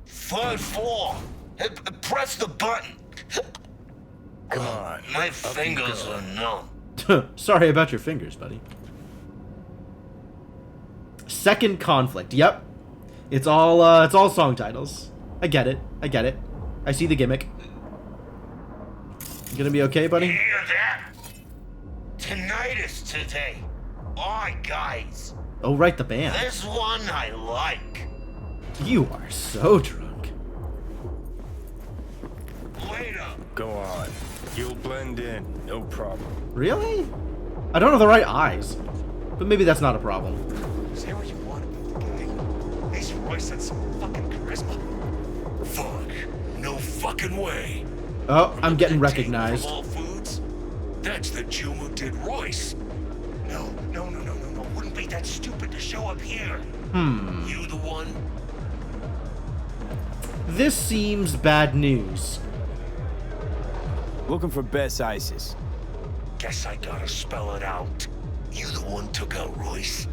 Slide 4. Press the button. Come on. My fingers are numb. Sorry about your fingers, buddy. Second conflict. Yep. It's all song titles. I get it. I get it. I see the gimmick. You gonna be okay, buddy? You hear that? Tinnitus today. Aye, guys. Oh, right, the band. This one I like. You are so drunk. Wait up. Go on. You'll blend in, no problem. Really? I don't have the right eyes. But maybe that's not a problem. Say what you want about the guy. At least Royce had some fucking charisma. Fuck. No fucking way. Oh, I'm getting recognized. From All Foods? That's the Jew who did Royce. No. Wouldn't be that stupid to show up here. You the one? This seems bad news. Looking for Bess Isis. Guess I gotta spell it out. You the one took out Royce?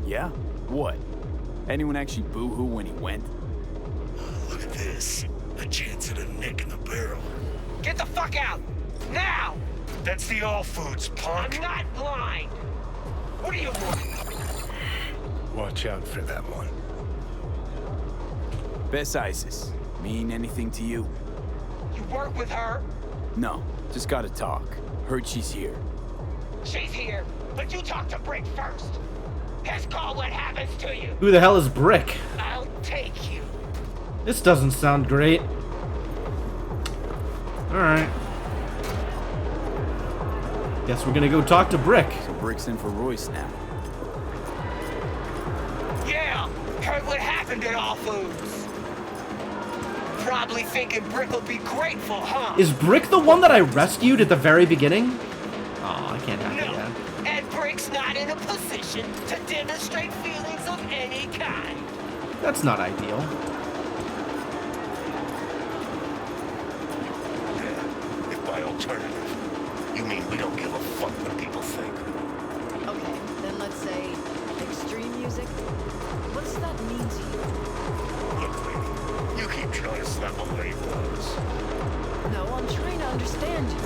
Yeah? What? Anyone actually boo-hoo when he went? Look at this. A chance at a nick in the barrel. Get the fuck out! Now! That's the All Foods, punk. I'm not blind! What do you want? Watch out for that one. Bess Isis. Mean anything to you? You work with her? No. Just gotta talk. Heard she's here. She's here, but you talk to Brick first. His call what happens to you. Who the hell is Brick? I'll take you. This doesn't sound great. Alright. Guess we're gonna go talk to Brick. So Brick's in for Royce now. Yeah, heard what happened at All Foods. Probably thinking Brick will be grateful, huh? Is Brick the one that I rescued at the very beginning? Oh, I can't have No, that. and Brick's not in a position to demonstrate feelings of any kind. That's not ideal. If by alternative, you mean we don't give a fuck what people think. Okay, then let's say extreme music. What's that mean to you? Look, lady, you keep trying to slap a label on us. No, I'm trying to understand you.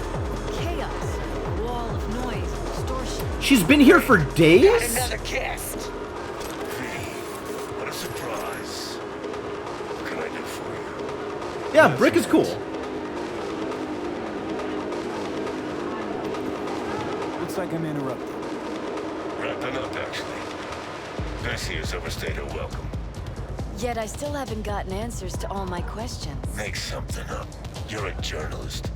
Chaos, a wall of noise, distortion. She's been here for days? Got another guest. What a surprise. What can I do for you? Yeah, Brick is cool. Looks like I'm interrupted. Wrapping up, actually. Bessie has overstayed her welcome. Yet I still haven't gotten answers to all my questions. Make something up. You're a journalist.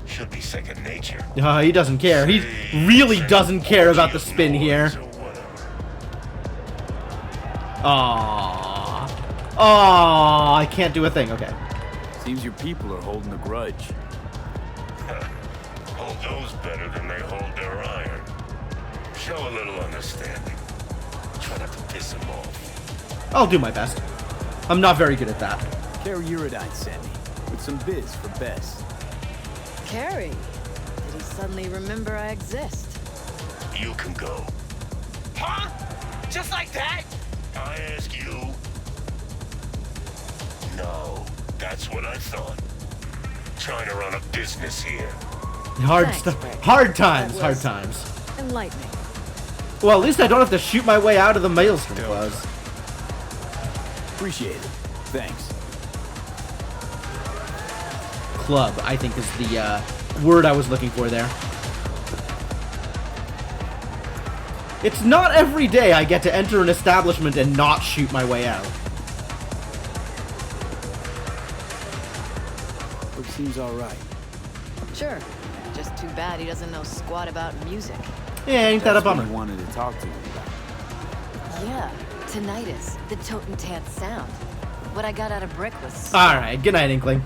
Should be second nature. He doesn't care. He really doesn't care about the spin here. Aww. Aww, I can't do a thing. Okay. Seems your people are holding a grudge. Hold those better than they hold their iron. Show a little understanding. Try not to piss them off. I'll do my best. I'm not very good at that. Carrie Uridine sent me with some biz for Bess. Carrie, did he suddenly remember I exist? You can go. Huh? Just like that? I ask you. No, that's what I thought. Trying to run a business here. Hard Thanks, stuff. Brick. Hard times. That Hard was times. Enlightening. Well, at least I don't have to shoot my way out of the Maelstrom Clause. Appreciate it. Thanks. Club, I think, is the word I was looking for there. It's not every day I get to enter an establishment and not shoot my way out. Looks seems alright. Sure. Just too bad he doesn't know squat about music. Yeah, ain't that a That's what bummer? I wanted to talk to you about. Yeah, tinnitus, the totentant sound. What I got out of Brick was... Alright, good night, Inkling.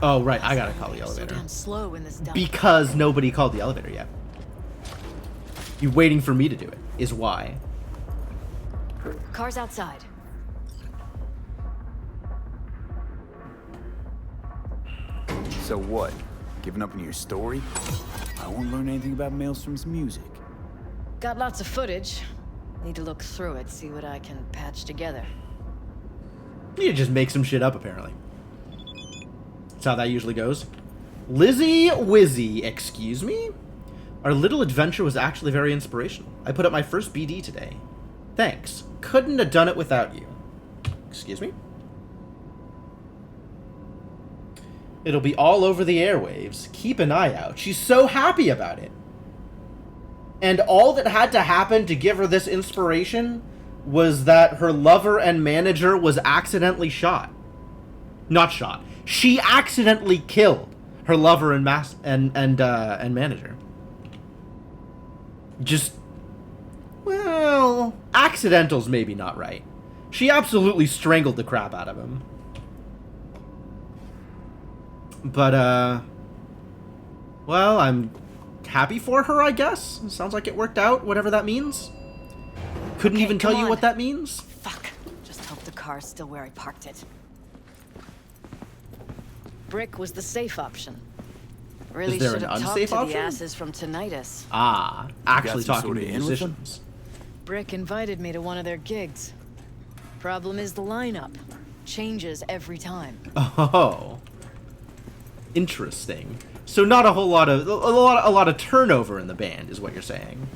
Oh, right. I gotta call the So elevator. damn slow in this dump. Because nobody called the elevator yet. You waiting for me to do it is why. Car's outside. So what? Giving up on your story? I won't learn anything about Maelstrom's music. Got lots of footage. Need to look through it, see what I can patch together. You need to just make some shit up, apparently. That's how that usually goes. Lizzie Wizzy, excuse me? Our little adventure was actually very inspirational. I put up my first BD today. Thanks. Couldn't have done it without you. Excuse me? It'll be all over the airwaves. Keep an eye out. She's so happy about it. And all that had to happen to give her this inspiration was that her lover and manager was accidentally shot. Not shot. She accidentally killed her lover and manager. Just, well, accidental's maybe not right. She absolutely strangled the crap out of him. But, well, I'm happy for her, I guess. Sounds like it worked out, whatever that means. Couldn't even tell you what that means. Fuck. Just hope the car's still where I parked it. Brick was the safe option. Really Is there should an have talked unsafe to option? the asses from Tinnitus. Ah, actually some talking sort to of in with them? musicians. Brick invited me to one of their gigs. Problem is the lineup. Changes every time. Oh. Interesting. So not a whole lot of a lot of turnover in the band is what you're saying.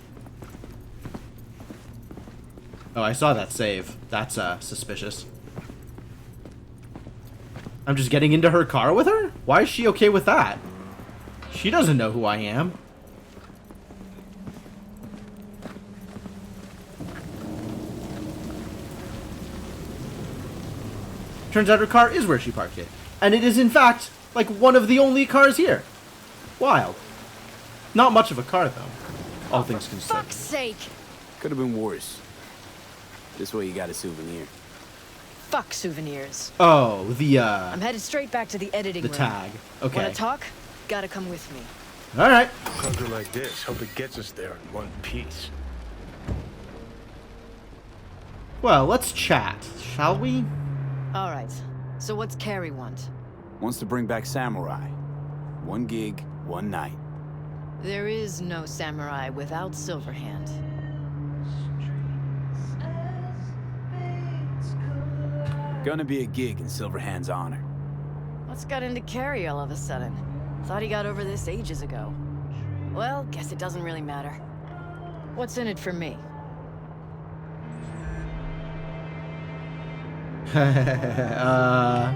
Oh, I saw that save. That's suspicious. I'm just getting into her car with her? Why is she okay with that? She doesn't know who I am. Turns out her car is where she parked it. And it is in fact like one of the only cars here. Wild. Not much of a car though. All things considered. Fuck's sake! Could have been worse. This way you got a souvenir. Fuck souvenirs. Oh, the I'm headed straight back to the editing the room. tag. Okay. Wanna talk? Gotta come with me. All right. Clunker like this, hope it gets us there in one piece. Well, let's chat, shall we? All right. So what's Carrie want? Wants to bring back Samurai. One gig, one night. There is no samurai without Silverhand. Gonna be a gig in Silverhand's honor. What's got into Carrie all of a sudden? Thought he got over this ages ago. Well, guess it doesn't really matter. What's in it for me?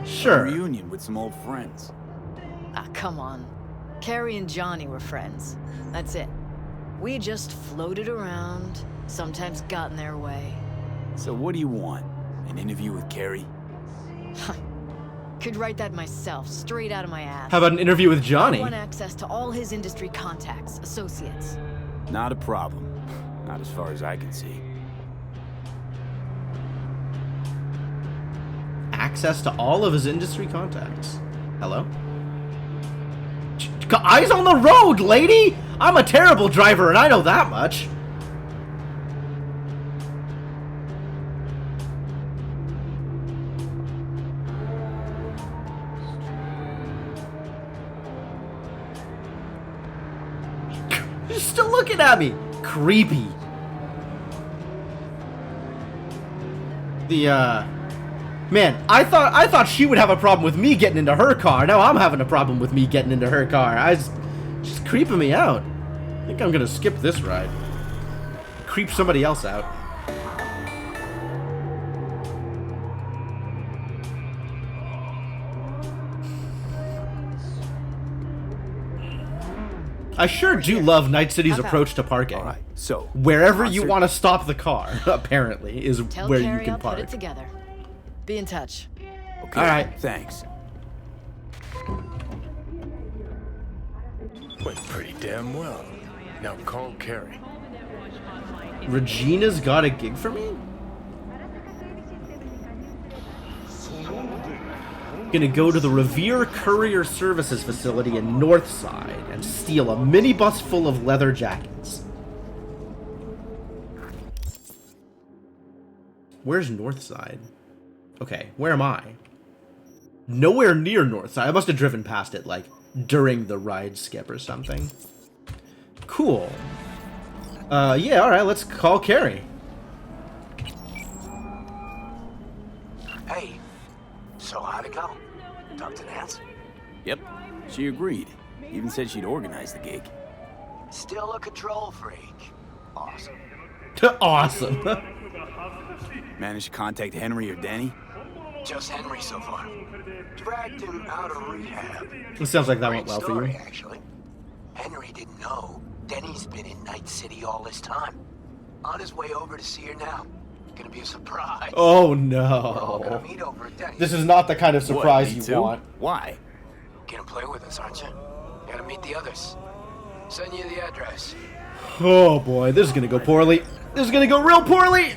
Sure. A reunion with some old friends. Ah, come on. Carrie and Johnny were friends. That's it. We just floated around, sometimes got in their way. So what do you want? An interview with Carrie? Could write that myself, straight out of my ass. How about an interview with Johnny? I want access to all his industry contacts, associates. Not a problem. Not as far as I can see. Access to all of his industry contacts. Hello? Eyes on the road, lady! I'm a terrible driver and I know that much. You're still looking at me. Creepy. Man, I thought she would have a problem with me getting into her car. Now I'm having a problem with me getting into her car. She's creeping me out. I think I'm gonna skip this ride. Creep somebody else out. I sure do love Night City's approach to parking. All right, so wherever you want to stop the car, apparently, is Tell where Carrie you can I'll park. put it together. Be in touch. Okay, all right. Thanks. Went pretty damn well. Now call Carrie. Regina's got a gig for me? Gonna go to the Revere Courier Services facility in Northside and steal a minibus full of leather jackets. Where's Northside? Okay, where am I? Nowhere near Northside. I must have driven past it, like, during the ride skip or something. Cool. Yeah, alright, let's call Carrie. Hey, so how'd it go? Talk to Nance? Yep, she agreed. Even said she'd organize the gig. Still a control freak. Awesome. Awesome. Managed to contact Henry or Denny? Just Henry so far. Dragged him out of rehab. It sounds like that went well for you. Actually. Henry didn't know Denny's been in Night City all this time. On his way over to see her now. Gonna be a surprise. Oh We're all gonna no. meet over at Denny's. This is not the kind of surprise What, me you too? want. Why? Gonna play with us, aren't you? Gotta meet the others. Send you the address. Oh boy, this is gonna go poorly. This is gonna go real poorly.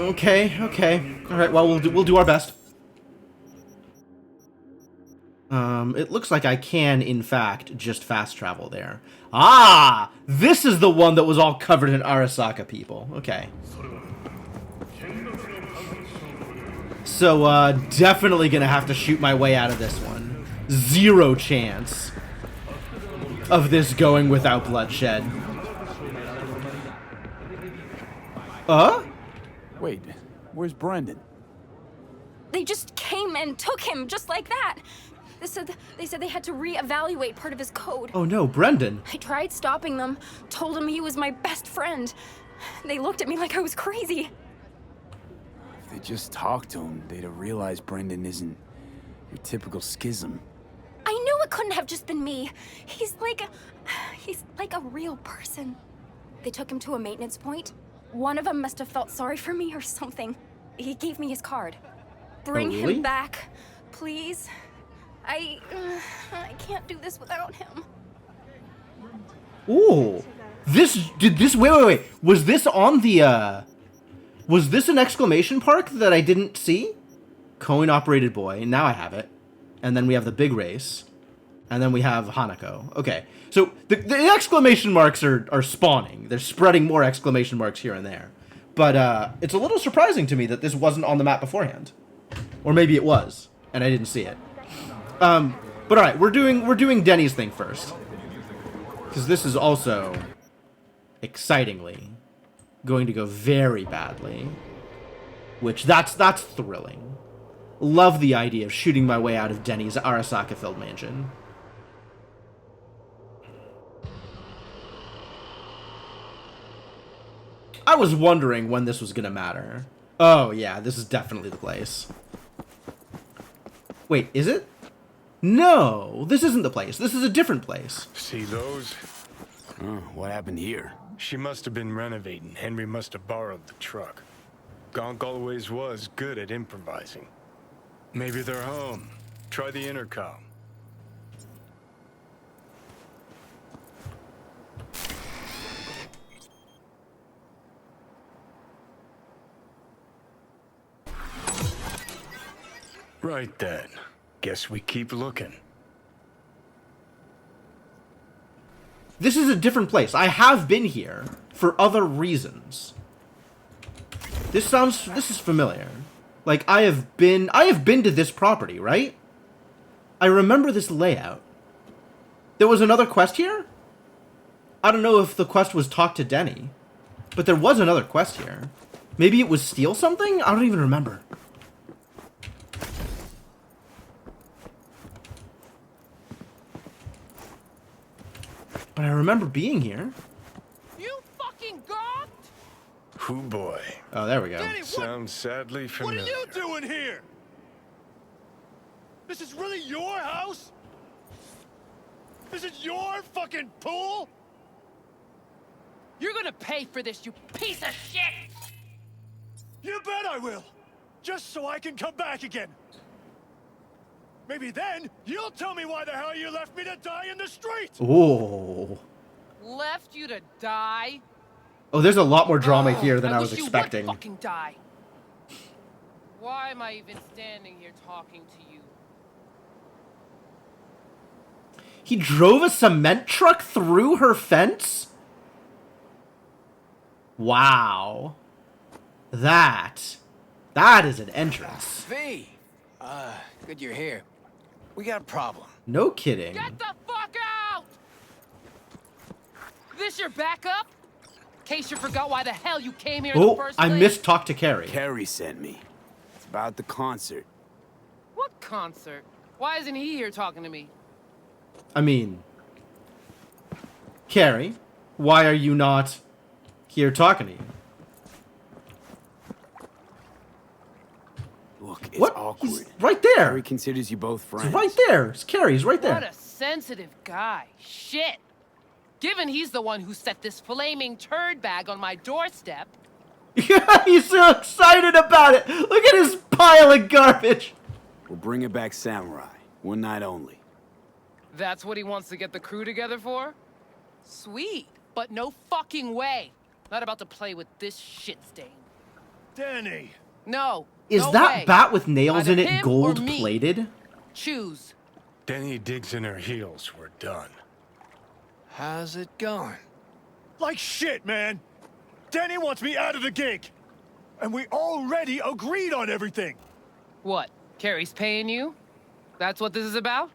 Okay, okay. All right. Well, we'll do our best. It looks like I can, in fact, just fast travel there. Ah, this is the one that was all covered in Arasaka people. Okay. So, definitely gonna have to shoot my way out of this one. Zero chance of this going without bloodshed. Wait, where's Brendan? They just came and took him just like that. They said they had to reevaluate part of his code. Oh no, Brendan. I tried stopping them, told him he was my best friend. They looked at me like I was crazy. If they just talked to him, they'd have realized Brendan isn't your typical schism. I knew it couldn't have just been me. He's like a real person. They took him to a maintenance point. One of them must have felt sorry for me or something. He gave me his card. Bring really? him back, please. I can't do this without him. Ooh. Wait. Was this on the, was this an exclamation mark that I didn't see? Coin-operated boy. Now I have it. And then we have the big race. And then we have Hanako. Okay. So the exclamation marks are spawning. They're spreading more exclamation marks here and there. But it's a little surprising to me that this wasn't on the map beforehand. Or maybe it was, and I didn't see it. But alright, we're doing Denny's thing first. Because this is also, excitingly, going to go very badly. Which, that's thrilling. Love the idea of shooting my way out of Denny's Arasaka-filled mansion. I was wondering when this was gonna matter. Oh yeah, this is definitely the place. Wait, is it? No, this isn't the place. This is a different place. See those? What happened here? She must have been renovating. Henry must have borrowed the truck. Gonk always was good at improvising. Maybe they're home. Try the intercom. Right then. Guess we keep looking. This is a different place. I have been here for other reasons. This is familiar. Like I have been to this property, right? I remember this layout. There was another quest here? I don't know if the quest was talk to Denny, but there was another quest here. Maybe it was steal something? I don't even remember. But I remember being here. You fucking gawked? Hoo boy. Oh, there we go. Danny, Sounds sadly What familiar. are you doing here? This is really your house? This is your fucking pool? You're gonna pay for this, you piece of shit! You bet I will. Just so I can come back again. Maybe then you'll tell me why the hell you left me to die in the street. Oh. Left you to die? Oh, there's a lot more drama here than I was wish you expecting. would fucking die. Why am I even standing here talking to you? He drove a cement truck through her fence? Wow. That is an entrance. V! Good you're here. We got a problem. No kidding. Get the fuck out! This your backup? In case you forgot why the hell you came here in the Oh, first I place? missed talk to Carrie. Carrie sent me. It's about the concert. What concert? Why isn't he here talking to me? I mean, Carrie, why are you not here talking to you? Look, it's What? awkward. He's right there. Carrie considers you both friends. He's right there. It's Carrie. He's right there. What a sensitive guy. Shit. Given he's the one who set this flaming turd bag on my doorstep. He's so excited about it. Look at his pile of garbage. We're bringing back Samurai. One night only. That's what he wants to get the crew together for? Sweet, but no fucking way. Not about to play with this shit stain. Danny! No. Is no that way. bat with nails Either in it him or gold me. plated? Choose. Denny digs in her heels. We're done. How's it going? Like shit, man! Danny wants me out of the gig! And we already agreed on everything! What? Carrie's paying you? That's what this is about?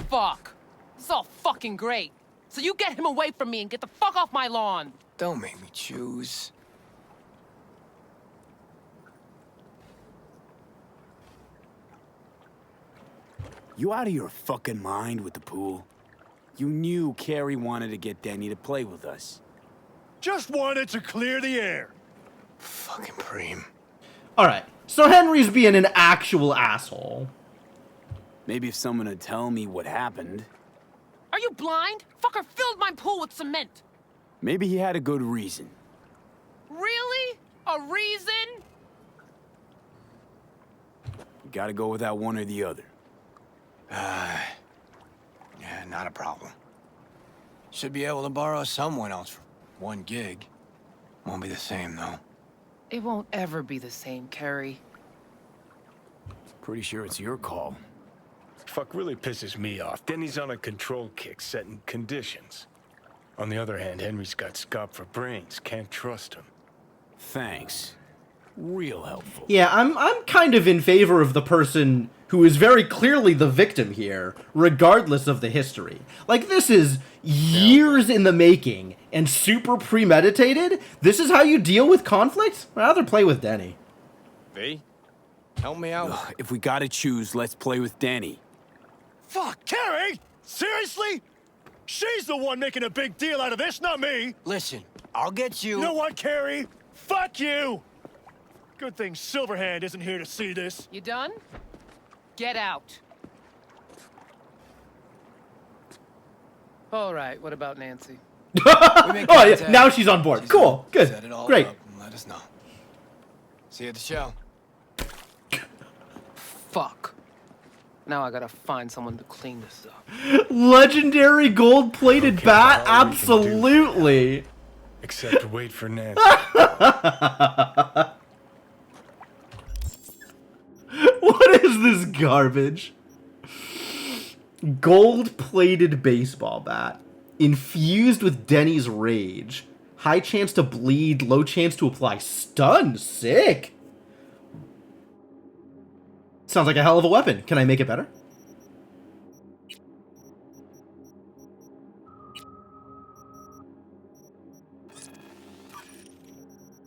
Fuck. This is all fucking great. So you get him away from me and get the fuck off my lawn. Don't make me choose. You out of your fucking mind with the pool? You knew Carrie wanted to get Denny to play with us. Just wanted to clear the air. Fucking preem. Alright, so Henry's being an actual asshole. Maybe if someone would tell me what happened. Are you blind? Fucker filled my pool with cement. Maybe he had a good reason. Really? A reason? You gotta go with that one or the other. Yeah, not a problem. Should be able to borrow someone else for one gig. Won't be the same, though. It won't ever be the same, Carrie. Pretty sure it's your call. Fuck really pisses me off. Denny's on a control kick, setting conditions. On the other hand, Henry's got scop for brains. Can't trust him. Thanks. Real helpful. Yeah, I'm kind of in favor of the person who is very clearly the victim here, regardless of the history. Like, this is years in the making and super premeditated. This is how you deal with conflict? I'd rather play with Denny. V, help me out. Ugh, if we gotta choose, let's play with Denny. Fuck, Carrie! Seriously? She's the one making a big deal out of this, not me! Listen, I'll get you... You know what, Carrie? Fuck you! Good thing Silverhand isn't here to see this. You done? Get out. All right, what about Nancy? Oh, yeah, now she's on board. Cool, good, Set it all great. up and let us know. See you at the show. Fuck. Now I gotta find someone to clean this up. Legendary gold-plated bat? Absolutely. Except wait for Nancy. What is this garbage? Gold-plated baseball bat. Infused with Denny's rage. High chance to bleed, low chance to apply stun. Sick. Sounds like a hell of a weapon. Can I make it better?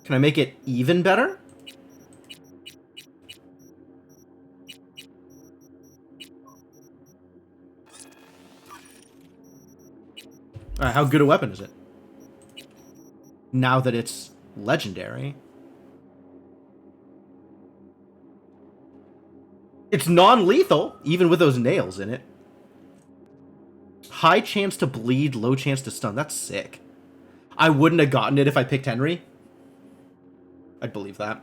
Can I make it even better? Alright, how good a weapon is it? Now that it's legendary. It's non-lethal, even with those nails in it. High chance to bleed, low chance to stun. That's sick. I wouldn't have gotten it if I picked Henry. I'd believe that.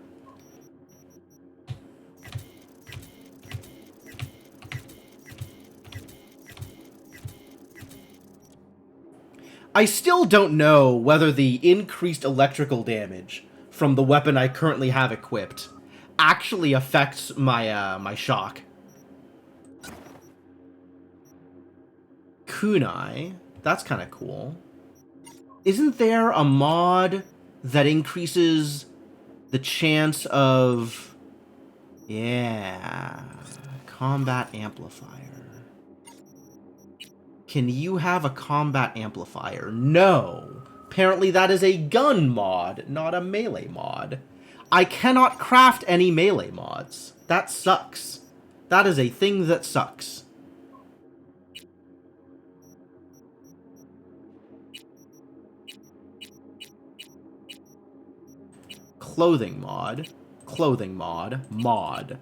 I still don't know whether the increased electrical damage from the weapon I currently have equipped actually affects my my shock. Kunai, that's kind of cool. Isn't there a mod that increases the chance of... Yeah, combat amplifier. Can you have a combat amplifier? No. Apparently that is a gun mod, not a melee mod. I cannot craft any melee mods. That sucks. That is a thing that sucks. Clothing mod. Clothing mod. Mod.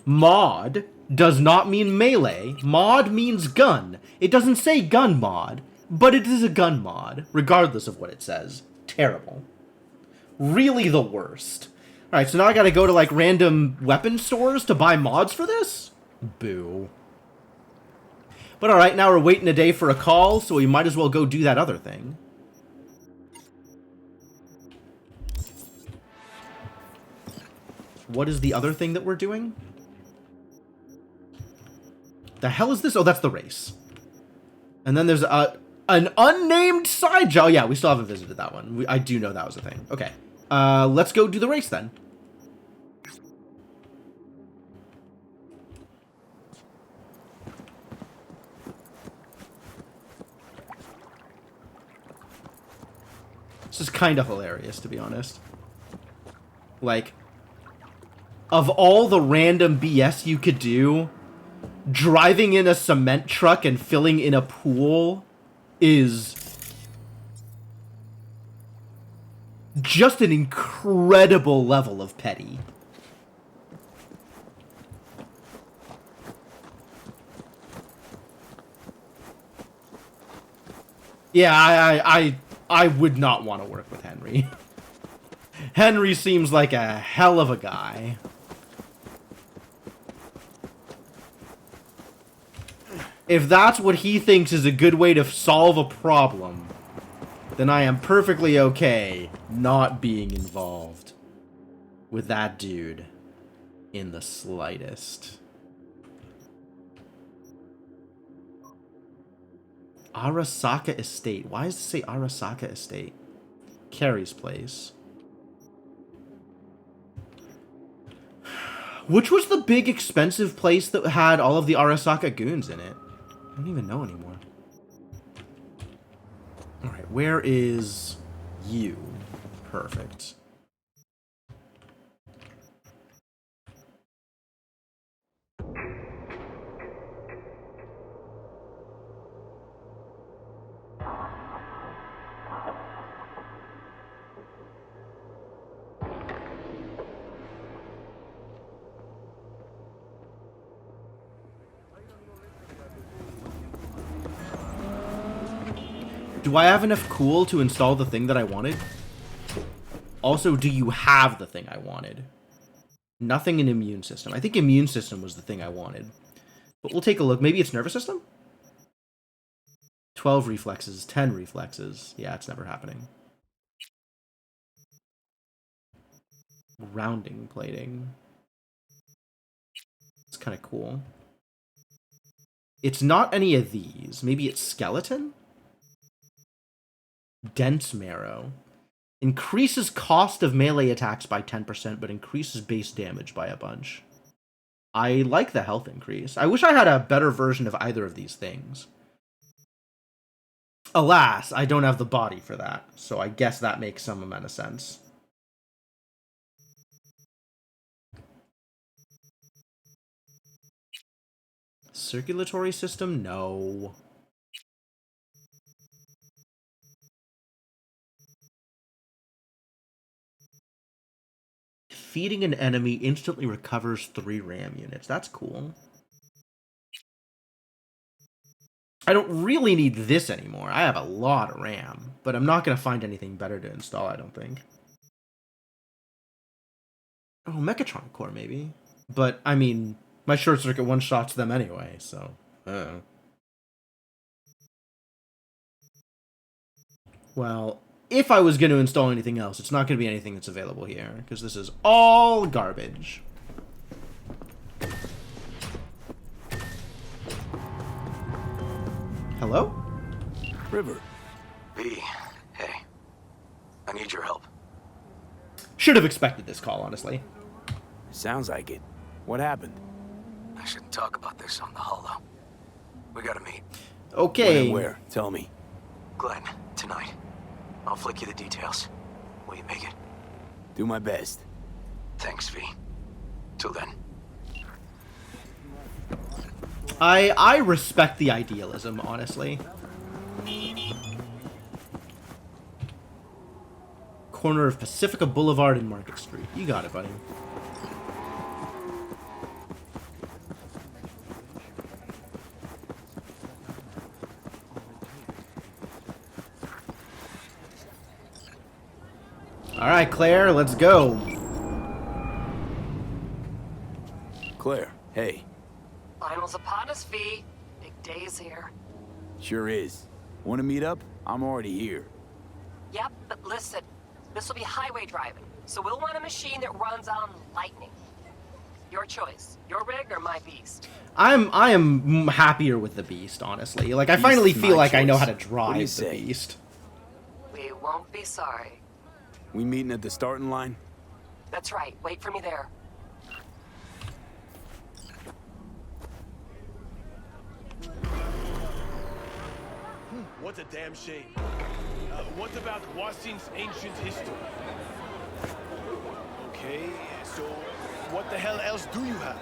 Mod does not mean melee. Mod means gun. It doesn't say gun mod, but it is a gun mod, regardless of what it says. Terrible. Really the worst. Alright, so now I gotta go to, like, random weapon stores to buy mods for this? Boo. But alright, now we're waiting a day for a call, so we might as well go do that other thing. What is the other thing that we're doing? The hell is this? Oh, that's the race. And then there's an unnamed side job. Oh, yeah, we still haven't visited that one. I do know that was a thing. Okay. Let's go do the race then. This is kind of hilarious, to be honest. Like, of all the random BS you could do, driving in a cement truck and filling in a pool is just an incredible level of petty. Yeah, I would not want to work with Henry. Henry seems like a hell of a guy. If that's what he thinks is a good way to solve a problem, then I am perfectly okay not being involved with that dude in the slightest. Arasaka Estate. Why does it say Arasaka Estate? Carrie's place. Which was the big expensive place that had all of the Arasaka goons in it? I don't even know anymore. Alright, where is you? Perfect. Do I have enough cool to install the thing that I wanted? Also, do you have the thing I wanted? Nothing in immune system. I think immune system was the thing I wanted. But we'll take a look. Maybe it's nervous system? 12 reflexes, 10 reflexes. Yeah, it's never happening. Rounding plating. It's kind of cool. It's not any of these. Maybe it's skeleton? Dense marrow. Increases cost of melee attacks by 10%, but increases base damage by a bunch. I like the health increase. I wish I had a better version of either of these things. Alas, I don't have the body for that, so I guess that makes some amount of sense. Circulatory system? No. Feeding an enemy instantly recovers 3 RAM units. That's cool. I don't really need this anymore. I have a lot of RAM, but I'm not going to find anything better to install, I don't think. Oh, Mechatron Core, maybe. But, I mean, my short circuit one-shots them anyway, so... Well, if I was going to install anything else, it's not going to be anything that's available here, because this is all garbage. Hello? River. V, hey. I need your help. Should have expected this call, honestly. Sounds like it. What happened? I shouldn't talk about this on the holo. We gotta meet. Okay. When and where? Tell me. Glenn, tonight. I'll flick you the details. Will you make it? Do my best. Thanks, V. Till then. I respect the idealism, honestly. Corner of Pacifica Boulevard and Market Street. You got it, buddy. Alright, Claire, let's go. Claire, hey. Finals upon us, V. Big day is here. Sure is. Want to meet up? I'm already here. Yep, but listen. This will be highway driving, so we'll want a machine that runs on lightning. Your choice. Your rig or my beast? I am happier with the Beast, honestly. Like, I finally feel like I know how to drive the Beast. We won't be sorry. We meeting at the starting line? That's right. Wait for me there. What a damn shame. What about Wasim's ancient history? Okay, so what the hell else do you have?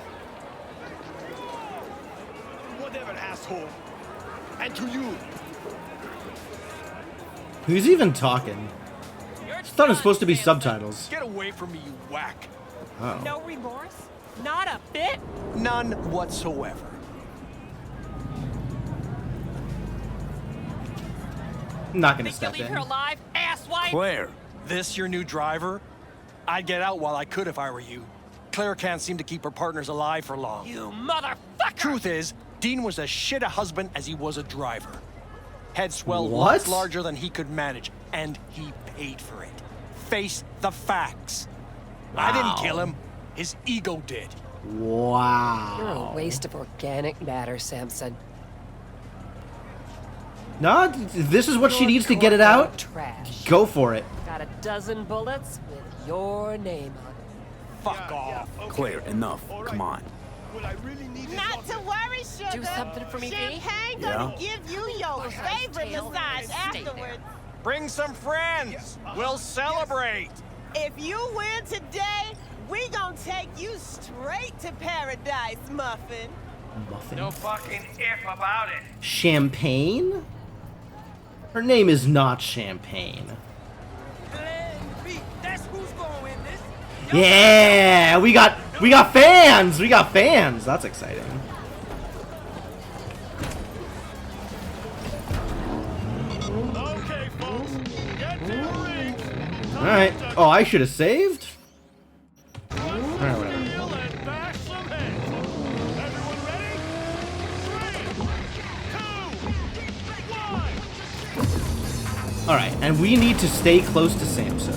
Whatever, asshole. And to you. Who's even talking? I thought it was supposed to be subtitles. Get away from me, you whack. Oh. No remorse? Not a bit? None whatsoever. I'm not gonna step Leave in. her alive, asswipe? Claire. This your new driver? I'd get out while I could if I were you. Claire can't seem to keep her partners alive for long. You motherfucker! Truth is, Dean was as shit a husband as he was a driver. Head swell What? lots larger than he could manage, and he paid for it. Face the facts. I didn't kill him. His ego did. Wow. You're a waste of organic matter, Samson. No, this is what she needs to get it out. Trash. Go for it. Got a dozen bullets with your name on it. Fuck off. Claire, enough. Come on. Not to worry, sugar. Do something for me, V? Champagne Yeah? gonna give you your favorite massage afterwards. Bring some friends. We'll celebrate. If you win today, we gonna take you straight to paradise, Muffin. Muffin. No fucking if about it. Champagne? Her name is not Champagne. That's who's gonna win this. Yeah, we got fans. We got fans. That's exciting. Okay, folks. Get to the ring. All right. Oh, I should have saved. All right, whatever. And bash some heads. Everyone ready? 3, 2, 1. All right, and we need to stay close to Samson.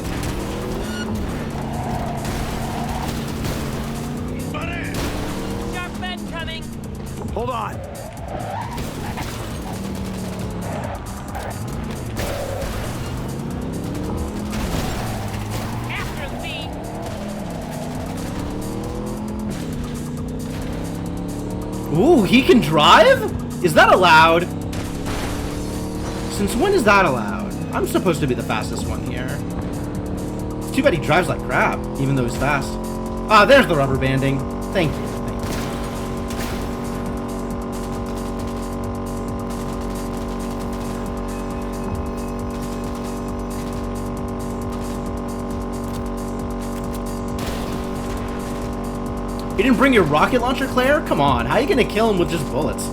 Sharp men coming. Hold on. After me. Ooh, he can drive? Is that allowed? Since when is that allowed? I'm supposed to be the fastest one here. It's too bad he drives like crap, even though he's fast. Ah, there's the rubber banding. Thank you. Thank you. You didn't bring your rocket launcher, Claire? Come on, how are you gonna kill him with just bullets?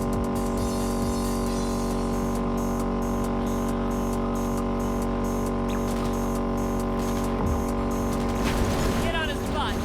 Get on his butt.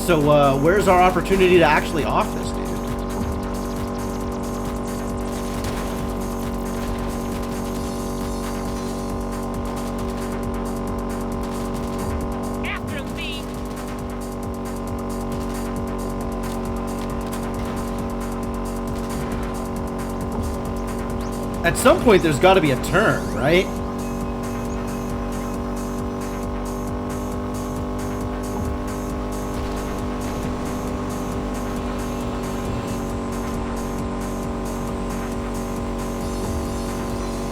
So, where's our opportunity to actually off this dude? At some point, there's got to be a turn, right?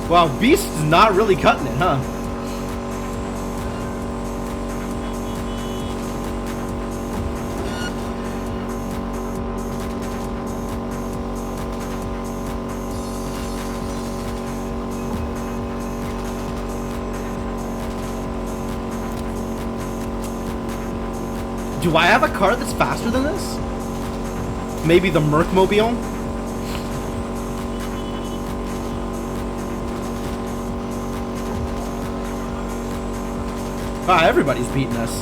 Wow, Beast's not really cutting it, huh? Do I have a car that's faster than this? Maybe the Mercmobile? Ah, everybody's beating us.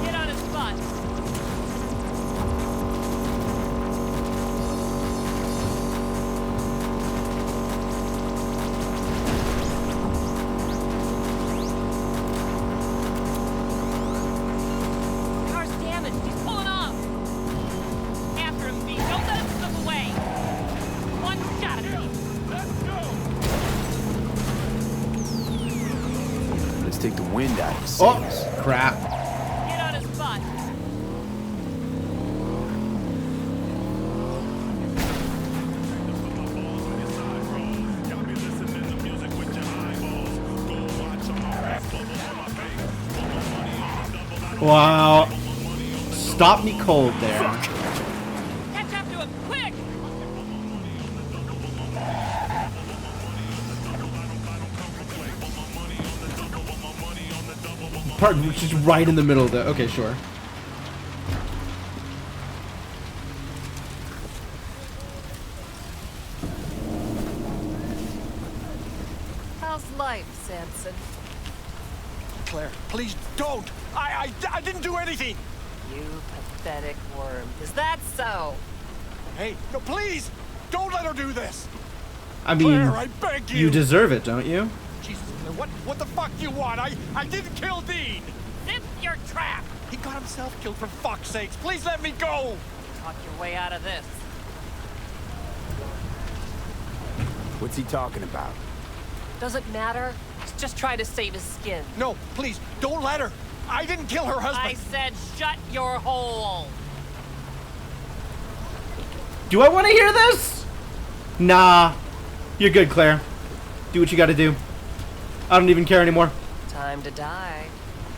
Get on his butt. Car's damaged. He's pulling off. After him, V. Don't let him slip away. One shot at him. Let's go. Let's take the wind out of his Oh, sails. crap. Get on his butt. Wow. Stop me cold there. Catch up to him, quick! Part which is right in the middle of the... Okay, sure. How's life, Samson? Claire, please don't! I didn't do anything! You pathetic worm. Is that so? Hey, no, please! Don't let her do this! I mean, Claire, I beg you! you deserve it, don't you? Jesus, Claire, what the fuck do you want? I didn't kill Dean! Zip your trap! He got himself killed, for fuck's sakes! Please let me go! Talk your way out of this. What's he talking about? Doesn't matter. He's just trying to save his skin. No, please, don't let her! I didn't kill her husband! I said shut your hole! Do I want to hear this? Nah. You're good, Claire. Do what you gotta do. I don't even care anymore. Time to die,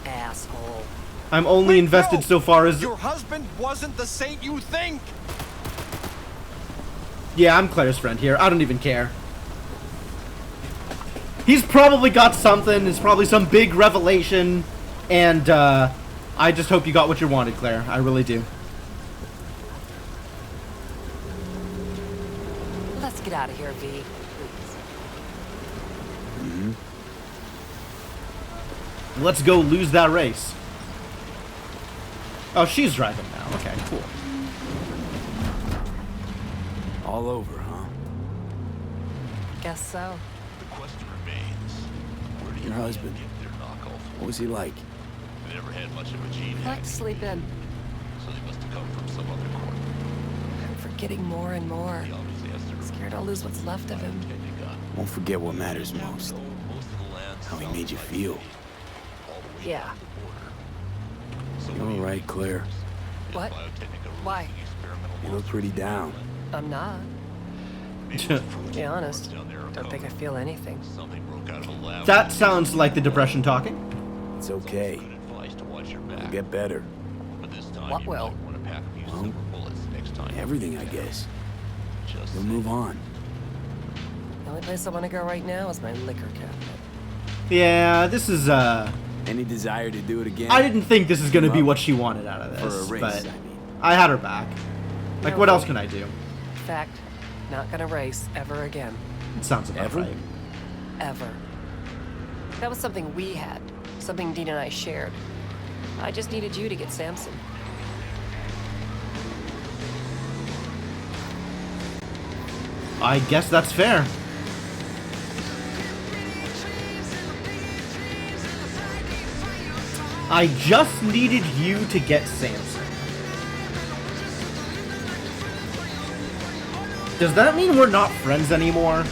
asshole. I'm only invested so far as... Your husband wasn't the saint you think! Yeah, I'm Claire's friend here. I don't even care. He's probably got something. It's probably some big revelation. And, I just hope you got what you wanted, Claire. I really do. Let's get out of here, V. Please. Let's go lose that race. Oh, she's driving now. Okay, cool. All over, huh? Guess so. The question remains, where do Your husband. get their knockoff? What was he like? They never had much of a gene Like to sleep in. so they must have come from some other corner. I'm forgetting more and more. He obviously has to Scared I'll lose what's left of him. Won't forget what matters most. How he made you feel. Yeah. You're all right, Claire. What? Why? You look pretty down. I'm not. To be honest, don't think I feel anything. That sounds like the depression talking. It's okay. You'll get better. What will? Well, everything, I guess. You'll move on. The only place I want to go right now is my liquor cabinet. Yeah, this is, Any desire to do it again? I didn't think this is gonna be what she wanted out of this, For a race, but I mean. I had her back. Like, No what else way. can I do? In fact, not gonna race ever again. It sounds about right. Ever. That was something we had. Something Dean and I shared. I just needed you to get Samson. I guess that's fair. I just needed you to get Samson. Does that mean we're not friends anymore?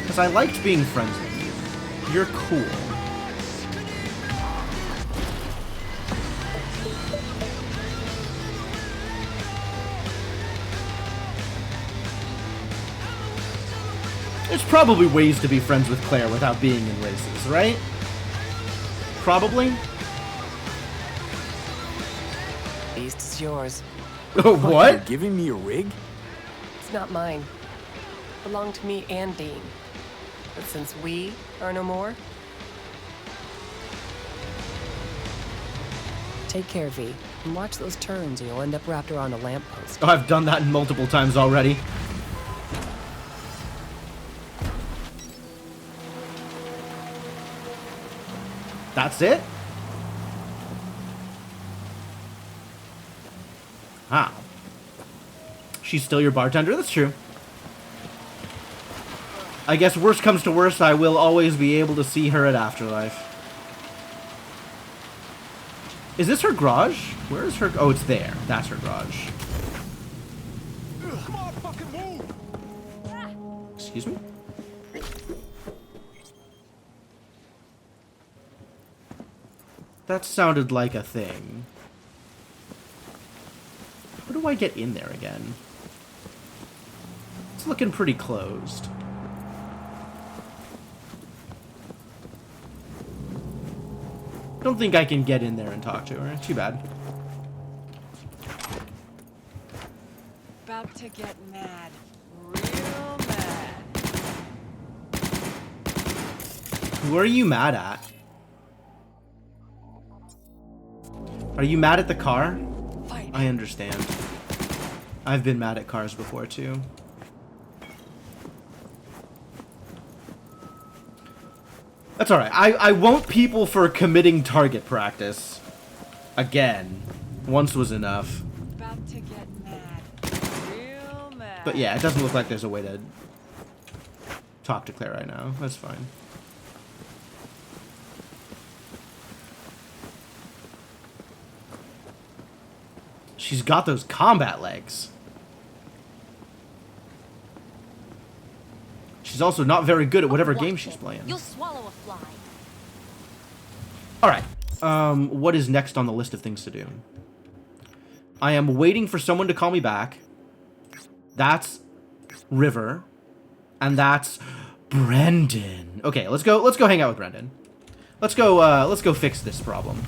Because I liked being friends with you. You're cool. There's probably ways to be friends with Claire without being in races, right? Probably. Beast is yours. What? You're giving me a rig? It's not mine. It belonged to me and Dean. But since we are no more... Take care, V. And watch those turns or you'll end up wrapped around a lamppost. Oh, I've done that multiple times already. That's it? Ah. She's still your bartender? That's true. I guess worst comes to worst, I will always be able to see her at Afterlife. Is this her garage? Where is her... Oh, it's there. That's her garage. Come on, fucking move! Excuse me? That sounded like a thing. How do I get in there again? It's looking pretty closed. Don't think I can get in there and talk to her. Too bad. About to get mad. Real mad. Who are you mad at? Are you mad at the car? I understand. I've been mad at cars before too. That's alright. I won't people for committing target practice. Again. Once was enough. About to get mad. Real mad. But yeah, it doesn't look like there's a way to talk to Claire right now. That's fine. She's got those combat legs. She's also not very good at whatever game she's playing. You'll swallow a fly. Alright. What is next on the list of things to do? I am waiting for someone to call me back. That's River. And that's Brendan. Okay, let's go hang out with Brendan. Let's go fix this problem.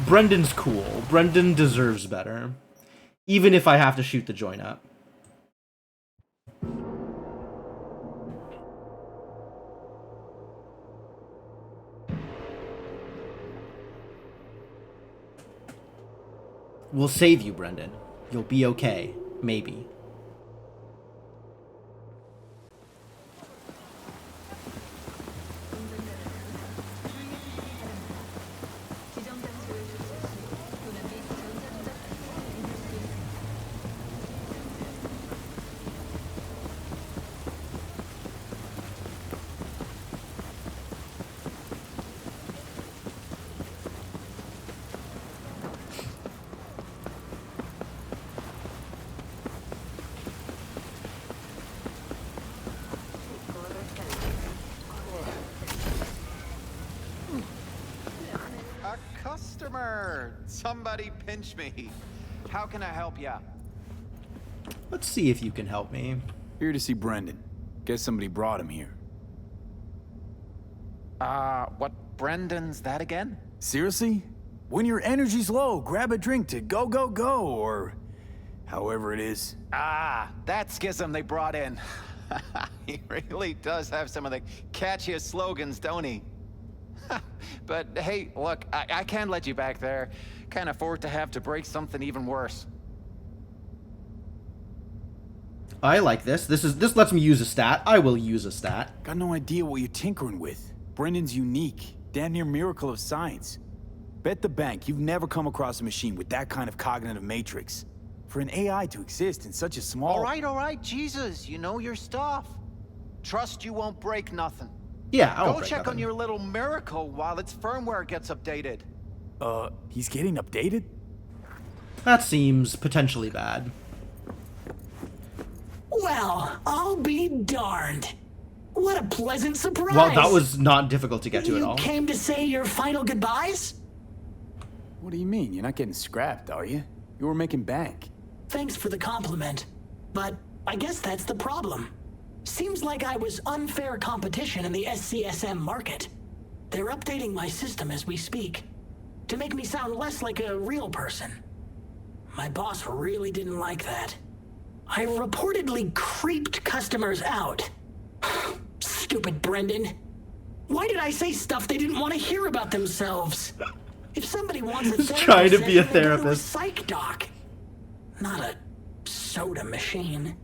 Brendan's cool. Brendan deserves better. Even if I have to shoot the joint up. We'll save you, Brendan. You'll be okay. Maybe. Somebody pinch me. How can I help ya? Let's see if you can help me. Here to see Brendan. Guess somebody brought him here. What Brendan's that again? Seriously? When your energy's low, grab a drink to go, go, go, or however it is. That schism they brought in. He really does have some of the catchiest slogans, don't he? But hey, look, I can't let you back there. Can't afford to have to break something even worse. I like this. This lets me use a stat. I will use a stat. Got no idea what you're tinkering with. Brendan's unique. Damn near miracle of science. Bet the bank you've never come across a machine with that kind of cognitive matrix. For an AI to exist in such a small... All right, Jesus, you know your stuff. Trust you won't break nothing. Yeah, I won't Go break check nothing. on your little miracle while its firmware gets updated. He's getting updated? That seems potentially bad. Well, I'll be darned. What a pleasant surprise. Well, that was not difficult to get to at all. You came to say your final goodbyes? What do you mean? You're not getting scrapped, are you? You were making bank. Thanks for the compliment, but I guess that's the problem. Seems like I was unfair competition in the SCSM market. They're updating my system as we speak, to make me sound less like a real person. My boss really didn't like that. I reportedly creeped customers out. Stupid Brendan. Why did I say stuff they didn't want to hear about themselves? If somebody wants a therapist, trying to be a they go to therapist. psych doc, not a soda machine.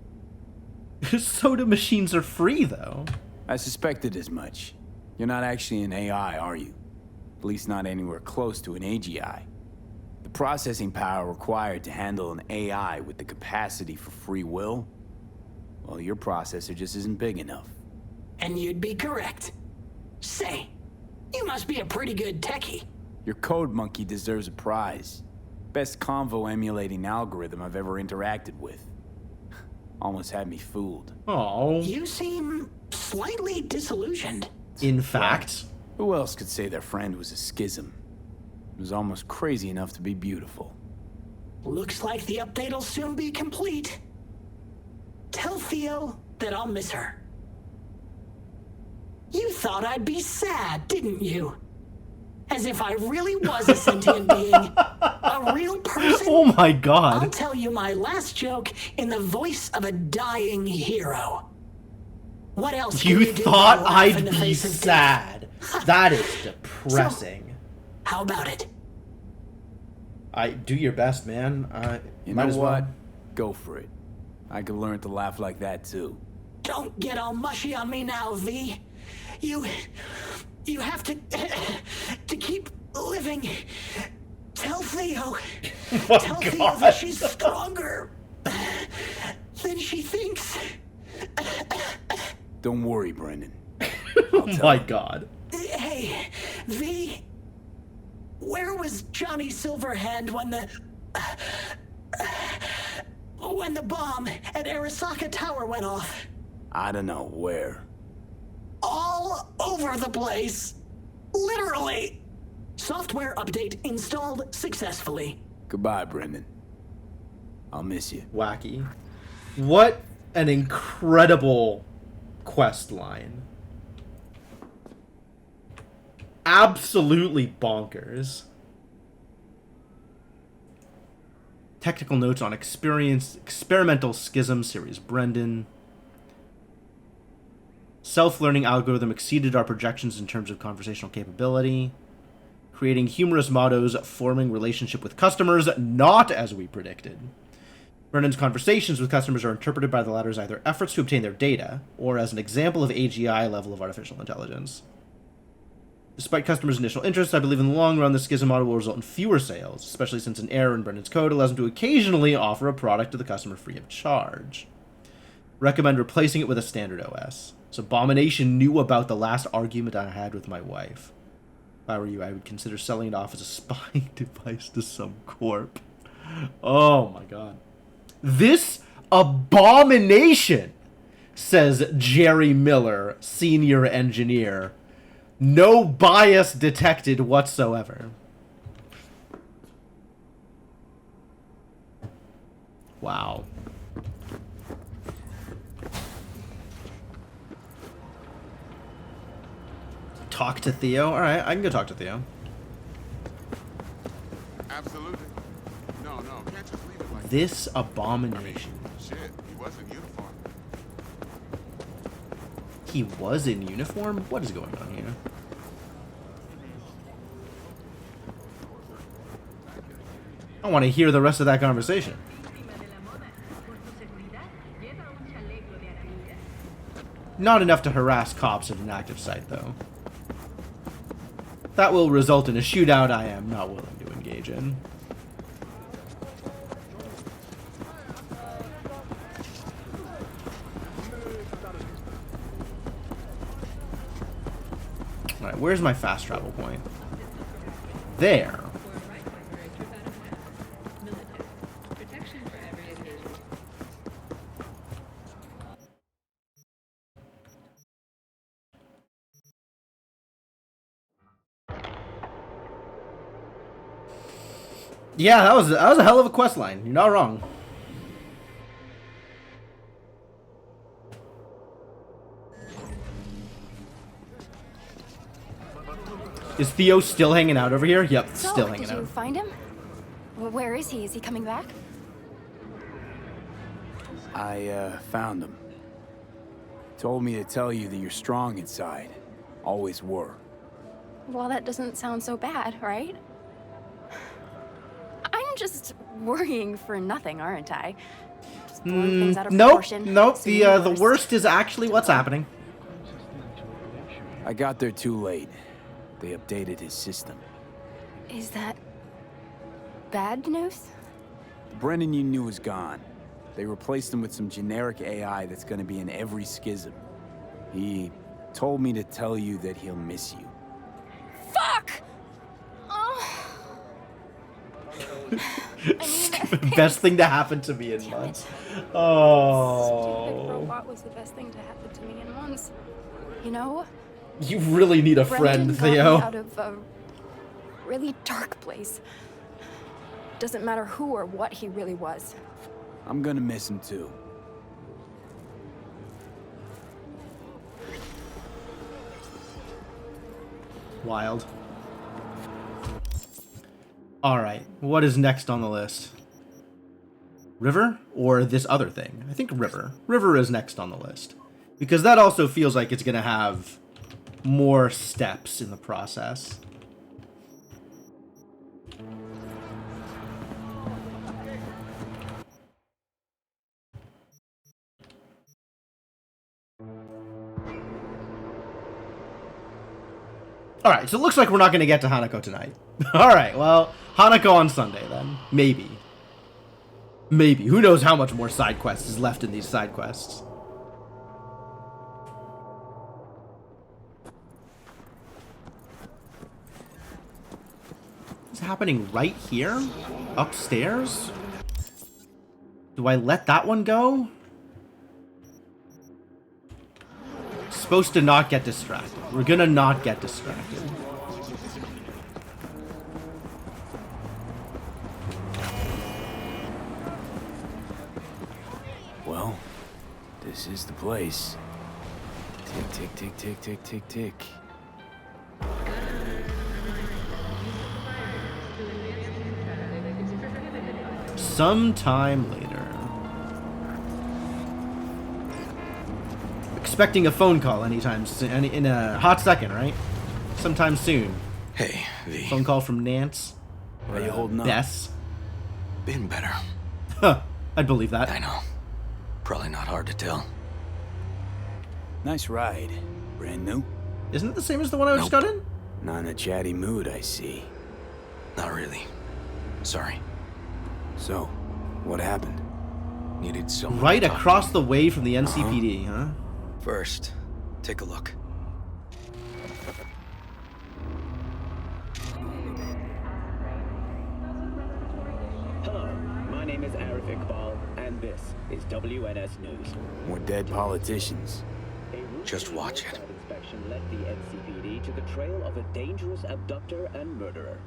Soda machines are free, though. I suspected as much. You're not actually an AI, are you? At least not anywhere close to an AGI. The processing power required to handle an AI with the capacity for free will, well, your processor just isn't big enough. And you'd be correct. Say, you must be a pretty good techie. Your code monkey deserves a prize. Best convo emulating algorithm I've ever interacted with. Almost had me fooled. Oh. You seem slightly disillusioned. In fact. Who else could say their friend was a schism? It was almost crazy enough to be beautiful. Looks like the update'll soon be complete. Tell Theo that I'll miss her. You thought I'd be sad, didn't you? As if I really was a sentient being. A real person. Oh my god. I'll tell you my last joke in the voice of a dying hero. What else can You you do thought but laugh in I'd the be face of sad. That is depressing. How about it? I do your best, man. You might know as what? well. Go for it. I could learn to laugh like that too. Don't get all mushy on me now, V. You have to keep living. Tell Theo. Oh, Tell Theo God. that she's stronger than she thinks. Don't worry, Brendan. Oh my god. Hey, V. Where was Johnny Silverhand when the bomb at Arasaka Tower went off? I don't know where. All over the place. Literally. Software update installed successfully. Goodbye, Brendan. I'll miss you. Wacky. What an incredible quest line. Absolutely bonkers. Technical notes on experimental schism series Brendan. Self-learning algorithm exceeded our projections in terms of conversational capability. Creating humorous mottos, forming relationship with customers, not as we predicted. Brendan's conversations with customers are interpreted by the latter as either efforts to obtain their data, or as an example of AGI level of artificial intelligence. Despite customers' initial interest, I believe in the long run the schism model will result in fewer sales, especially since an error in Brendan's code allows him to occasionally offer a product to the customer free of charge. Recommend replacing it with a standard OS. So Abomination knew about the last argument I had with my wife. If I were you, I would consider selling it off as a spying device to some corp. Oh my god. This abomination, says Jerry Miller, senior engineer. No bias detected whatsoever. Wow. Talk to Theo? Alright, I can go talk to Theo. Absolutely. No, can't just leave it like This abomination. shit. He was in uniform. He was in uniform? What is going on here? I want to hear the rest of that conversation. Not enough to harass cops at an active site, though. That will result in a shootout I am not willing to engage in. Alright, where's my fast travel point? There. Yeah, that was a hell of a quest line. You're not wrong. Is Theo still hanging out over here? Yep, So, still hanging did you out. find him? Where is he? Is he coming back? I found him. Told me to tell you that you're strong inside. Always were. Well, that doesn't sound so bad, right? I'm just worrying for nothing, aren't I? Just blowing things out of Nope, proportion. nope. So The worst is actually what's happening. I got there too late. They updated his system. Is that bad news? The Brendan you knew is gone. They replaced him with some generic AI that's gonna be in every schism. He told me to tell you that he'll miss you. Fuck! Oh. Best thing to happen to me in months. Stupid Oh. robot was the best thing to happen to me in months. You know? You really need a Brendan friend, got me Theo. out of a really dark place. Doesn't matter who or what he really was. I'm gonna miss him too. Wild. Alright, what is next on the list? River? Or this other thing? I think River. River is next on the list. Because that also feels like it's gonna have more steps in the process. Alright, so it looks like we're not going to get to Hanako tonight. Alright, well, Hanako on Sunday then. Maybe. Maybe. Who knows how much more side quests is left in these side quests. What's happening right here? Upstairs? Do I let that one go? Supposed to not get distracted. We're gonna not get distracted. Well, this is the place. Tick, tick, tick, tick, tick, tick, tick. Sometime later. Expecting a phone call anytime soon, in a hot second, right? Sometime soon. Hey, V. Phone call from Nance. How you holding up? Bess. Been better. Huh. I'd believe that. I know. Probably not hard to tell. Nice ride. Brand new? Isn't it the same as the one I just got in? Not in a chatty mood, I see. Not really. Sorry. So, what happened? Needed someone Right to talk across the way from the NCPD, huh? First, take a look. Hello, my name is Arif Iqbal, and this is WNS News. More dead politicians. Just watch it. Inspection led the NCPD to the trail of a dangerous abductor and murderer.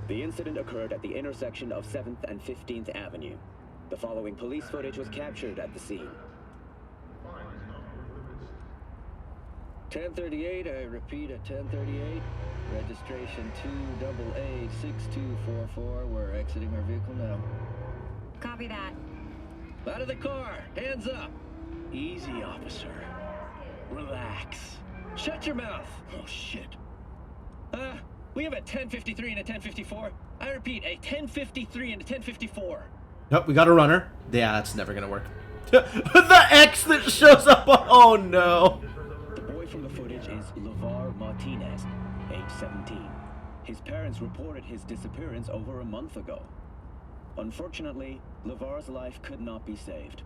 The incident occurred at the intersection of 7th and 15th Avenue. The following police footage was captured at the scene. 1038, I repeat at 1038. Registration 2AA6244. We're exiting our vehicle now. Copy that. Out of the car! Hands up! Easy, officer. Relax. Shut your mouth! Oh, shit. We have a 1053 and a 1054. I repeat, a 1053 and a 1054. Nope, we got a runner. Yeah, that's never gonna work. The X that shows up on... Oh, no. The boy from the footage is LeVar Martinez, a 17. His parents reported his disappearance over a month ago. Unfortunately, LeVar's life could not be saved.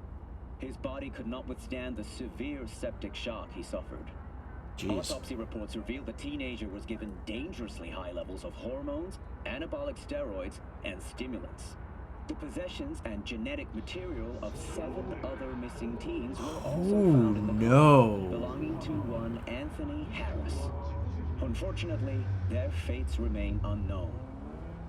His body could not withstand the severe septic shock he suffered. Jeez. Autopsy reports revealed the teenager was given dangerously high levels of hormones, anabolic steroids, and stimulants. The possessions and genetic material of 7 other missing teens were also found in the car, belonging to one Anthony Harris. Unfortunately, their fates remain unknown.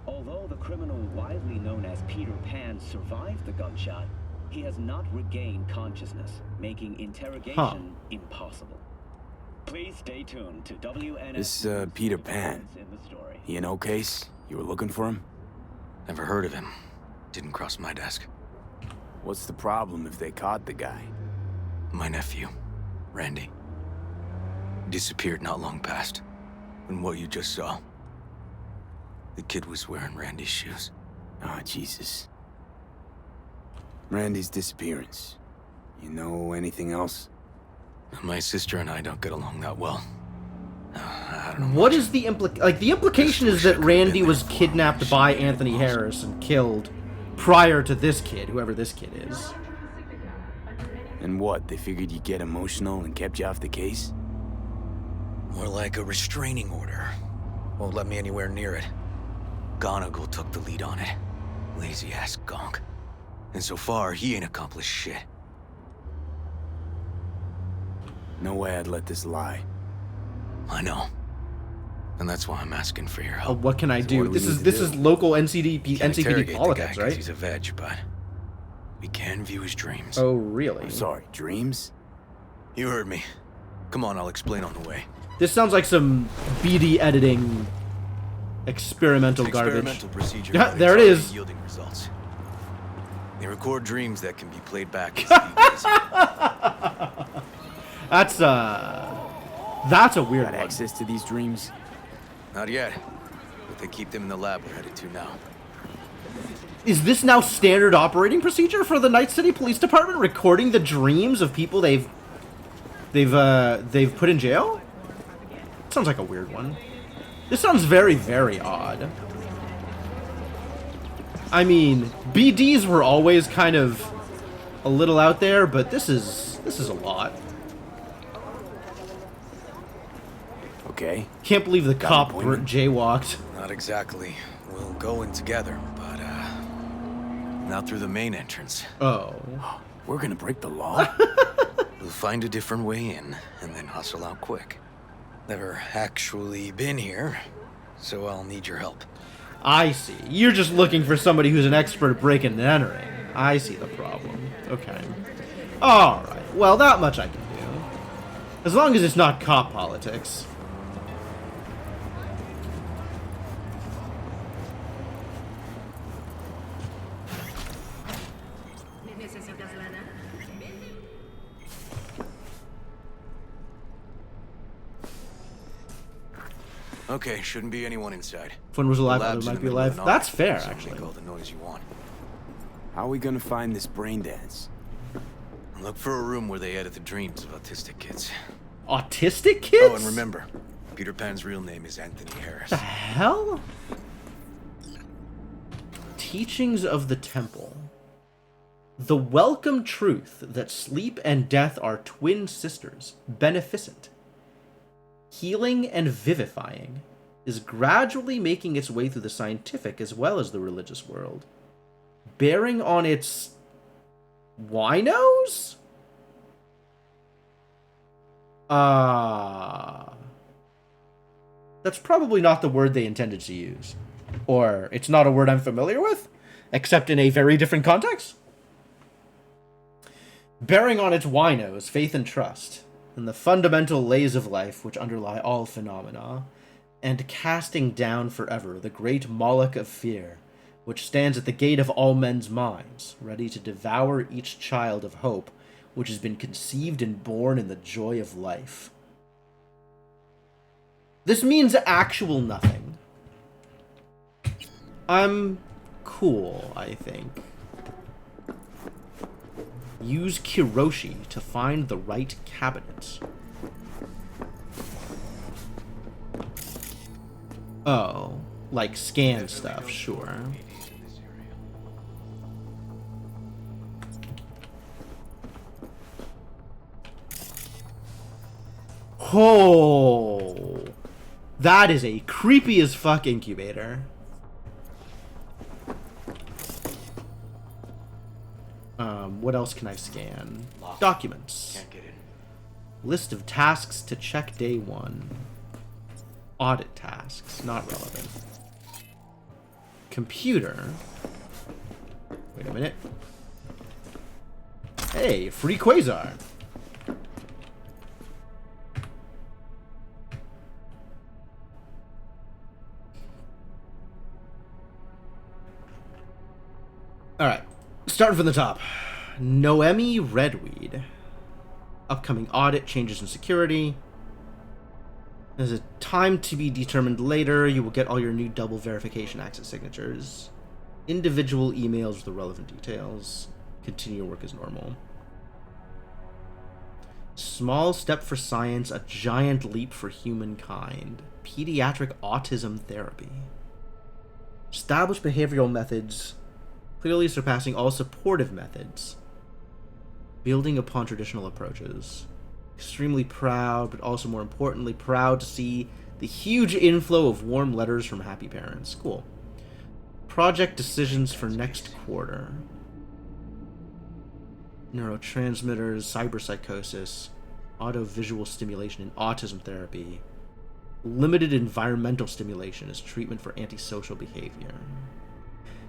Although the criminal widely known as Peter Pan survived the gunshot, he has not regained consciousness, making interrogation impossible. Please stay tuned to WNS. This, Peter Pan. He an okay case? You were looking for him? Never heard of him. Didn't cross my desk. What's the problem if they caught the guy? My nephew, Randy. Disappeared not long past. And what you just saw. The kid was wearing Randy's shoes. Ah, Jesus. Randy's disappearance. You know anything else? My sister and I don't get along that well. I don't know. What is the the implication is that Randy was kidnapped by Anthony Harris and killed prior to this kid, whoever this kid is. And what, they figured you'd get emotional and kept you off the case? More like a restraining order. Won't let me anywhere near it. Gonagle took the lead on it. Lazy-ass gonk. And so far, he ain't accomplished shit. No way I'd let this lie. I know. And that's why I'm asking for your help. What can I do? What do we This need to is do? local Can't NCPD interrogate the politics, guy 'cause right? He's a veg, but we can view his dreams. Oh, really? I'm sorry, dreams? You heard me. Come on, I'll explain on the way. This sounds like some BD editing experimental garbage. Experimental procedure. Yeah, but there it it's already is. Yielding results. They record dreams that can be played back. That's a weird one. Access to these dreams? Not yet, but they keep them in the lab we're headed to now. Is this now standard operating procedure for the Night City Police Department, recording the dreams of people they've put in jail? Sounds like a weird one. This sounds very, very odd. I mean, BDs were always kind of a little out there, but this is a lot. Okay. Can't believe the Got an cop appointment? jaywalked. Not exactly. We'll go in together, but not through the main entrance. Oh. We're gonna break the law? We'll find a different way in, and then hustle out quick. Never actually been here, so I'll need your help. I see. You're just looking for somebody who's an expert at breaking and entering. I see the problem. Okay. Alright. Well, that much I can do. As long as it's not cop politics. Okay, shouldn't be anyone inside. If one was alive, The other lab's in might the be middle of alive. the night, That's fair, so actually. Make all the noise you want. How are we gonna find this brain dance? Look for a room where they edit the dreams of autistic kids. Autistic kids? Oh, and remember, Peter Pan's real name is Anthony Harris. The hell? Teachings of the Temple. The welcome truth that sleep and death are twin sisters, beneficent, healing and vivifying, is gradually making its way through the scientific as well as the religious world, bearing on its winos? That's probably not the word they intended to use. Or it's not a word I'm familiar with, except in a very different context. Bearing on its winos, faith and trust, and the fundamental lays of life which underlie all phenomena, and casting down forever the great Moloch of fear, which stands at the gate of all men's minds, ready to devour each child of hope, which has been conceived and born in the joy of life. This means actual nothing. I'm cool, I think. Use Kiroshi to find the right cabinet. Oh, like scan stuff, sure. Oh, that is a creepy as fuck incubator. What else can I scan? Documents. Can't get in. List of tasks to check day 1. Audit tasks, not relevant. Computer. Wait a minute. Hey, free quasar. Alright, starting from the top. Noemi Redweed. Upcoming audit, changes in security. There's a time to be determined later. You will get all your new double verification access signatures. Individual emails with the relevant details. Continue your work as normal. Small step for science, a giant leap for humankind. Pediatric autism therapy. Established behavioral methods, clearly surpassing all supportive methods. Building upon traditional approaches. Extremely proud, but also more importantly, proud to see the huge inflow of warm letters from happy parents. Cool. Project decisions for next quarter. Neurotransmitters, cyberpsychosis, autovisual stimulation in autism therapy. Limited environmental stimulation as treatment for antisocial behavior.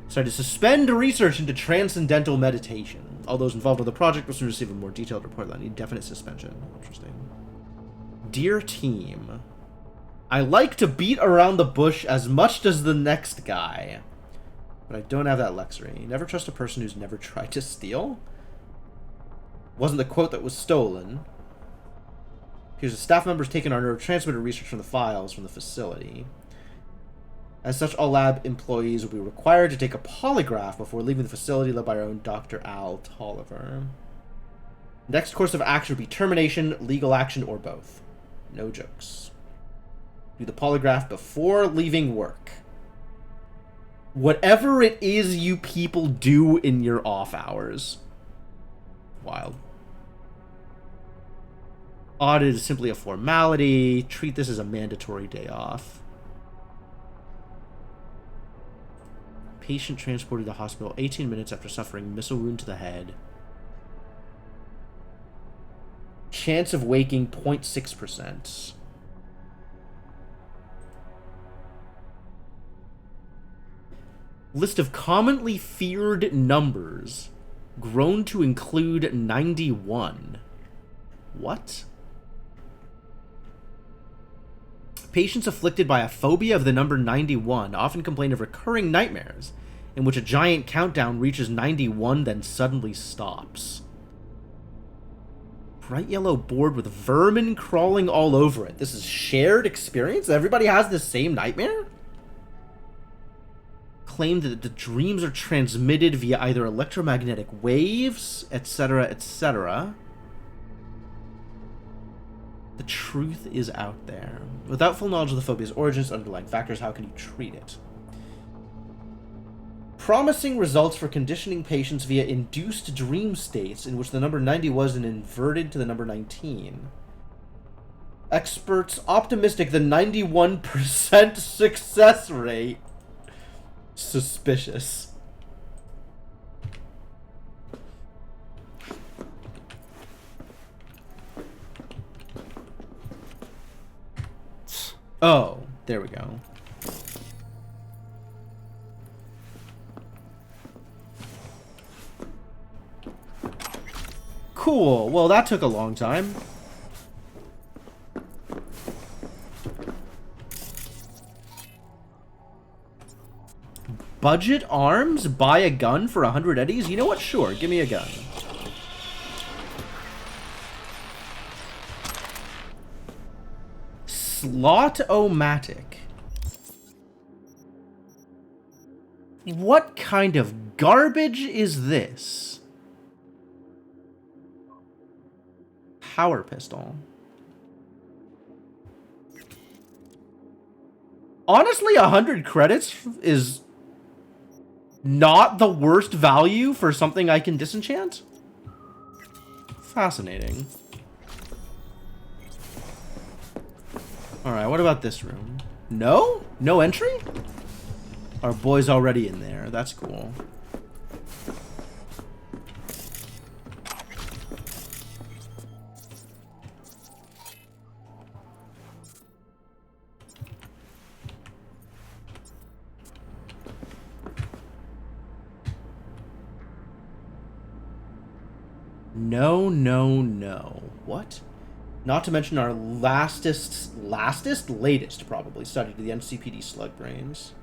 Decided to suspend research into transcendental meditation. All those involved with the project will soon receive a more detailed report on indefinite suspension. Interesting. Dear team, I like to beat around the bush as much as the next guy, but I don't have that luxury. Never trust a person who's never tried to steal. Wasn't the quote that was stolen. Here's a staff member's taken our neurotransmitter research from the files from the facility. As such, all lab employees will be required to take a polygraph before leaving the facility, led by our own Dr. Al Tolliver. Next course of action would be termination, legal action, or both. No jokes. Do the polygraph before leaving work. Whatever it is you people do in your off hours. Wild. Audit is simply a formality. Treat this as a mandatory day off. Patient transported to the hospital 18 minutes after suffering missile wound to the head. Chance of waking 0.6%. List of commonly feared numbers grown to include 91. What? Patients afflicted by a phobia of the number 91 often complain of recurring nightmares, in which a giant countdown reaches 91, then suddenly stops. Bright yellow board with vermin crawling all over it. This is shared experience? Everybody has the same nightmare? Claim that the dreams are transmitted via either electromagnetic waves, etc., etc. The truth is out there. Without full knowledge of the phobia's origins, underlying factors, how can you treat it? Promising results for conditioning patients via induced dream states in which the number 90 was inverted to the number 19. Experts optimistic the 91% success rate. Suspicious. Oh, there we go. Cool. Well, that took a long time. Budget arms? Buy a gun for 100 eddies? You know what? Sure, give me a gun. Slot-o-matic. What kind of garbage is this? Power pistol. Honestly, 100 credits is not the worst value for something I can disenchant. Fascinating. Alright, what about this room? No? No entry? Our boy's already in there. That's cool. No, no, no. What? Not to mention our latest, probably, study to the NCPD slug brains.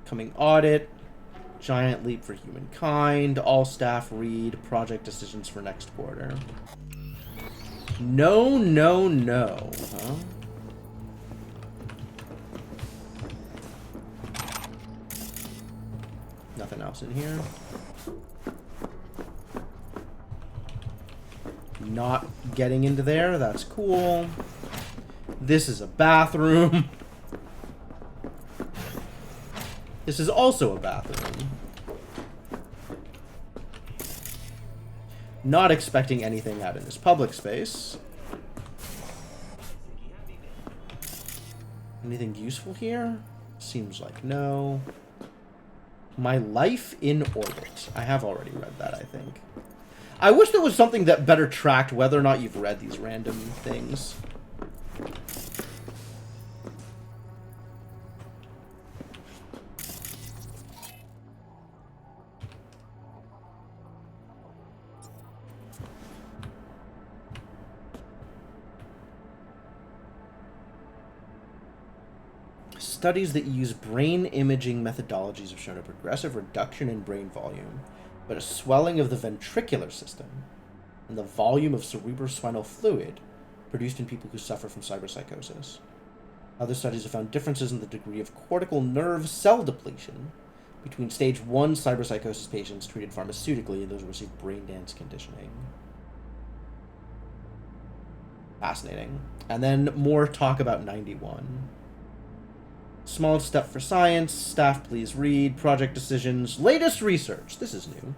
Coming audit. Giant leap for humankind. All staff read. Project decisions for next quarter. No, no, no. Huh? Nothing else in here. Not getting into there. That's cool. This is a bathroom. This is also a bathroom. Not expecting anything out in this public space. Anything useful here? Seems like no. My life in orbit. I have already read that, I think. I wish there was something that better tracked whether or not you've read these random things. Studies that use brain imaging methodologies have shown a progressive reduction in brain volume, but a swelling of the ventricular system and the volume of cerebrospinal fluid produced in people who suffer from cyberpsychosis. Other studies have found differences in the degree of cortical nerve cell depletion between stage 1 cyberpsychosis patients treated pharmaceutically and those who received brain dance conditioning. Fascinating. And then more talk about 91. Small step for science. Staff, please read. Project decisions. Latest research. This is new.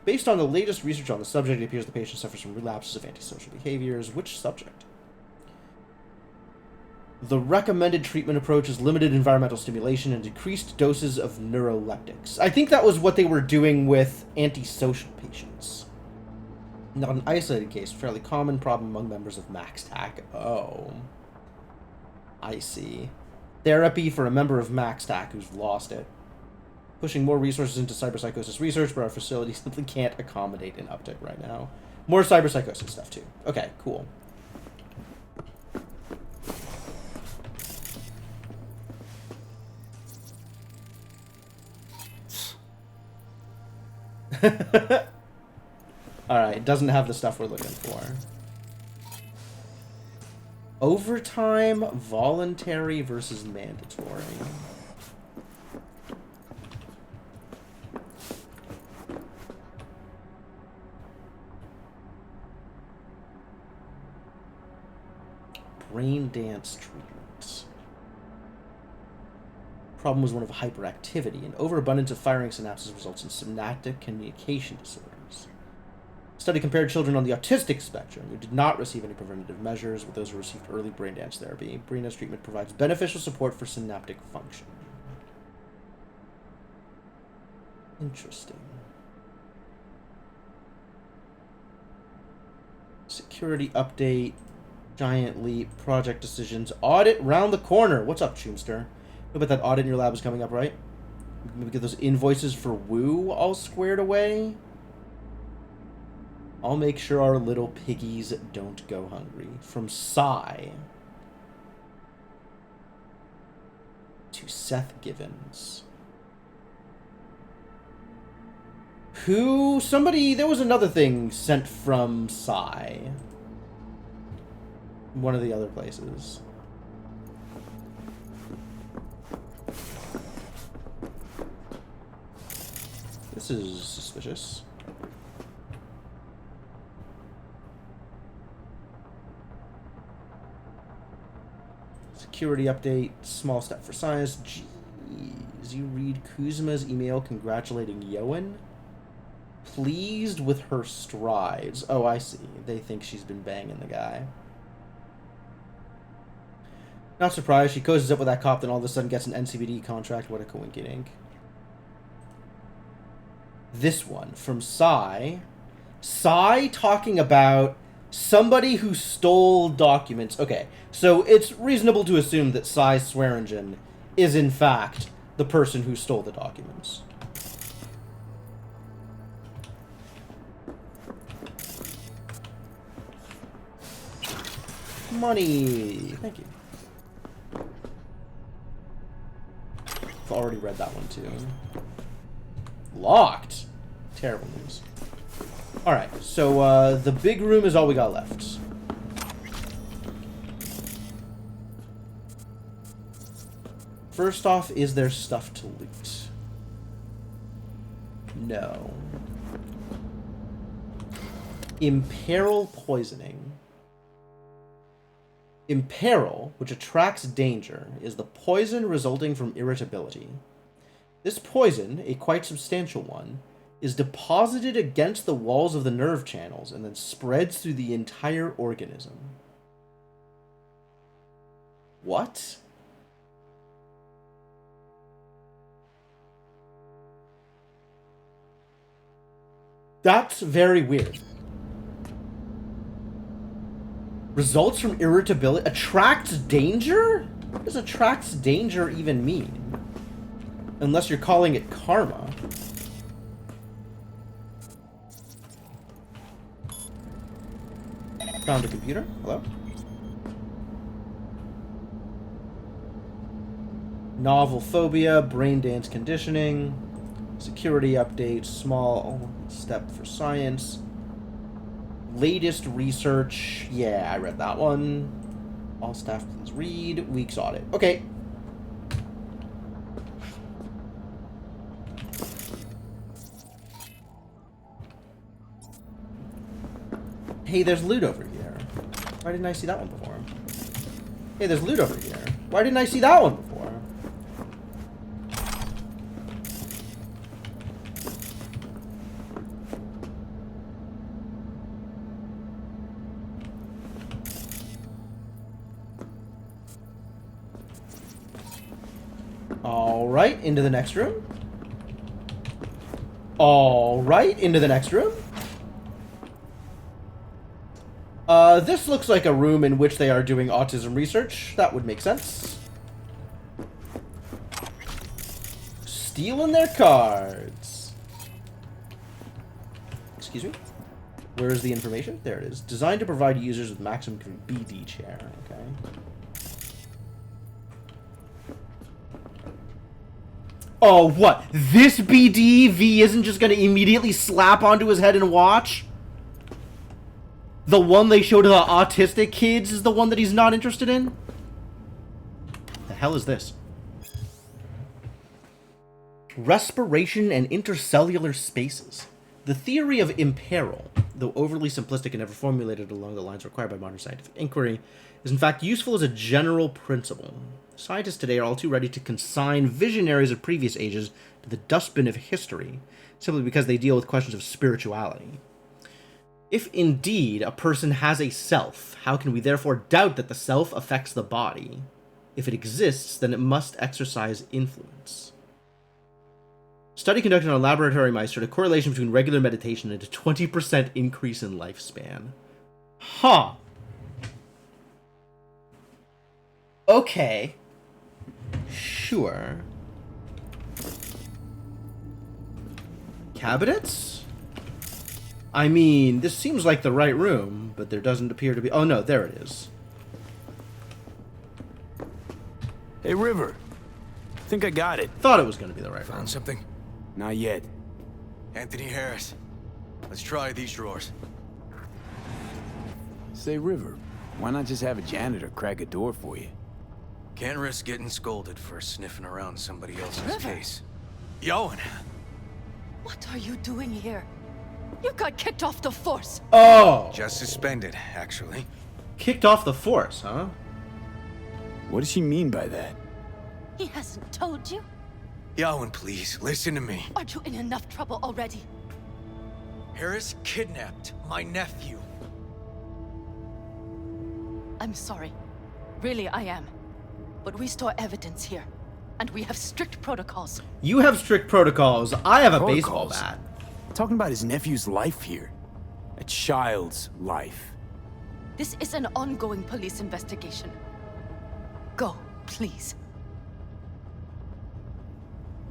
Based on the latest research on the subject, it appears the patient suffers from relapses of antisocial behaviors. Which subject? The recommended treatment approach is limited environmental stimulation and decreased doses of neuroleptics. I think that was what they were doing with antisocial patients. Not an isolated case, fairly common problem among members of MaxTac. Oh. I see. Therapy for a member of MaxTac who's lost it. Pushing more resources into cyberpsychosis research, but our facility simply can't accommodate an uptick right now. More cyberpsychosis stuff, too. Okay, cool. Alright, it doesn't have the stuff we're looking for. Overtime, voluntary versus mandatory. Brain dance treatment. Problem was one of hyperactivity, and overabundance of firing synapses results in synaptic communication disorders. Study compared children on the autistic spectrum who did not receive any preventative measures with those who received early brain dance therapy. Brain dance treatment provides beneficial support for synaptic function. Interesting. Security update. Giant leap. Project decisions. Audit round the corner. What's up, Choomster? I bet that audit in your lab is coming up, right? Maybe get those invoices for Woo all squared away. I'll make sure our little piggies don't go hungry. From Psy to Seth Givens. There was another thing sent from Psy. One of the other places. This is suspicious. Security update. Small step for science. Jeez, you read Kuzma's email congratulating Yoan? Pleased with her strides. Oh, I see. They think she's been banging the guy. Not surprised. She cozies up with that cop, then all of a sudden gets an NCPD contract. What a coinkydink. This one from Psy. Psy talking about somebody who stole documents. Okay, so it's reasonable to assume that Psy Swearingen is in fact the person who stole the documents. Money. Thank you. I've already read that one too. Locked. Terrible news. Alright, so the big room is all we got left. First off, is there stuff to loot? No. Imperil poisoning. Imperil, which attracts danger, is the poison resulting from irritability. This poison, a quite substantial one, is deposited against the walls of the nerve channels and then spreads through the entire organism. What? That's very weird. Results from irritability. Attracts danger? What does attracts danger even mean? Unless you're calling it karma. Found a computer. Hello? Novel phobia, brain dance conditioning, security update, small step for science. Latest research. Yeah, I read that one. All staff please read. Week's audit. Okay. Hey, there's loot over here. Why didn't I see that one before? Hey, there's loot over here. Why didn't I see that one before? Alright, into the next room. Alright, into the next room. This looks like a room in which they are doing autism research. That would make sense. Stealing their cards. Excuse me? Where is the information? There it is. Designed to provide users with maximum BD chair. Okay. Oh, what? This BD V isn't just going to immediately slap onto his head and watch? The one they show to the autistic kids is the one that he's not interested in? The hell is this? Respiration and intercellular spaces. The theory of imperil, though overly simplistic and never formulated along the lines required by modern scientific inquiry, is in fact useful as a general principle. Scientists today are all too ready to consign visionaries of previous ages to the dustbin of history, simply because they deal with questions of spirituality. If indeed a person has a self, how can we therefore doubt that the self affects the body? If it exists, then it must exercise influence. Study conducted on laboratory mice showed a correlation between regular meditation and a 20% increase in lifespan. Huh. Okay. Sure. Cabinets? I mean, this seems like the right room, but there doesn't appear to be... Oh, no, there it is. Hey, River. Think I got it. Thought it was going to be the right room. Found something? Not yet. Anthony Harris. Let's try these drawers. Say, River, why not just have a janitor crack a door for you? Can't risk getting scolded for sniffing around somebody else's River. case. Yoan! What are you doing here? You got kicked off the force. Oh! Just suspended, actually. Kicked off the force, huh? What does she mean by that? He hasn't told you? Yawen, please, listen to me. Aren't you in enough trouble already? Harris kidnapped my nephew. I'm sorry. Really, I am. But we store evidence here. And we have strict protocols. You have strict protocols. I have a baseball Protocols? bat. Talking about his nephew's life here. A child's life. This is an ongoing police investigation. Go, please.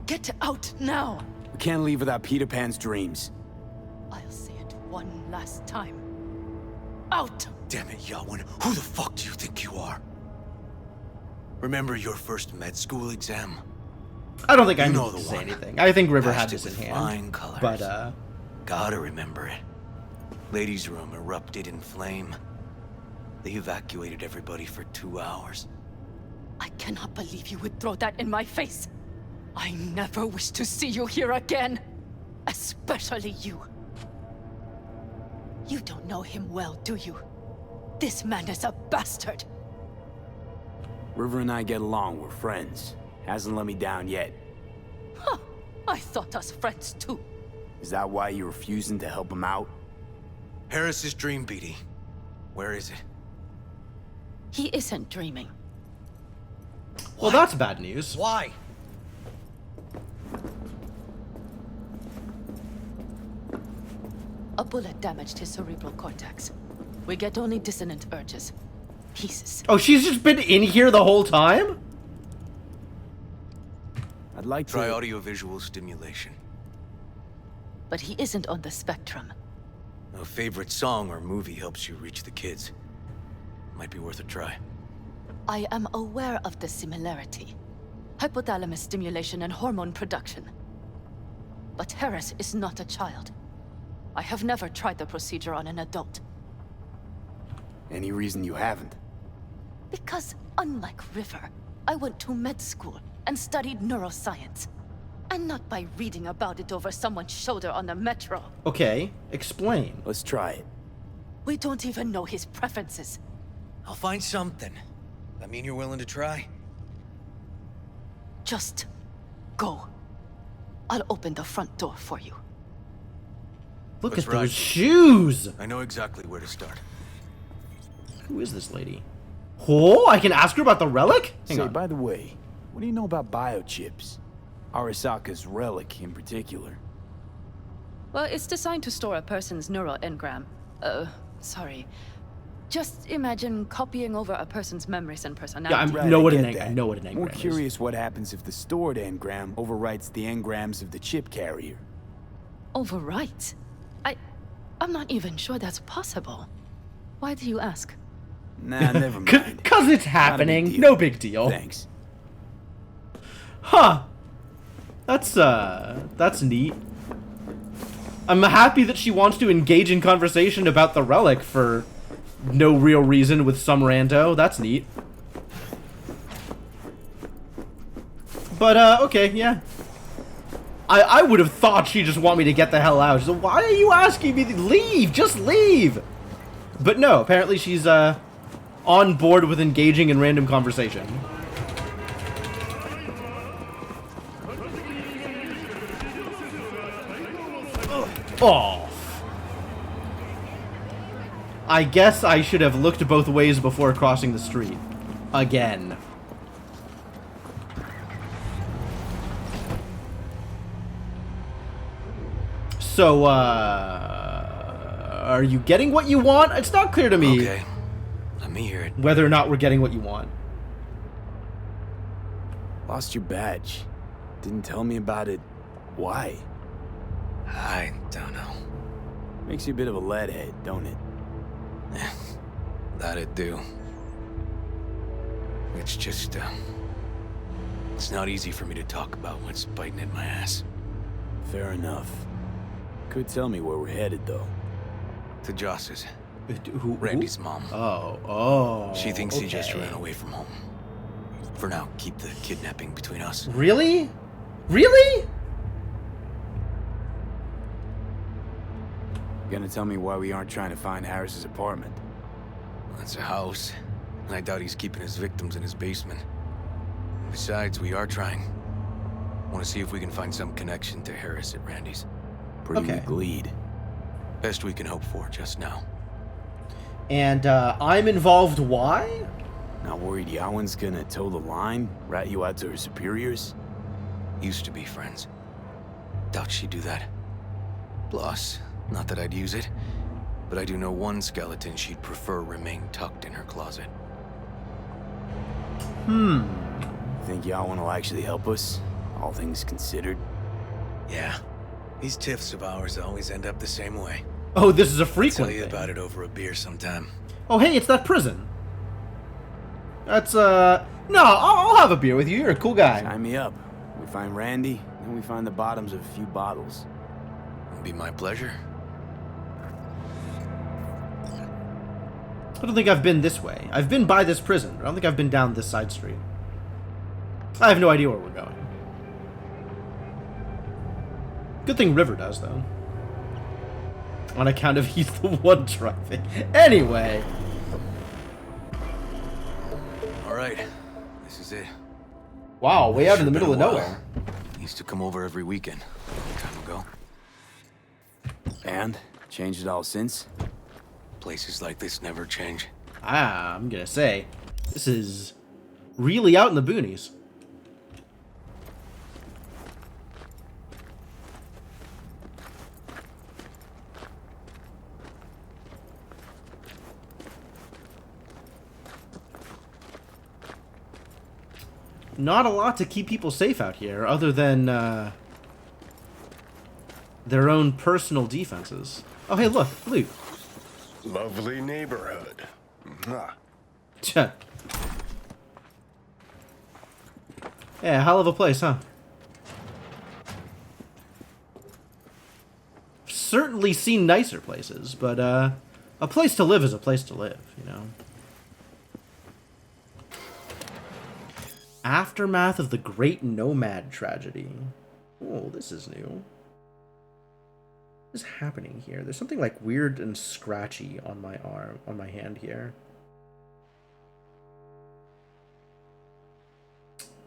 Get out now! We can't leave without Peter Pan's dreams. I'll say it one last time. Out! Damn it, Yawen. Who the fuck do you think you are? Remember your first med school exam? I don't think I You need know to the say one. anything. I think River had Passed this it in with hand. flying colors. But, Gotta remember it. Ladies' room erupted in flame. They evacuated everybody for 2 hours. I cannot believe you would throw that in my face. I never wish to see you here again. Especially you. You don't know him well, do you? This man is a bastard. River and I get along, we're friends. Hasn't let me down yet. Huh. I thought us friends too. Is that why you're refusing to help him out? Harris's dream, Beatty. Where is it? He isn't dreaming. well, that's bad news. Why? A bullet damaged his cerebral cortex. We get only dissonant urges. Pieces. Oh, she's just been in here the whole time? I'd like Try to... audiovisual stimulation. But he isn't on the spectrum. A favorite song or movie helps you reach the kids. Might be worth a try. I am aware of the similarity. Hypothalamus stimulation and hormone production. But Harris is not a child. I have never tried the procedure on an adult. Any reason you haven't? Because, unlike River, I went to med school and studied neuroscience. And not by reading about it over someone's shoulder on the metro. Okay, explain. Let's try it. We don't even know his preferences. I'll find something. I mean you're willing to try? Just go. I'll open the front door for you. Look Let's at those ride. shoes! I know exactly where to start. Who is this lady? Oh, I can ask her about the relic? Hang Say, on. by the way, what do you know about biochips? Arasaka's relic in particular. Well, it's designed to store a person's neural engram. Sorry. Just imagine copying over a person's memories and personality. I know what an get that. I know what an engram More is. curious what happens if the stored engram overwrites the engrams of the chip carrier. Overwrite? I'm not even sure that's possible. Why do you ask? Nah, never mind. Cause it's happening. No big deal. Thanks. Huh. That's neat. I'm happy that she wants to engage in conversation about the relic for no real reason with some rando. That's neat. But, okay, yeah. I would have thought she'd just want me to get the hell out. She's like, why are you asking me to leave? Just leave! But no, apparently she's, on board with engaging in random conversation. Oh. I guess I should have looked both ways before crossing the street. Again. So, are you getting what you want? It's not clear to me. Okay. Let me hear it. Whether or not we're getting what you want. Lost your badge. Didn't tell me about it. Why? I don't know. Makes you a bit of a leadhead, don't it? That it do. It's just, it's not easy for me to talk about what's biting at my ass. Fair enough. Could tell me where we're headed, though. To Joss's. Who? Randy's mom. Oh. She thinks he just okay. ran away from home. For now, keep the kidnapping between us. Really? Really? Gonna tell me why we aren't trying to find Harris's apartment? It's a house. I doubt he's keeping his victims in his basement. Besides, we are trying. Want to see if we can find some connection to Harris at Randy's. Pretty Okay. weak lead. Best we can hope for just now. And I'm involved. Why? Not worried Yawen's gonna toe the line? Rat you out to her superiors? Used to be friends. Doubt she'd do that. Plus, not that I'd use it, but I do know one skeleton she'd prefer remain tucked in her closet. Think Yawen will actually help us? All things considered? Yeah. These tiffs of ours always end up the same way. Oh, this is a I'll frequent tell you thing. about it over a beer sometime. Oh, hey, it's that prison. That's, no, I'll have a beer with you. You're a cool guy. Sign me up. We find Randy, then we find the bottoms of a few bottles. It'll be my pleasure. I don't think I've been this way. I've been by this prison, but I don't think I've been down this side street. I have no idea where we're going. Good thing River does, though. On account of he's the one driving. Anyway. Alright, this is it. Wow, way out in the middle of Been a while. nowhere. Used to come over every weekend, a long time ago. And? Changed it all since? Places like this never change. I'm gonna say, this is really out in the boonies. Not a lot to keep people safe out here, other than their own personal defenses. Oh, hey, look, loot. Lovely neighborhood. Mwah. Yeah, hell of a place, huh? Certainly seen nicer places, but a place to live is a place to live, you know? Aftermath of the Great Nomad Tragedy. Oh, this is new. What is happening here? There's something like weird and scratchy on my arm, on my hand here.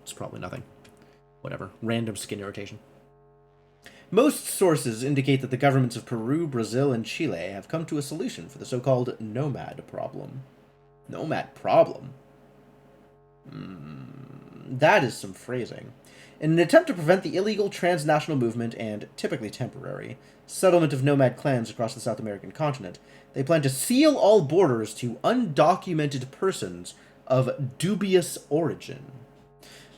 It's probably nothing. Whatever. Random skin irritation. Most sources indicate that the governments of Peru, Brazil, and Chile have come to a solution for the so-called nomad problem. Nomad problem? That is some phrasing. In an attempt to prevent the illegal transnational movement and, typically temporary, settlement of nomad clans across the South American continent, they plan to seal all borders to undocumented persons of dubious origin.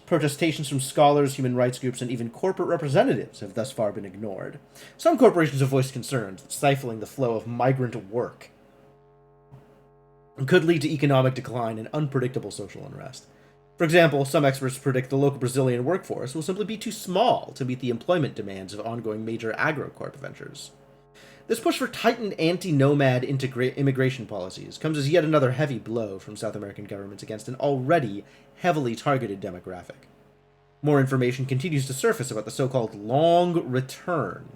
Protestations from scholars, human rights groups, and even corporate representatives have thus far been ignored. Some corporations have voiced concerns that stifling the flow of migrant work could lead to economic decline and unpredictable social unrest. For example, some experts predict the local Brazilian workforce will simply be too small to meet the employment demands of ongoing major agrocorp ventures. This push for tightened anti-nomad immigration policies comes as yet another heavy blow from South American governments against an already heavily targeted demographic. More information continues to surface about the so-called long return,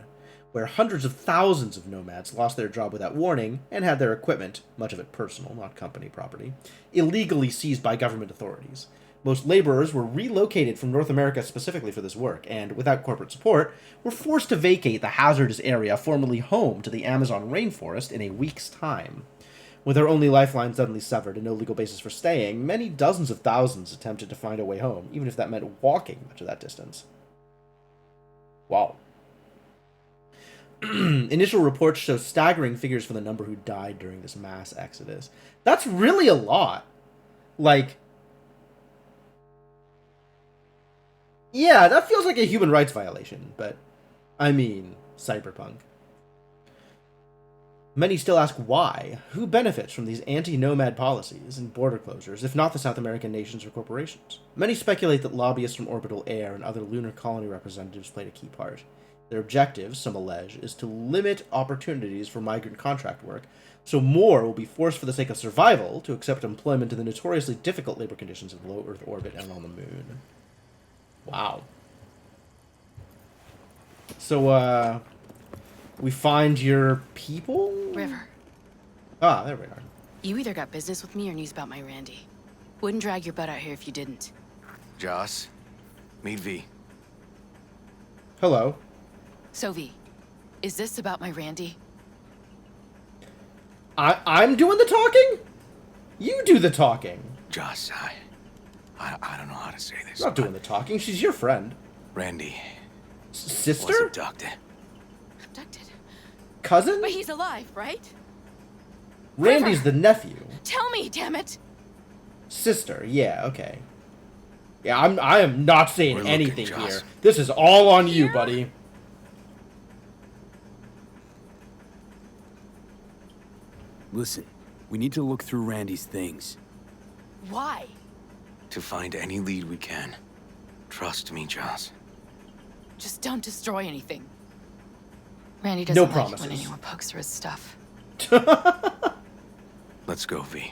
where hundreds of thousands of nomads lost their job without warning and had their equipment, much of it personal, not company property, illegally seized by government authorities. Most laborers were relocated from North America specifically for this work, and, without corporate support, were forced to vacate the hazardous area formerly home to the Amazon rainforest in a week's time. With their only lifeline suddenly severed and no legal basis for staying, many dozens of thousands attempted to find a way home, even if that meant walking much of that distance. Wow. Initial reports show staggering figures for the number who died during this mass exodus. That's really a lot. Like, yeah, that feels like a human rights violation, but I mean, Cyberpunk. Many still ask why. Who benefits from these anti-nomad policies and border closures, if not the South American nations or corporations? Many speculate that lobbyists from Orbital Air and other lunar colony representatives played a key part. Their objective, some allege, is to limit opportunities for migrant contract work, so more will be forced for the sake of survival to accept employment in the notoriously difficult labor conditions of low Earth orbit and on the moon. Wow. So, we find your people? River. Ah, there we are. You either got business with me or news about my Randy. Wouldn't drag your butt out here if you didn't. Joss, meet V. Hello. So V, is this about my Randy? I'm doing the talking? You do the talking. Joss, I don't know how to say this. I'm not doing the talking. She's your friend. Randy. Sister? Was abducted. Abducted? Cousin? But he's alive, right? Randy's the nephew. Tell me, damn it! Sister, yeah, okay. Yeah, I am not saying We're anything looking, here. Joss. This is all on you, buddy. Listen, we need to look through Randy's things. Why? To find any lead we can. Trust me, Joss. Just don't destroy anything. Randy doesn't No like it when promises. anyone pokes through his stuff. Let's go, V.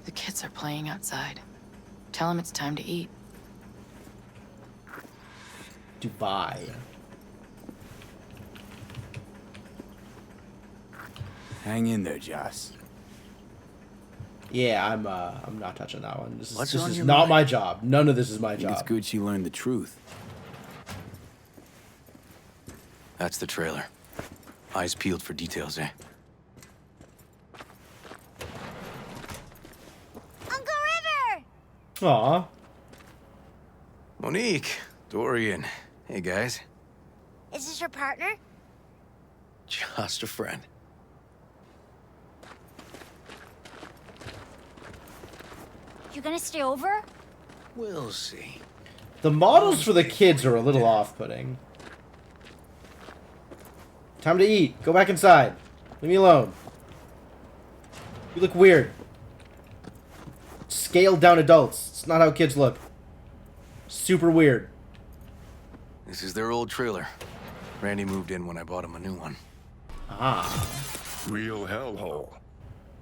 The kids are playing outside. Tell them it's time to eat. Dubai. Hang in there, Joss. Yeah, I'm not touching that one. This What's is on your not mind? my job. None of this is my I think it's job. good she learned the truth. That's the trailer. Eyes peeled for details, eh? Uncle River! Aw. Monique, Dorian. Hey, guys. Is this your partner? Just a friend. You gonna stay over? We'll see. The models for the kids are a little off-putting. Time to eat. Go back inside. Leave me alone. You look weird. Scaled down adults. It's not how kids look. Super weird. This is their old trailer. Randy moved in when I bought him a new one. Ah. Real hellhole.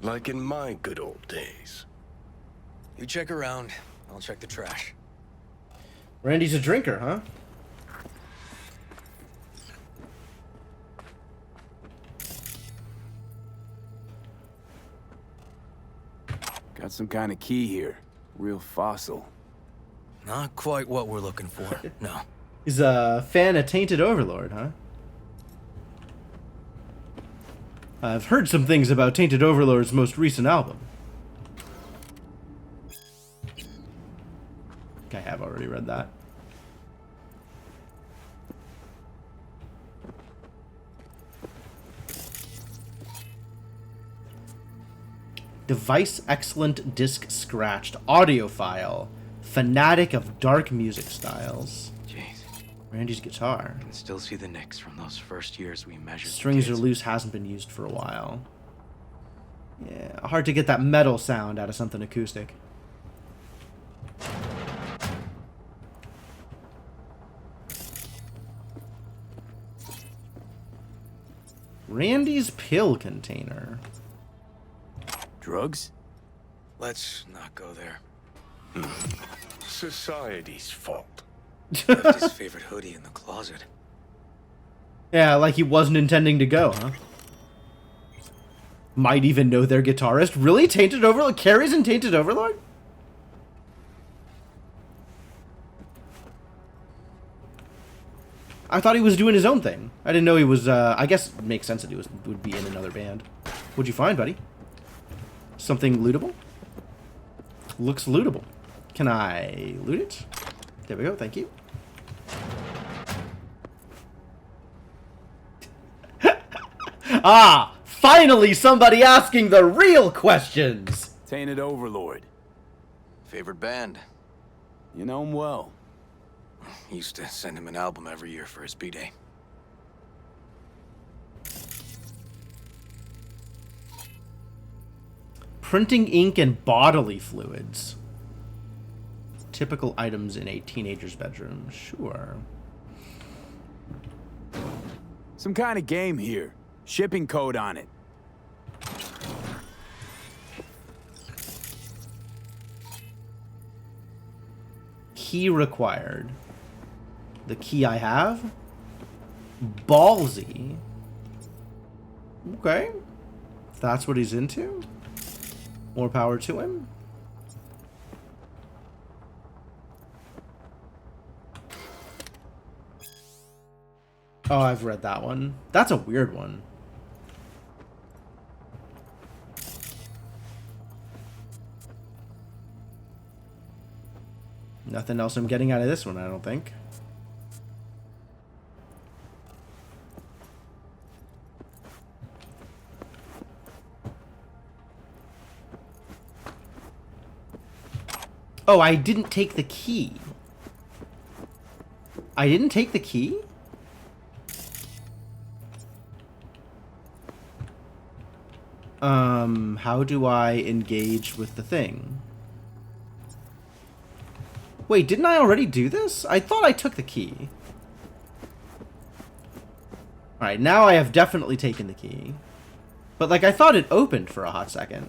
Like in my good old days. You check around. I'll check the trash. Randy's a drinker, huh? Got some kind of key here. Real fossil. Not quite what we're looking for. No. He's a fan of Tainted Overlord, huh? I've heard some things about Tainted Overlord's most recent album. I have already read that. Device excellent, disc scratched, audio file, fanatic of dark music styles. Jeez. Randy's guitar. I can still see the nicks from those first years we measured. Strings are loose, hasn't been used for a while. Yeah, hard to get that metal sound out of something acoustic. Randy's pill container. Drugs? Let's not go there. Society's fault. Left his favorite hoodie in the closet. Yeah, like he wasn't intending to go, huh? Might even know their guitarist. Really? Tainted Overlord? Carrie's in Tainted Overlord? I thought he was doing his own thing. I didn't know he was, I guess it makes sense that he would be in another band. What'd you find, buddy? Something lootable? Looks lootable. Can I loot it? There we go, thank you. Ah! Finally somebody asking the real questions! Tainted Overlord. Favorite band? You know him well. Used to send him an album every year for his B-Day. Printing ink and bodily fluids. Typical items in a teenager's bedroom. Sure. Some kind of game here. Shipping code on it. Key required. The key I have? Ballsy. Okay. If that's what he's into, more power to him. Oh, I've read that one. That's a weird one. Nothing else I'm getting out of this one, I don't think. Oh, I didn't take the key. I didn't take the key? How do I engage with the thing? Wait, didn't I already do this? I thought I took the key. Alright, now I have definitely taken the key. But, like, I thought it opened for a hot second.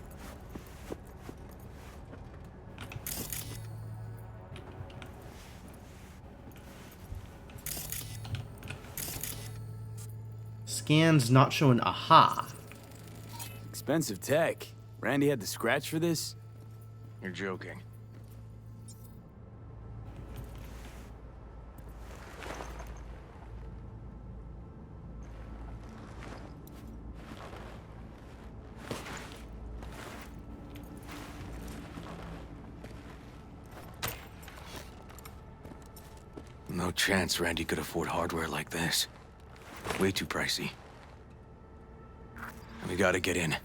Scans not showing. Aha. Expensive tech. Randy had to scratch for this? You're joking. No chance Randy could afford hardware like this. Way too pricey. We gotta get in.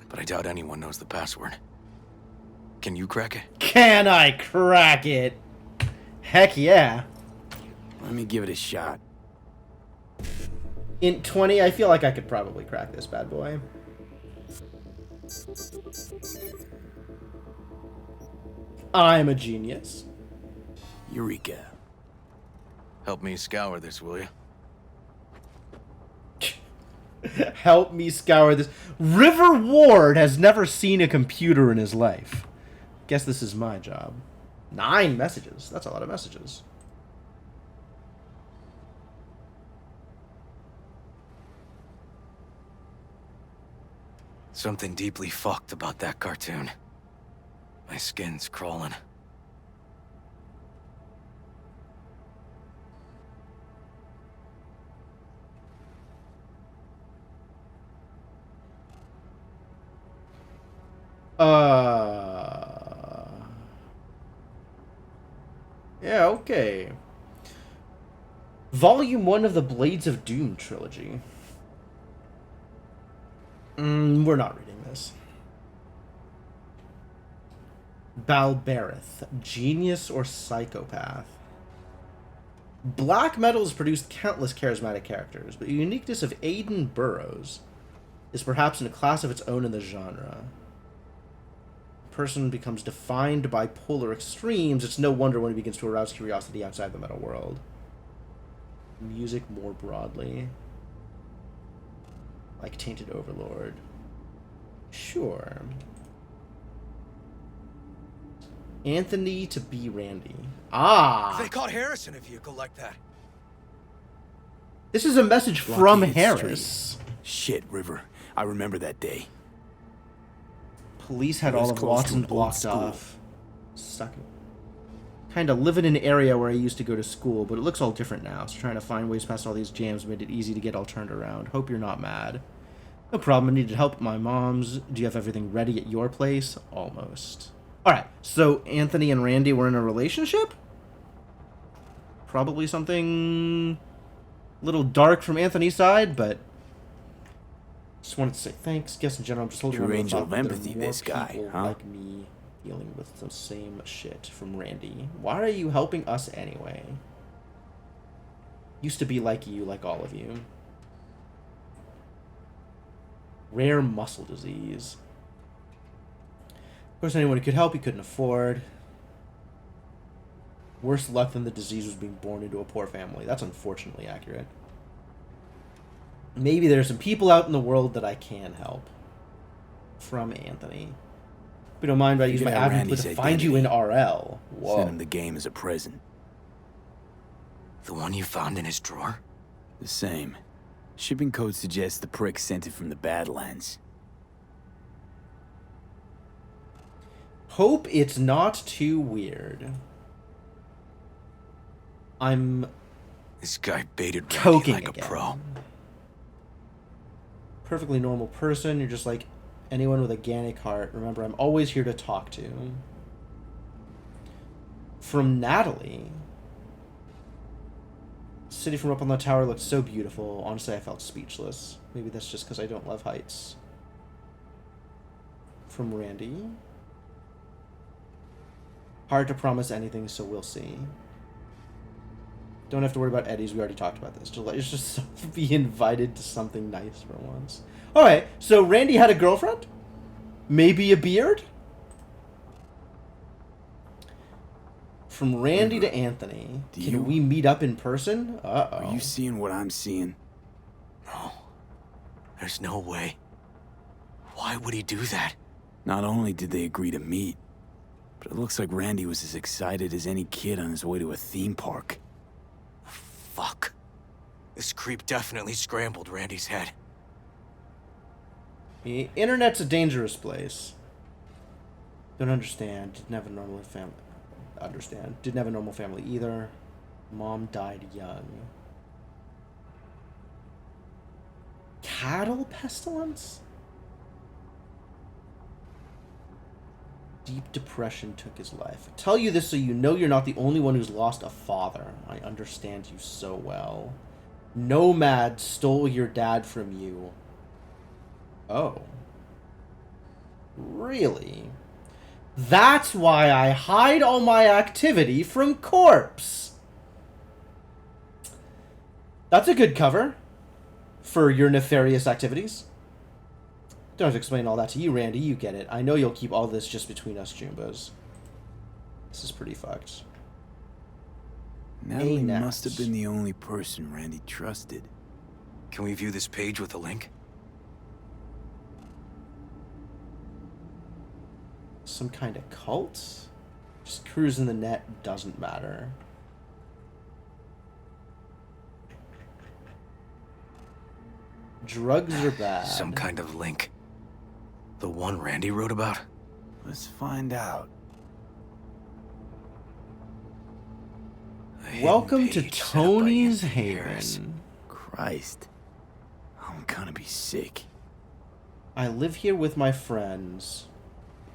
But I doubt anyone knows the password. Can you crack it? Can I crack it? Heck yeah. Let me give it a shot. In 20, I feel like I could probably crack this bad boy. I'm a genius. Eureka. Help me scour this, will you? Help me scour this. River Ward has never seen a computer in his life. Guess this is my job. 9 messages. That's a lot of messages. Something deeply fucked about that cartoon. My skin's crawling. Yeah, okay. Volume 1 of the Blades of Doom trilogy. We're not reading this. Balberith, genius or psychopath? Black metal has produced countless charismatic characters, but the uniqueness of Aidan Burroughs is perhaps in a class of its own in the genre. Person becomes defined by polar extremes, it's no wonder when he begins to arouse curiosity outside the metal world. Music more broadly. Like Tainted Overlord. Sure. Anthony to be Randy. Ah! They caught Harris in a vehicle like that. This is a message from Harris. Shit, River. I remember that day. Police had all of Watson blocked off. Suck it. Kinda live in an area where I used to go to school, but it looks all different now, so trying to find ways past all these jams made it easy to get all turned around. Hope you're not mad. No problem, I needed help at my mom's. Do you have everything ready at your place? Almost. Alright, so Anthony and Randy were in a relationship? Probably something a little dark from Anthony's side, but just wanted to say thanks. Guess in general, I'm just holding True on to the angel thought of that there are empathy, more this guy, people huh? like me dealing with the same shit from Randy. Why are you helping us anyway? Used to be like you, like all of you. Rare muscle disease. Of course, anyone who could help, he couldn't afford. Worse luck than the disease was being born into a poor family. That's unfortunately accurate. Maybe there's some people out in the world that I can help. From Anthony. If you don't mind, I use my admin to find you in RL. Whoa. Send him the game as a present. The one you found in his drawer? The same. Shipping code suggests the prick sent it from the Badlands. Hope it's not too weird. I'm This guy baited Randy Toking like a again. pro. Perfectly normal person. You're just like anyone with a Gannic heart. Remember, I'm always here to talk to. From Natalie. City from up on the tower looked so beautiful. Honestly, I felt speechless. Maybe that's just because I don't love heights. From Randy. Hard to promise anything, so we'll see. Don't have to worry about Eddie's. We already talked about this. Let's just be invited to something nice for once. Alright, so Randy had a girlfriend? Maybe a beard? From Randy to Anthony. Can we meet up in person? Uh-oh. Are you seeing what I'm seeing? No. There's no way. Why would he do that? Not only did they agree to meet, but it looks like Randy was as excited as any kid on his way to a theme park. Fuck. This creep definitely scrambled Randy's head. The internet's a dangerous place. Don't understand. Didn't have a normal family. Didn't have a normal family either. Mom died young. Cattle pestilence? Deep depression took his life. I tell you this so you know you're not the only one who's lost a father. I understand you so well. Nomad stole your dad from you. Oh. Really? That's why I hide all my activity from Corpse. That's a good cover for your nefarious activities. Don't have to explain all that to you, Randy. You get it. I know you'll keep all this just between us, Jumbos. This is pretty fucked. Natalie must have been the only person Randy trusted. Can we view this page with a link? Some kind of cult? Just cruising the net doesn't matter. Drugs are bad. Some kind of link. The one Randy wrote about? Let's find out. Welcome to Tony's Haven. Christ. I'm gonna be sick. I live here with my friends.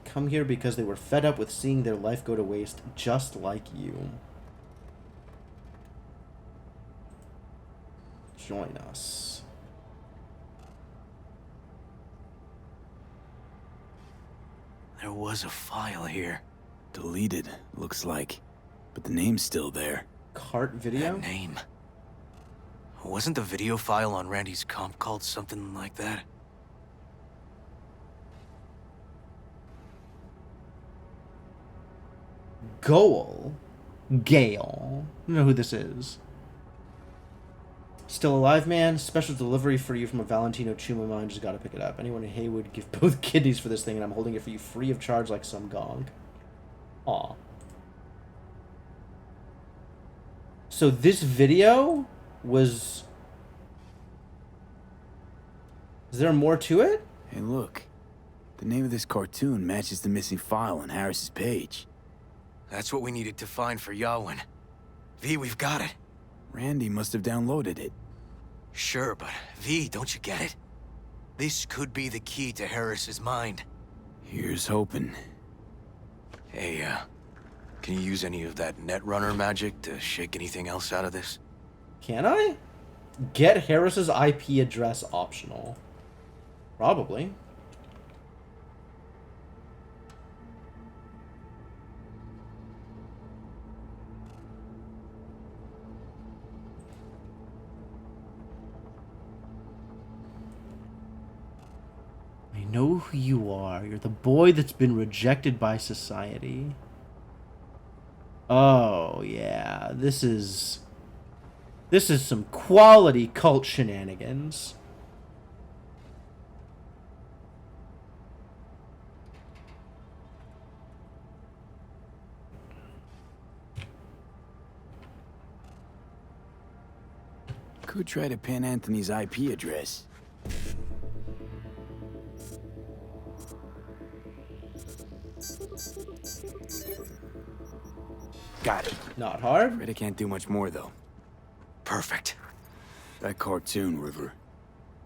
Come here because they were fed up with seeing their life go to waste, just like you. Join us. There was a file here. Deleted, looks like. But the name's still there. Cart video? That name. Wasn't the video file on Randy's comp called something like that? Goal? Gale. I don't know who this is. Still alive, man. Special delivery for you from a Valentino Chuma mine. Just gotta pick it up. Anyone in Haywood give both kidneys for this thing, and I'm holding it for you free of charge like some gong. Aw. So this video was... Is there more to it? Hey, look. The name of this cartoon matches the missing file on Harris's page. That's what we needed to find for Yawin. V, we've got it. Randy must have downloaded it. Sure, but V, don't you get it? This could be the key to Harris's mind. Here's hoping. Hey, can you use any of that Netrunner magic to shake anything else out of this? Can I? Get Harris's IP address optional. Probably. I know who you are. You're the boy that's been rejected by society. Oh, yeah. This is some quality cult shenanigans. Could try to pin Anthony's IP address. Got it. Not hard. Afraid I can't do much more, though. perfect. That cartoon, River.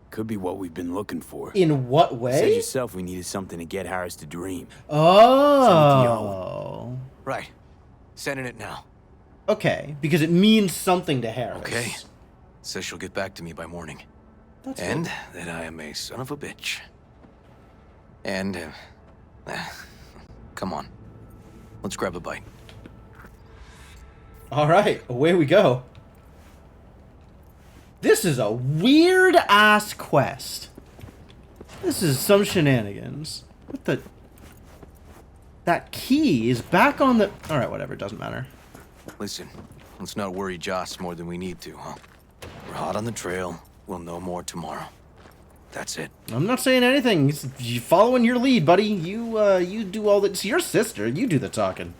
Could be what we've been looking for. In what You way? said yourself we needed something to get Harris to dream. Oh. Right. Sending it now. Okay, because it means something to Harris. Okay. Says she'll get back to me by morning. That's and good. that I am a son of a bitch. And, come on. Let's grab a bite. All right, away we go. This is a weird-ass quest. This is some shenanigans. What the... That key is back on the... Alright, whatever, it doesn't matter. Listen, let's not worry Joss more than we need to, huh? We're hot on the trail. We'll know more tomorrow. That's it. I'm not saying anything. You following your lead, buddy. You do all that. It's your sister. You do the talking.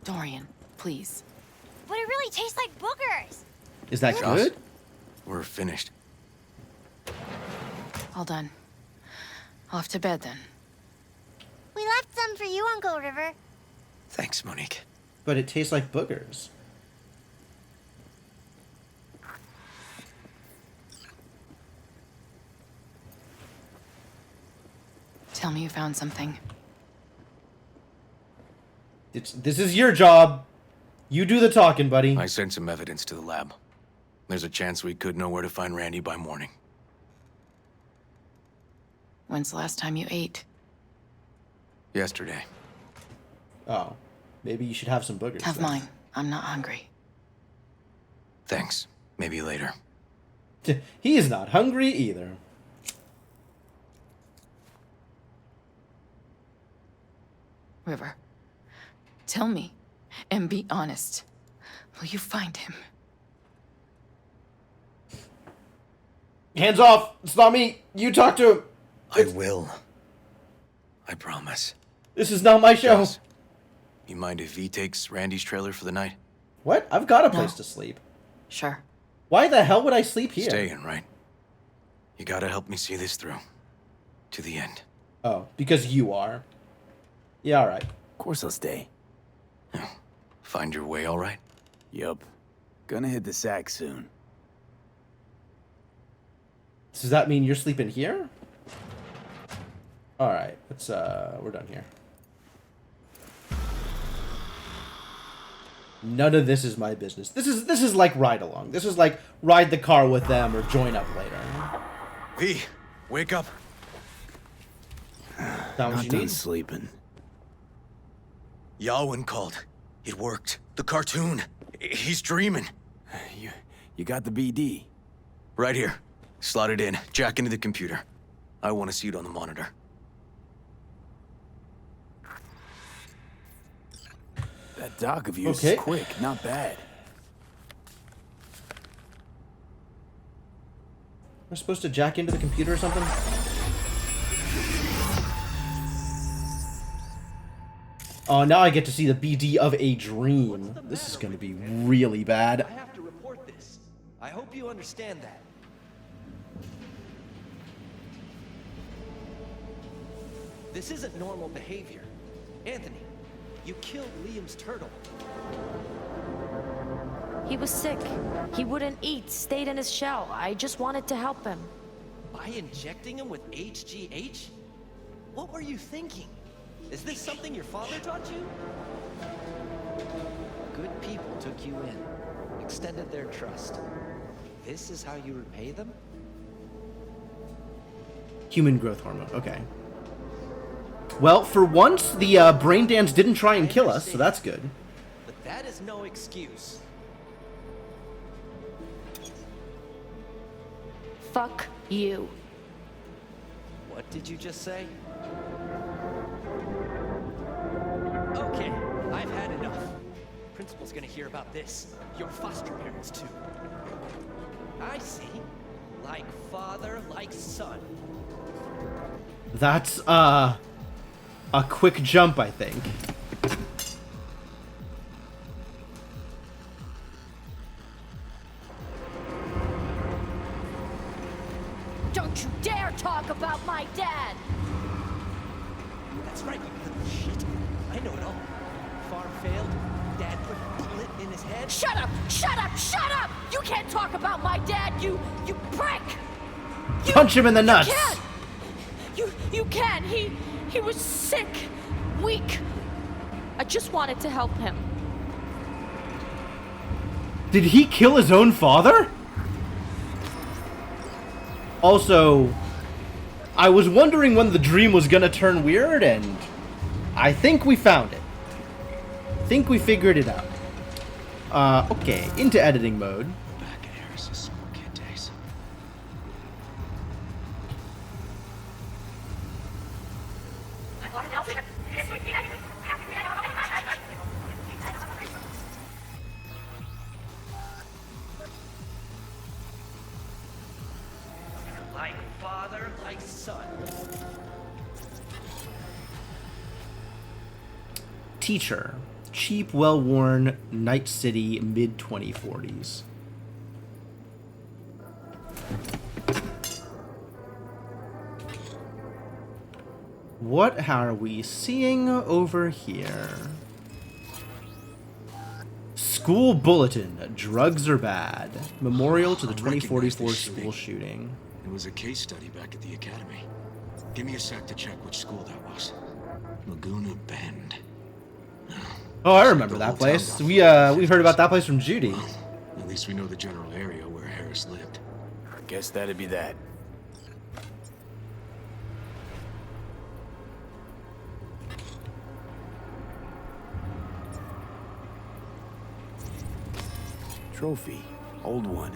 Dorian, please. But it really tastes like boogers. Is that Joss, good? we're finished. All done. Off to bed then. We left some for you, Uncle River. Thanks, Monique. But it tastes like boogers. Tell me you found something. This is your job. You do the talking, buddy. I sent some evidence to the lab. There's a chance we could know where to find Randy by morning. When's the last time you ate? Yesterday. Oh. Maybe you should have some boogers. Have then. mine. I'm not hungry. Thanks. Maybe later. He is not hungry either. River, tell me, and be honest. Will you find him? Hands off! It's not me! You talk to him! I will. I promise. This is not my show! Joss, you mind if V takes Randy's trailer for the night? What? I've got a place to sleep. Sure. Why the hell would I sleep here? Staying, right? You gotta help me see this through. To the end. Oh, because you are. Yeah, alright. Of course I'll stay. Find your way, all right? Yup. Gonna hit the sack soon. Does that mean you're sleeping here? Alright, let's, we're done here. None of this is my business. This is like ride along. This is like ride the car with them or join up later. V, wake up. Not done sleeping. Yawin called. It worked. The cartoon. He's dreaming. You got the BD? Right here. Slot it in. Jack into the computer. I want to see it on the monitor. That doc of yours Okay. is quick, not bad. We're supposed to jack into the computer or something? Oh, now I get to see the BD of a dream. This is going to be really bad. I have to report this. I hope you understand that. This isn't normal behavior. Anthony, you killed Liam's turtle. He was sick. He wouldn't eat, stayed in his shell. I just wanted to help him. By injecting him with HGH? What were you thinking? Is this something your father taught you? Good people took you in, extended their trust. This is how you repay them? Human growth hormone. Okay. Well, for once, the brain dance didn't try and kill us, so that's good. But that is no excuse. Fuck you. What did you just say? Okay, I've had enough. Principal's gonna hear about this. Your foster parents, too. I see. Like father, like son. That's, a quick jump, I think. Don't you dare talk about my dad! That's right, you little shit. I know it all. Farm failed. Dad put a bullet in his head. Shut up! Shut up! Shut up! You can't talk about my dad, you prick! Punch him in the nuts! You can't! You can! He was sick, weak. I just wanted to help him. Did he kill his own father? Also, I was wondering when the dream was gonna turn weird, and I think we found it. I think we figured it out. Okay, into editing mode. Back in Harris's school kid days. Like father, like son. Teacher. Cheap, well-worn, Night City, mid-2040s. What are we seeing over here? School bulletin. Drugs are bad. Memorial to the 2044 school shooting. It was a case study back at the academy. Give me a sec to check which school that was. Laguna Bend. Oh, I remember that place. We heard about that place from Judy. Well, at least we know the general area where Harris lived. Guess that'd be that. Trophy. Old one.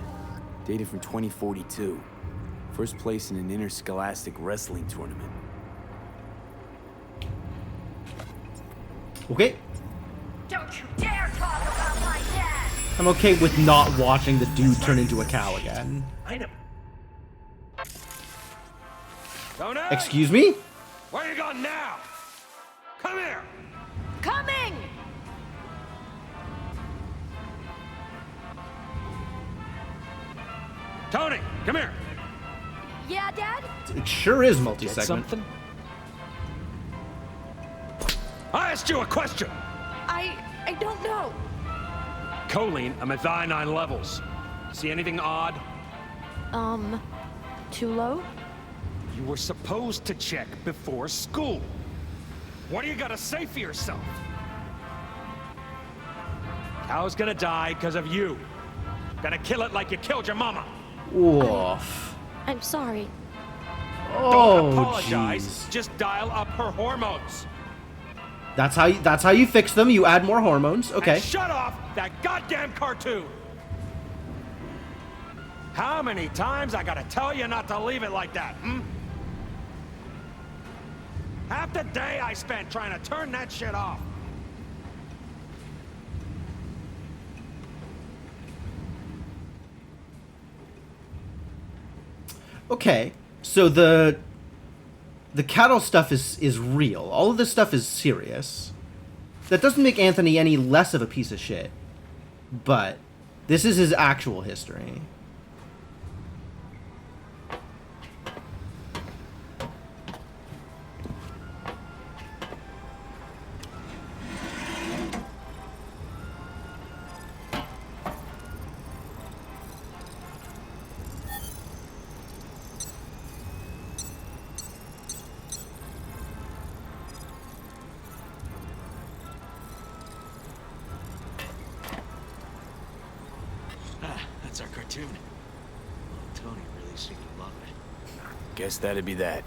Dated from 2042. First place in an interscholastic wrestling tournament. Okay. Don't you dare talk about my dad! I'm okay with not watching the dude turn into a cow again. I know. Tony! Excuse me? Where you going now? Come here! Coming! Tony, come here! Yeah, Dad? It sure is multi-segment. Something? I asked you a question! I don't know. Choline and methionine levels. See anything odd? Too low? You were supposed to check before school. What do you gotta say for yourself? Cow's gonna die because of you. Gonna kill it like you killed your mama. Oof. I'm sorry. Oh, Don't apologize. jeez. Just dial up her hormones. That's how you fix them. You add more hormones. Okay. And shut off that goddamn cartoon. How many times I gotta tell you not to leave it like that, hmm? Half the day I spent trying to turn that shit off. Okay. So the cattle stuff is real. All of this stuff is serious. That doesn't make Anthony any less of a piece of shit. But this is his actual history. That's our cartoon. Well, Tony really seemed to love it. Guess that'd be that.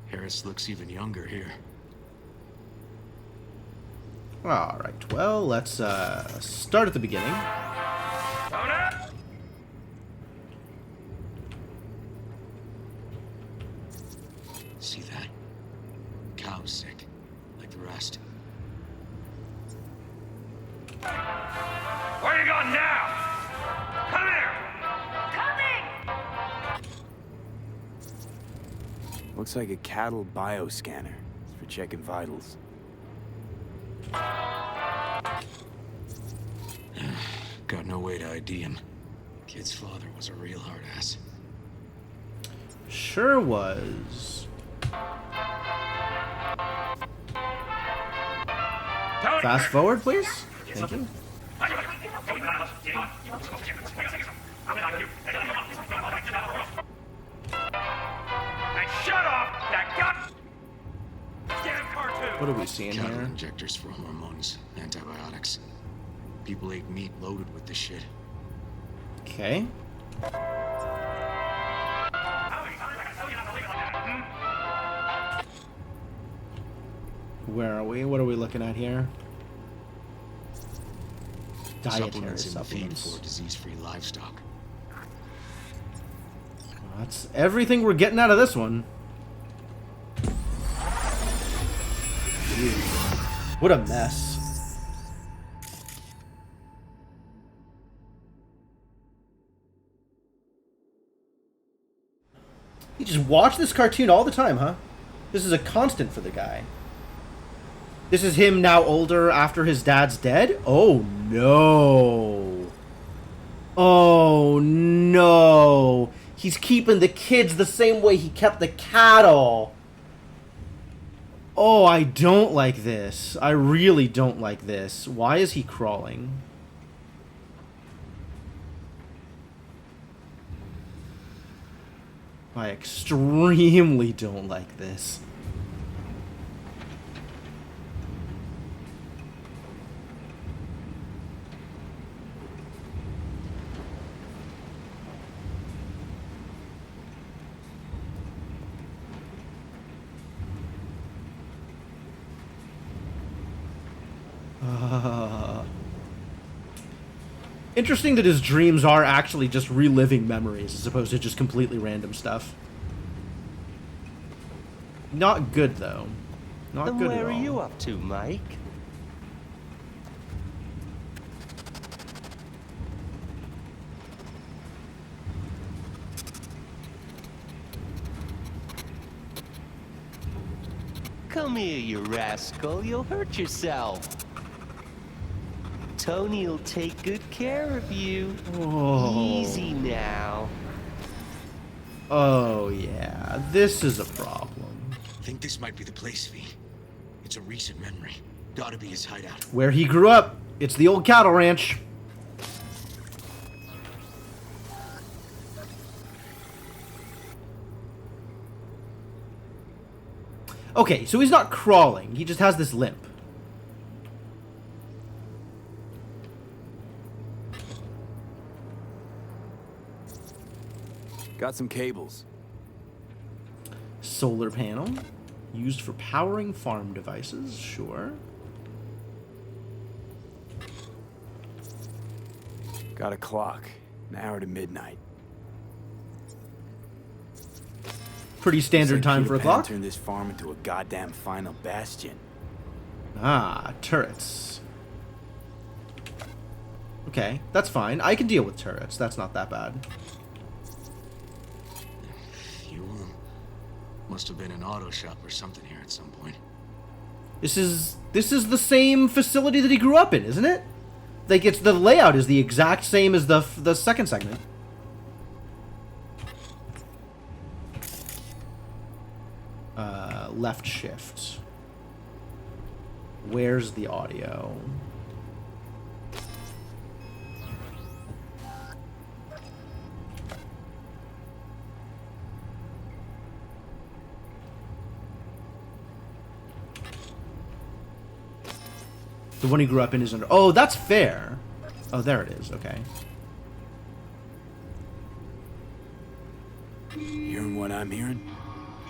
Harris looks even younger here. Alright, well, let's start at the beginning. See that? Cow's sick, like the rest. Where you going now? Come here! Looks like a cattle bioscanner. It's for checking vitals. Got no way to ID him. Kid's father was a real hard ass. Sure was. Fast forward, please. Thank you. Shut up! That goddamn cartoon! What are we seeing Cattle here? injectors for hormones, antibiotics. People ate meat loaded with this shit. Okay. Where are we? What are we looking at here? Dietary Supplements in the feed supplements. for disease-free livestock. That's everything we're getting out of this one. Dude, what a mess. You just watch this cartoon all the time, huh? This is a constant for the guy. This is him now older after his dad's dead? Oh no. Oh no. He's keeping the kids the same way he kept the cattle. Oh, I don't like this. I really don't like this. Why is he crawling? I extremely don't like this. Interesting that his dreams are actually just reliving memories as opposed to just completely random stuff. Not good, though. Not And good where at are all. you up to, Mike? Come here, you rascal. You'll hurt yourself. Tony'll take good care of you. Oh. Easy now. Oh, yeah. This is a problem. I think this might be the place, V. It's a recent memory. Gotta be his hideout. Where he grew up. It's the old cattle ranch. Okay, so he's not crawling. He just has this limp. Got some cables. Solar panel. Used for powering farm devices. Sure. Got a clock. An hour to midnight. Pretty standard time for a clock. Turn this farm into a goddamn final bastion. Ah, turrets. Okay, that's fine. I can deal with turrets. That's not that bad. Fuel. Must have been an auto shop or something here at some point. This is the same facility that he grew up in, isn't it? Like, it's the layout is the exact same as the second segment. Left shift. Where's the audio? The one he grew up in is under... Oh, that's fair. Oh, there it is. Okay. Hearing what I'm hearing?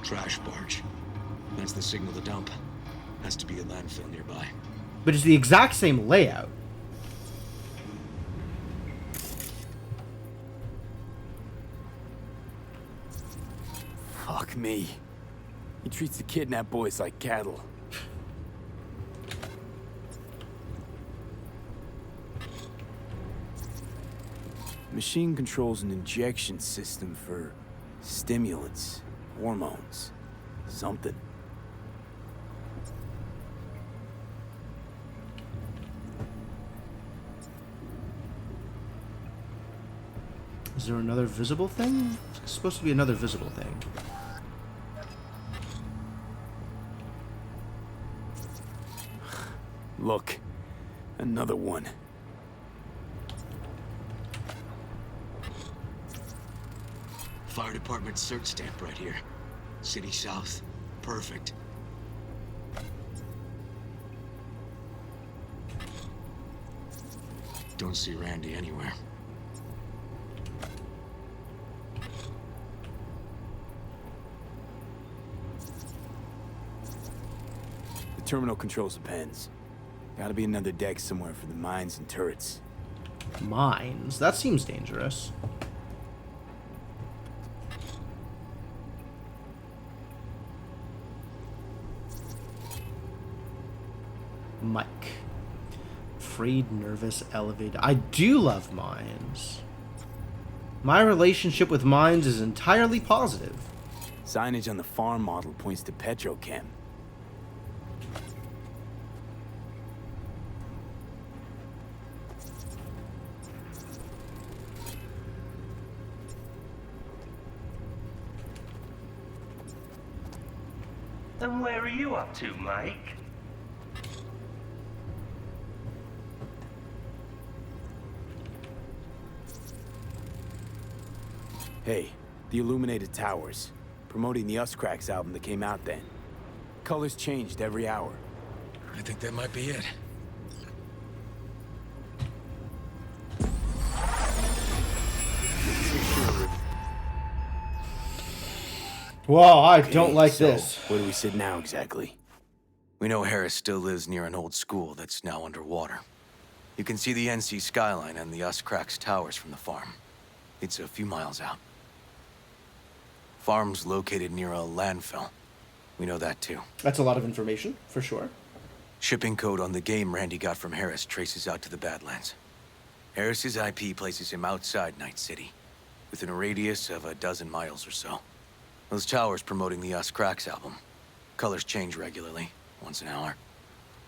Trash barge. That's the signal to dump. Has to be a landfill nearby. But it's the exact same layout. Fuck me. He treats the kidnapped boys like cattle. Machine controls an injection system for stimulants, hormones, something. Is there another visible thing? It's supposed to be another visible thing. Look, another one. Fire department search stamp right here. City South. Perfect. Don't see Randy anywhere. The terminal controls the pens. Gotta be another deck somewhere for the mines and turrets. Mines? That seems dangerous. Mike. Afraid, nervous, elevated. I do love mines. My relationship with mines is entirely positive. Signage on the farm model points to Petrochem. And where are you up to, Mike? Hey, the Illuminated Towers. Promoting the Us Cracks album that came out then. Colors changed every hour. I think that might be it. Whoa, I don't like so, this. Where do we sit now exactly? We know Harris still lives near an old school that's now underwater. You can see the NC skyline and the Us Cracks towers from the farm. It's a few miles out. Farm's located near a landfill. We know that too. That's a lot of information, for sure. Shipping code on the game Randy got from Harris traces out to the Badlands. Harris's IP places him outside Night City, within a radius of 12 miles or so. Those towers promoting the Us Cracks album. Colors change regularly, once an hour.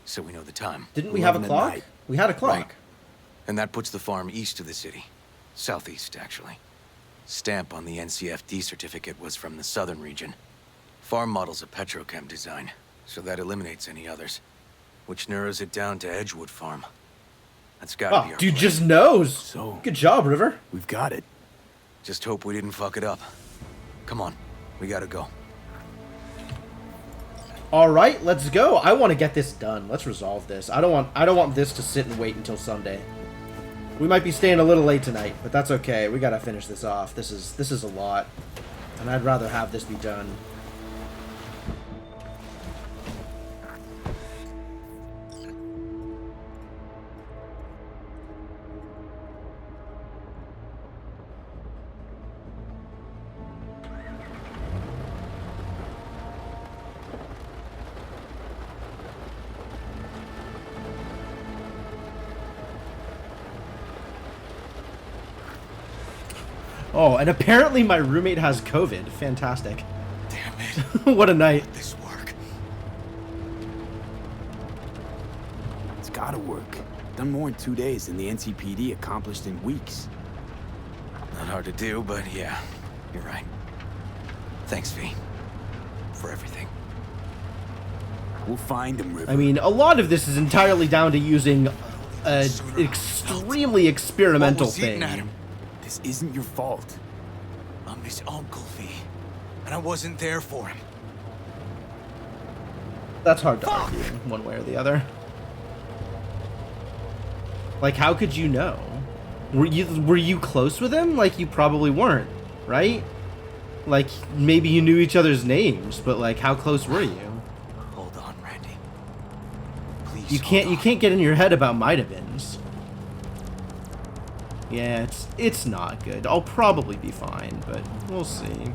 So we know the time. Didn't we have a clock? We had a clock. Right. And that puts the farm east of the city. Southeast, actually. Stamp on the NCFD certificate was from the southern region. Farm model's a Petrochem design, so that eliminates any others. Which narrows it down to Edgewood Farm. That's gotta be our dude plan. just knows. So, good job, River. We've got it. Just hope we didn't fuck it up. Come on, we gotta go. All right, let's go. I want to get this done. Let's resolve this. I don't want this to sit and wait until Sunday. We might be staying a little late tonight, but that's okay. We gotta finish this off. This is a lot, and I'd rather have this be done. Oh, and apparently my roommate has COVID. Fantastic. Damn it. What a night. Let this work. It's gotta work. Done more in 2 days than the NCPD accomplished in weeks. Not hard to do, but yeah, you're right. Thanks, V. For everything. We'll find him, River. I mean, a lot of this is entirely down to using an extremely experimental thing. This isn't your fault. I'm his uncle, V. And I wasn't there for him. That's hard to argue one way or the other. Like, how could you know? Were you close with him? Like, you probably weren't, right? Like, maybe you knew each other's names, but like, how close were you? Hold on, Randy. Please. You can't get in your head about might-have-beens. Yeah, it's not good. I'll probably be fine, but we'll see.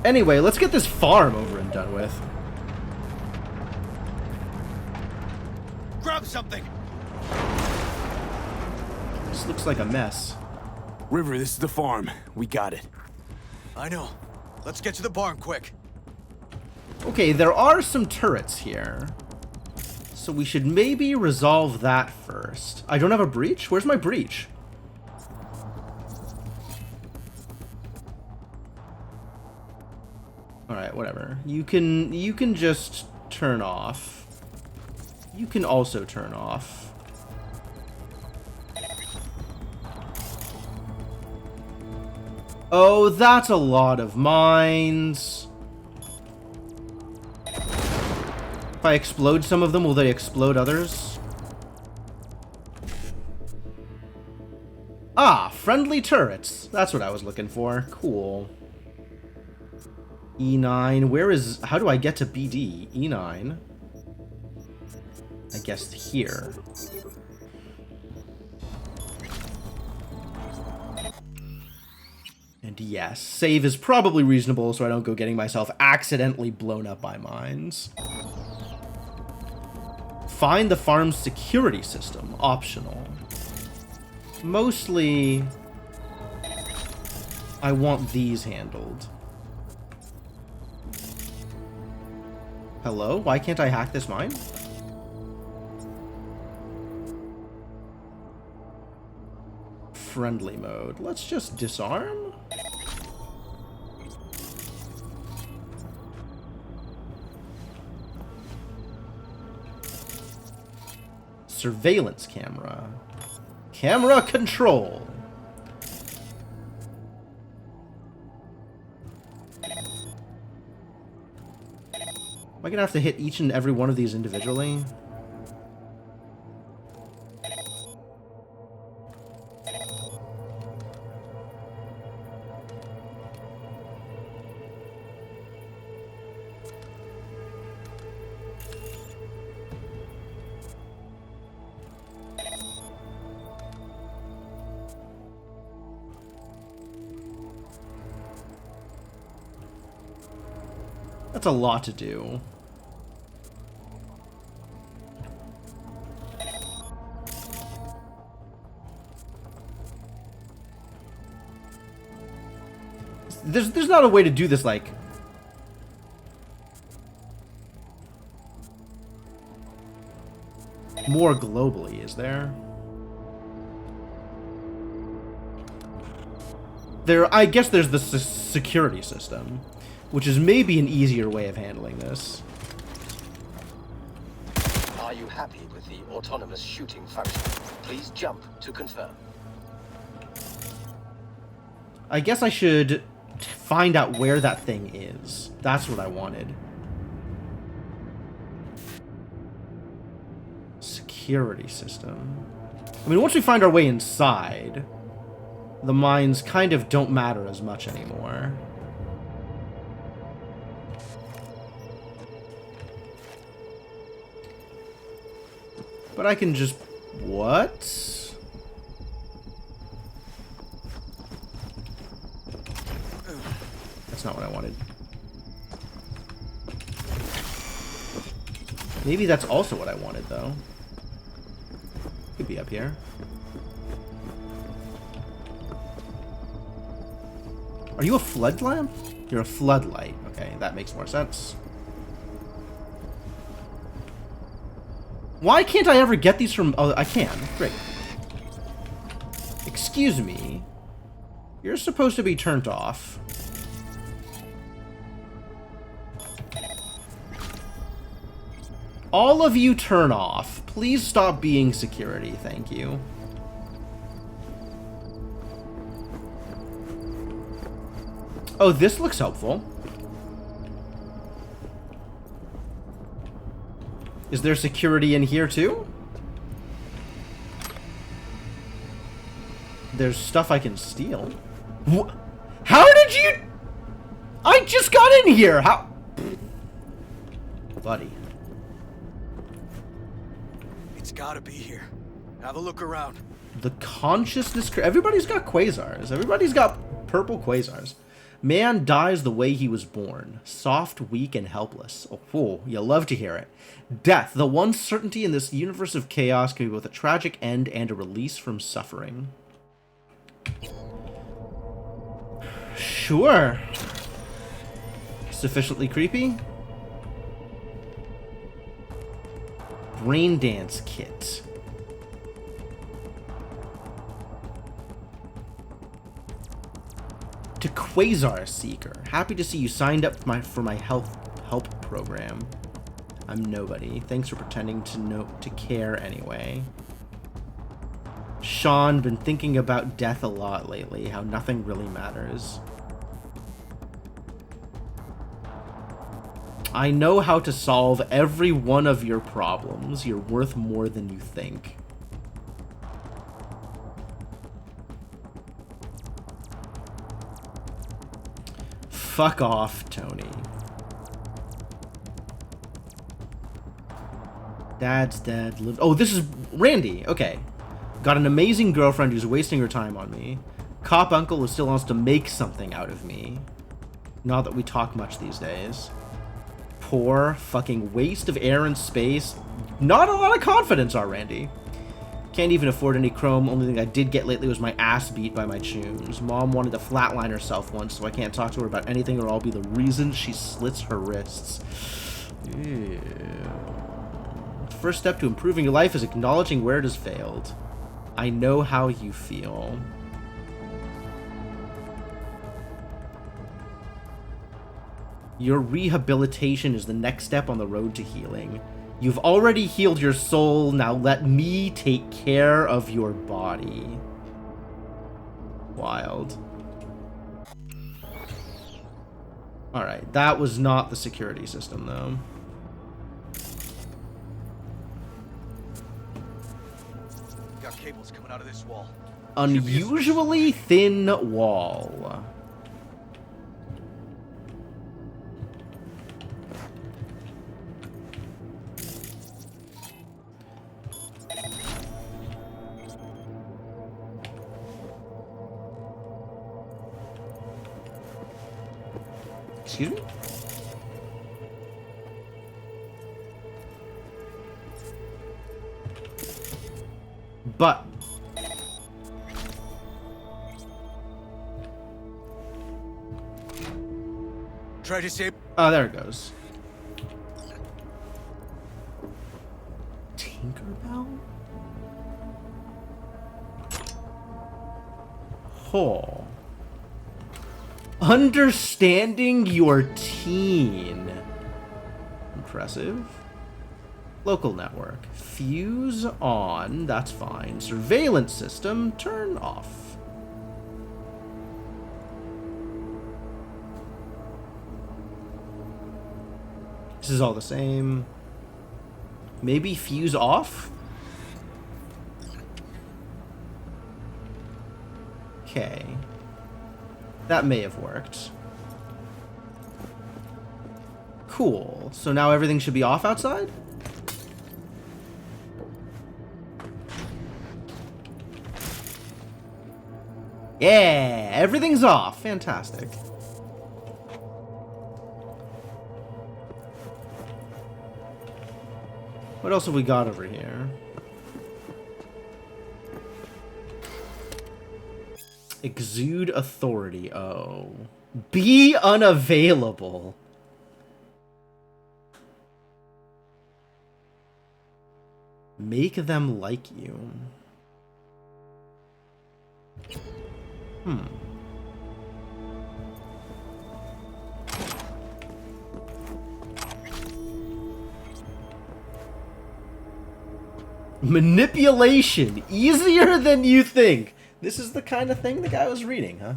Anyway, let's get this farm over and done with. Grab something. This looks like a mess. River, this is the farm. We got it. I know. Let's get to the barn quick. Okay, there are some turrets here. So we should maybe resolve that first. I don't have a breach? Where's my breach? Alright, whatever. You can just turn off. You can also turn off. Oh, that's a lot of mines. If I explode some of them, will they explode others? Ah, friendly turrets. That's what I was looking for. Cool. E9. Where is... How do I get to BD? E9. I guess here. And yes, save is probably reasonable so I don't go getting myself accidentally blown up by mines. Find the farm's security system. Optional. Mostly, I want these handled. Hello? Why can't I hack this mine? Friendly mode. Let's just disarm. Surveillance camera. Camera control. Am I gonna have to hit each and every one of these individually? That's a lot to do. There's not a way to do this, like... more globally, is there? I guess there's the security system, which is maybe an easier way of handling this. Are you happy with the autonomous shooting function? Please jump to confirm. I guess I should find out where that thing is. That's what I wanted. Security system. I mean, once we find our way inside, the mines kind of don't matter as much anymore. But I can just... What? That's not what I wanted. Maybe that's also what I wanted, though. Could be up here. Are you a flood lamp? You're a floodlight. Okay, that makes more sense. Why can't I ever get these from... Oh, I can. Great. Excuse me. You're supposed to be turned off. All of you turn off. Please stop being security. Thank you. Oh, this looks helpful. Is there security in here too? There's stuff I can steal. How did you... I just got in here! How... Buddy. It's gotta be here. Have a look around. The consciousness... Everybody's got quasars. Everybody's got purple quasars. Man dies the way he was born. Soft, weak, and helpless. Oh, you love to hear it. Death, the one certainty in this universe of chaos, can be both a tragic end and a release from suffering. Sure. Sufficiently creepy? brain dance kit. To Quasar Seeker. Happy to see you signed up for my help program. I'm nobody. Thanks for pretending to care anyway. Sean, been thinking about death a lot lately, how nothing really matters. I know how to solve every one of your problems. You're worth more than you think. Fuck off, Tony. Dad's dead. Oh, this is Randy. Okay. Got an amazing girlfriend who's wasting her time on me. Cop uncle who still wants to make something out of me. Not that we talk much these days. Poor fucking waste of air and space. Not a lot of confidence, Randy. Can't even afford any chrome. Only thing I did get lately was my ass beat by my tunes. Mom wanted to flatline herself once, so I can't talk to her about anything or I'll be the reason she slits her wrists. Ew. The first step to improving your life is acknowledging where it has failed. I know how you feel. Your rehabilitation is the next step on the road to healing. You've already healed your soul, now let me take care of your body. Wild. Alright, that was not the security system, though. Got cables coming out of this wall. Unusually thin wall. Excuse me? But try to save. Oh, there it goes. Tinkerbell? Oh. Understanding your teen. Impressive. Local network. Fuse on. That's fine. Surveillance system. Turn off. This is all the same. Maybe fuse off? Okay. That may have worked. Cool. So now everything should be off outside? Yeah, everything's off. Fantastic. What else have we got over here? Exude authority. Oh. Be unavailable. Make them like you. Manipulation. Easier than you think. This is the kind of thing the guy was reading, huh?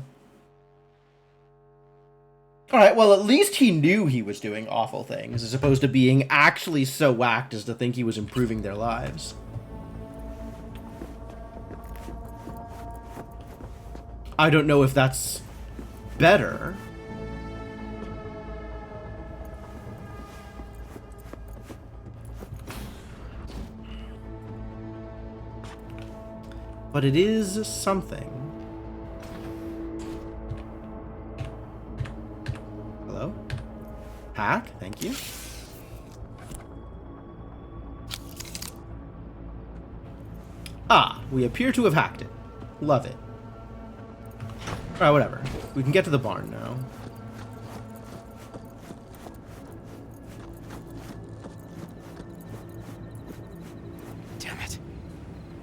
Alright, well, at least he knew he was doing awful things, as opposed to being actually so whacked as to think he was improving their lives. I don't know if that's better. But it is something. Hello? Hack, thank you. Ah, we appear to have hacked it. Love it. Alright, whatever. We can get to the barn now.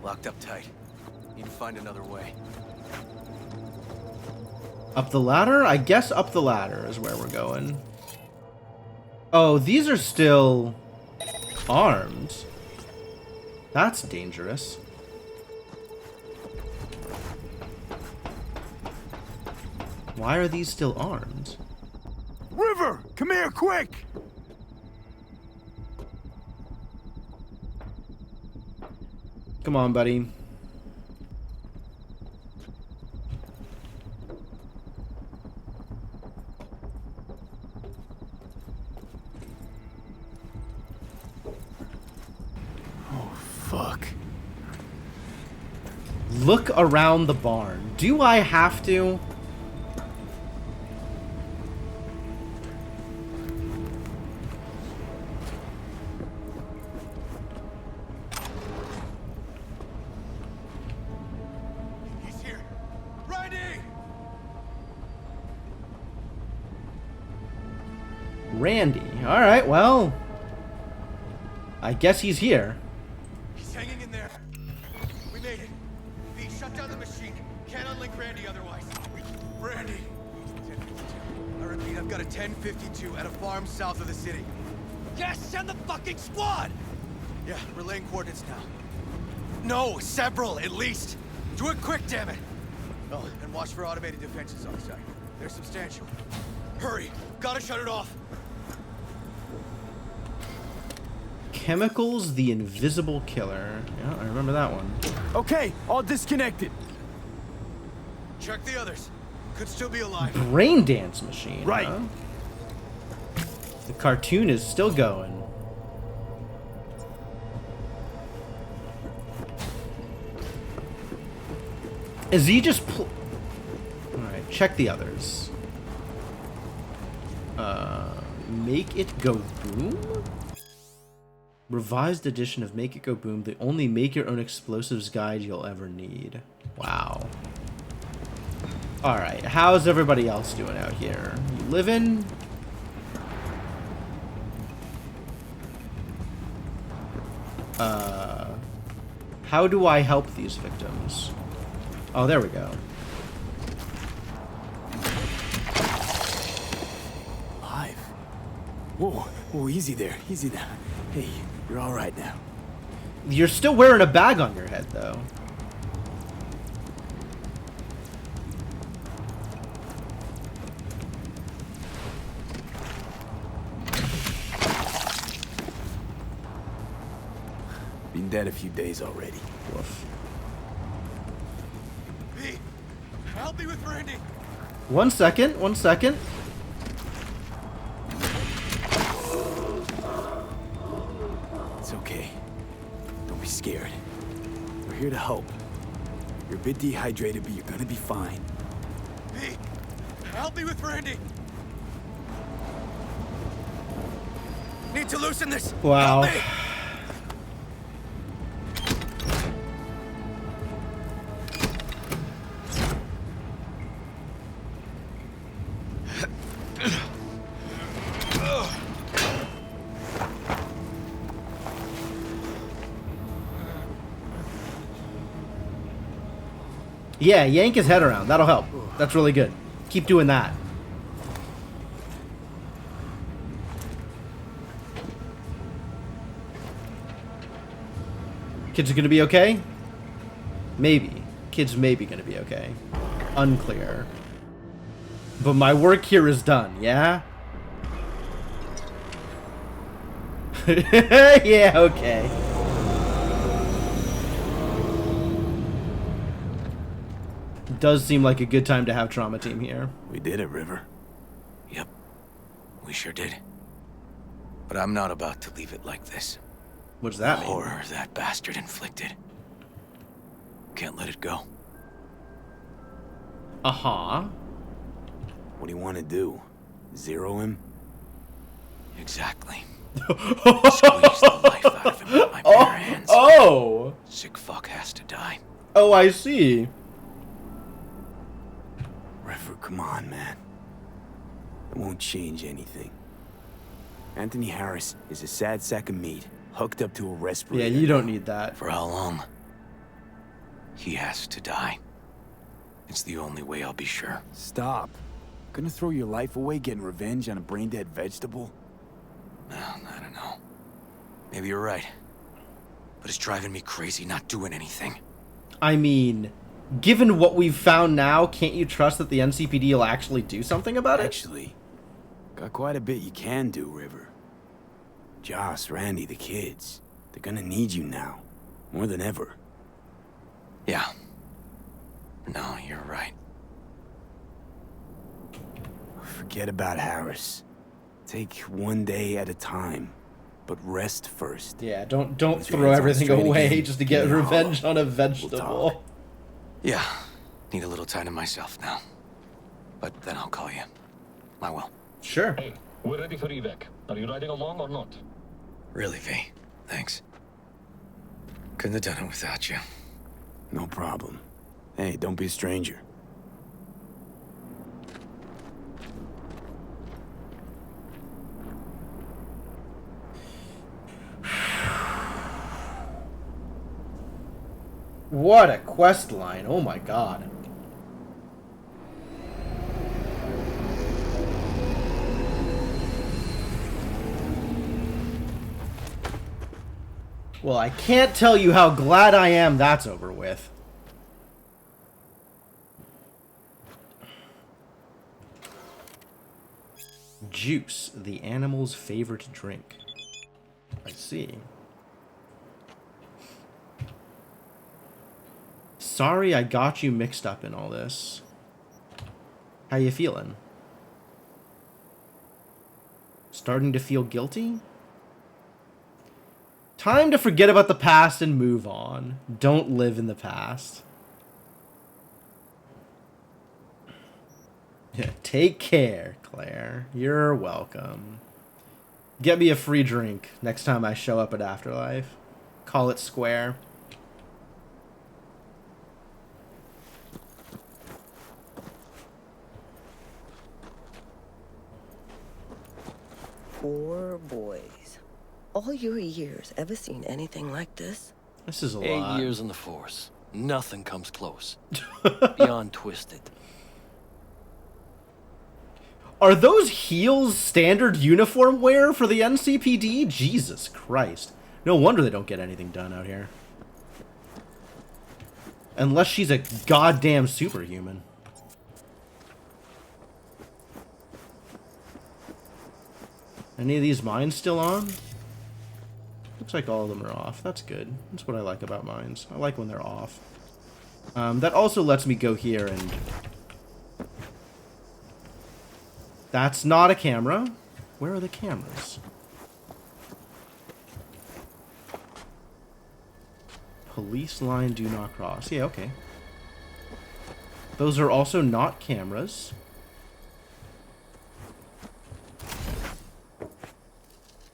Locked up tight. Need to find another way. Up the ladder? I guess up the ladder is where we're going. Oh, these are still armed. That's dangerous. Why are these still armed? River, come here, quick! Come on, buddy. Fuck. Look around the barn. Do I have to? He's here. Randy! Randy. Alright, well. I guess he's here. He's hanging in there. We made it. V, shut down the machine. Can't unlink Randy otherwise. Randy. 1052. I repeat, I've got a 1052 at a farm south of the city. Yes, send the fucking squad! Yeah, relaying coordinates now. No, several, at least. Do it quick, damn it. Oh, and watch for automated defenses on site. They're substantial. Hurry, gotta shut it off. Chemicals, the Invisible Killer. Yeah, I remember that one. Okay, all disconnected. Check the others. Could still be alive. Brain dance machine. Right. Huh? The cartoon is still going. Is he just Alright, check the others. Make It Go Boom? Revised edition of Make It Go Boom, the only make your own explosives guide you'll ever need. Wow. Alright, how's everybody else doing out here? You living? How do I help these victims? Oh, there we go. Live. Whoa, whoa, easy there, easy now. Hey, you're all right now. You're still wearing a bag on your head, though. Been dead a few days already. Woof. V, help me with Randy. 1 second, 1 second. It's okay. Don't be scared. We're here to help. You're a bit dehydrated, but you're gonna be fine. V, help me with Randy. Need to loosen this. Wow. Help me. Yeah, yank his head around. That'll help. That's really good. Keep doing that. Kids are gonna be okay? Maybe. Kids may be gonna be okay. Unclear. But my work here is done, yeah? Yeah, okay. Does seem like a good time to have Trauma Team here. We did it, River. Yep. We sure did. But I'm not about to leave it like this. What does that The mean? horror that bastard inflicted. Can't let it go. Uh-huh. What do you want to do? Zero him? Exactly. Squeeze the life out of him with my bare hands. Oh! Sick fuck has to die. Oh, I see. River, come on, man. It won't change anything. Anthony Harris is a sad sack of meat, hooked up to a respirator. Yeah, you don't need that. For how long? He has to die. It's the only way I'll be sure. Stop. Gonna throw your life away getting revenge on a brain-dead vegetable? Well, I don't know. Maybe you're right. But it's driving me crazy not doing anything. I mean, given what we've found now, can't you trust that the NCPD will actually do something about it? Actually, got quite a bit you can do, River. Joss, Randy, the kids. They're gonna need you now. More than ever. Yeah. No, you're right. Forget about Harris. Take one day at a time. But rest first. Yeah, don't Once your throw head's on everything straight away again, just to get give me a revenge holler. on a We'll vegetable. talk. Yeah. Need a little time to myself now. But then I'll call you. I will. Sure. Hey, we're ready for evac. Are you riding along or not? Really, V. Thanks. Couldn't have done it without you. No problem. Hey, don't be a stranger. What a quest line. Oh my god. Well, I can't tell you how glad I am that's over with. Juice, the animal's favorite drink. I see. Sorry I got you mixed up in all this. How you feeling? Starting to feel guilty? Time to forget about the past and move on. Don't live in the past. Yeah, take care, Claire. You're welcome. Get me a free drink next time I show up at Afterlife. Call it square. Poor boys. All your years, ever seen anything like this? This is a 8 lot. years in the force. Nothing comes close. Beyond twisted. Are those heels standard uniform wear for the NCPD? Jesus Christ. No wonder they don't get anything done out here. Unless she's a goddamn superhuman. Any of these mines still on? Looks like all of them are off. That's good. That's what I like about mines. I like when they're off. That also lets me go here and... That's not a camera. Where are the cameras? Police line do not cross. Yeah, okay. Those are also not cameras.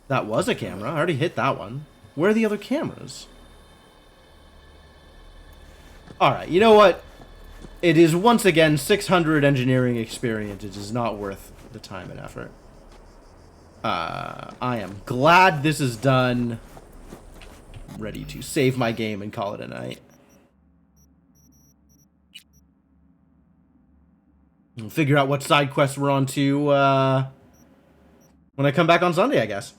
That was a camera. I already hit that one. Where are the other cameras? Alright, you know what? It is once again 600 engineering experience. It is not worth the time and effort. I am glad this is done. I'm ready to save my game and call it a night. We'll figure out what side quests we're on to when I come back on Sunday, I guess.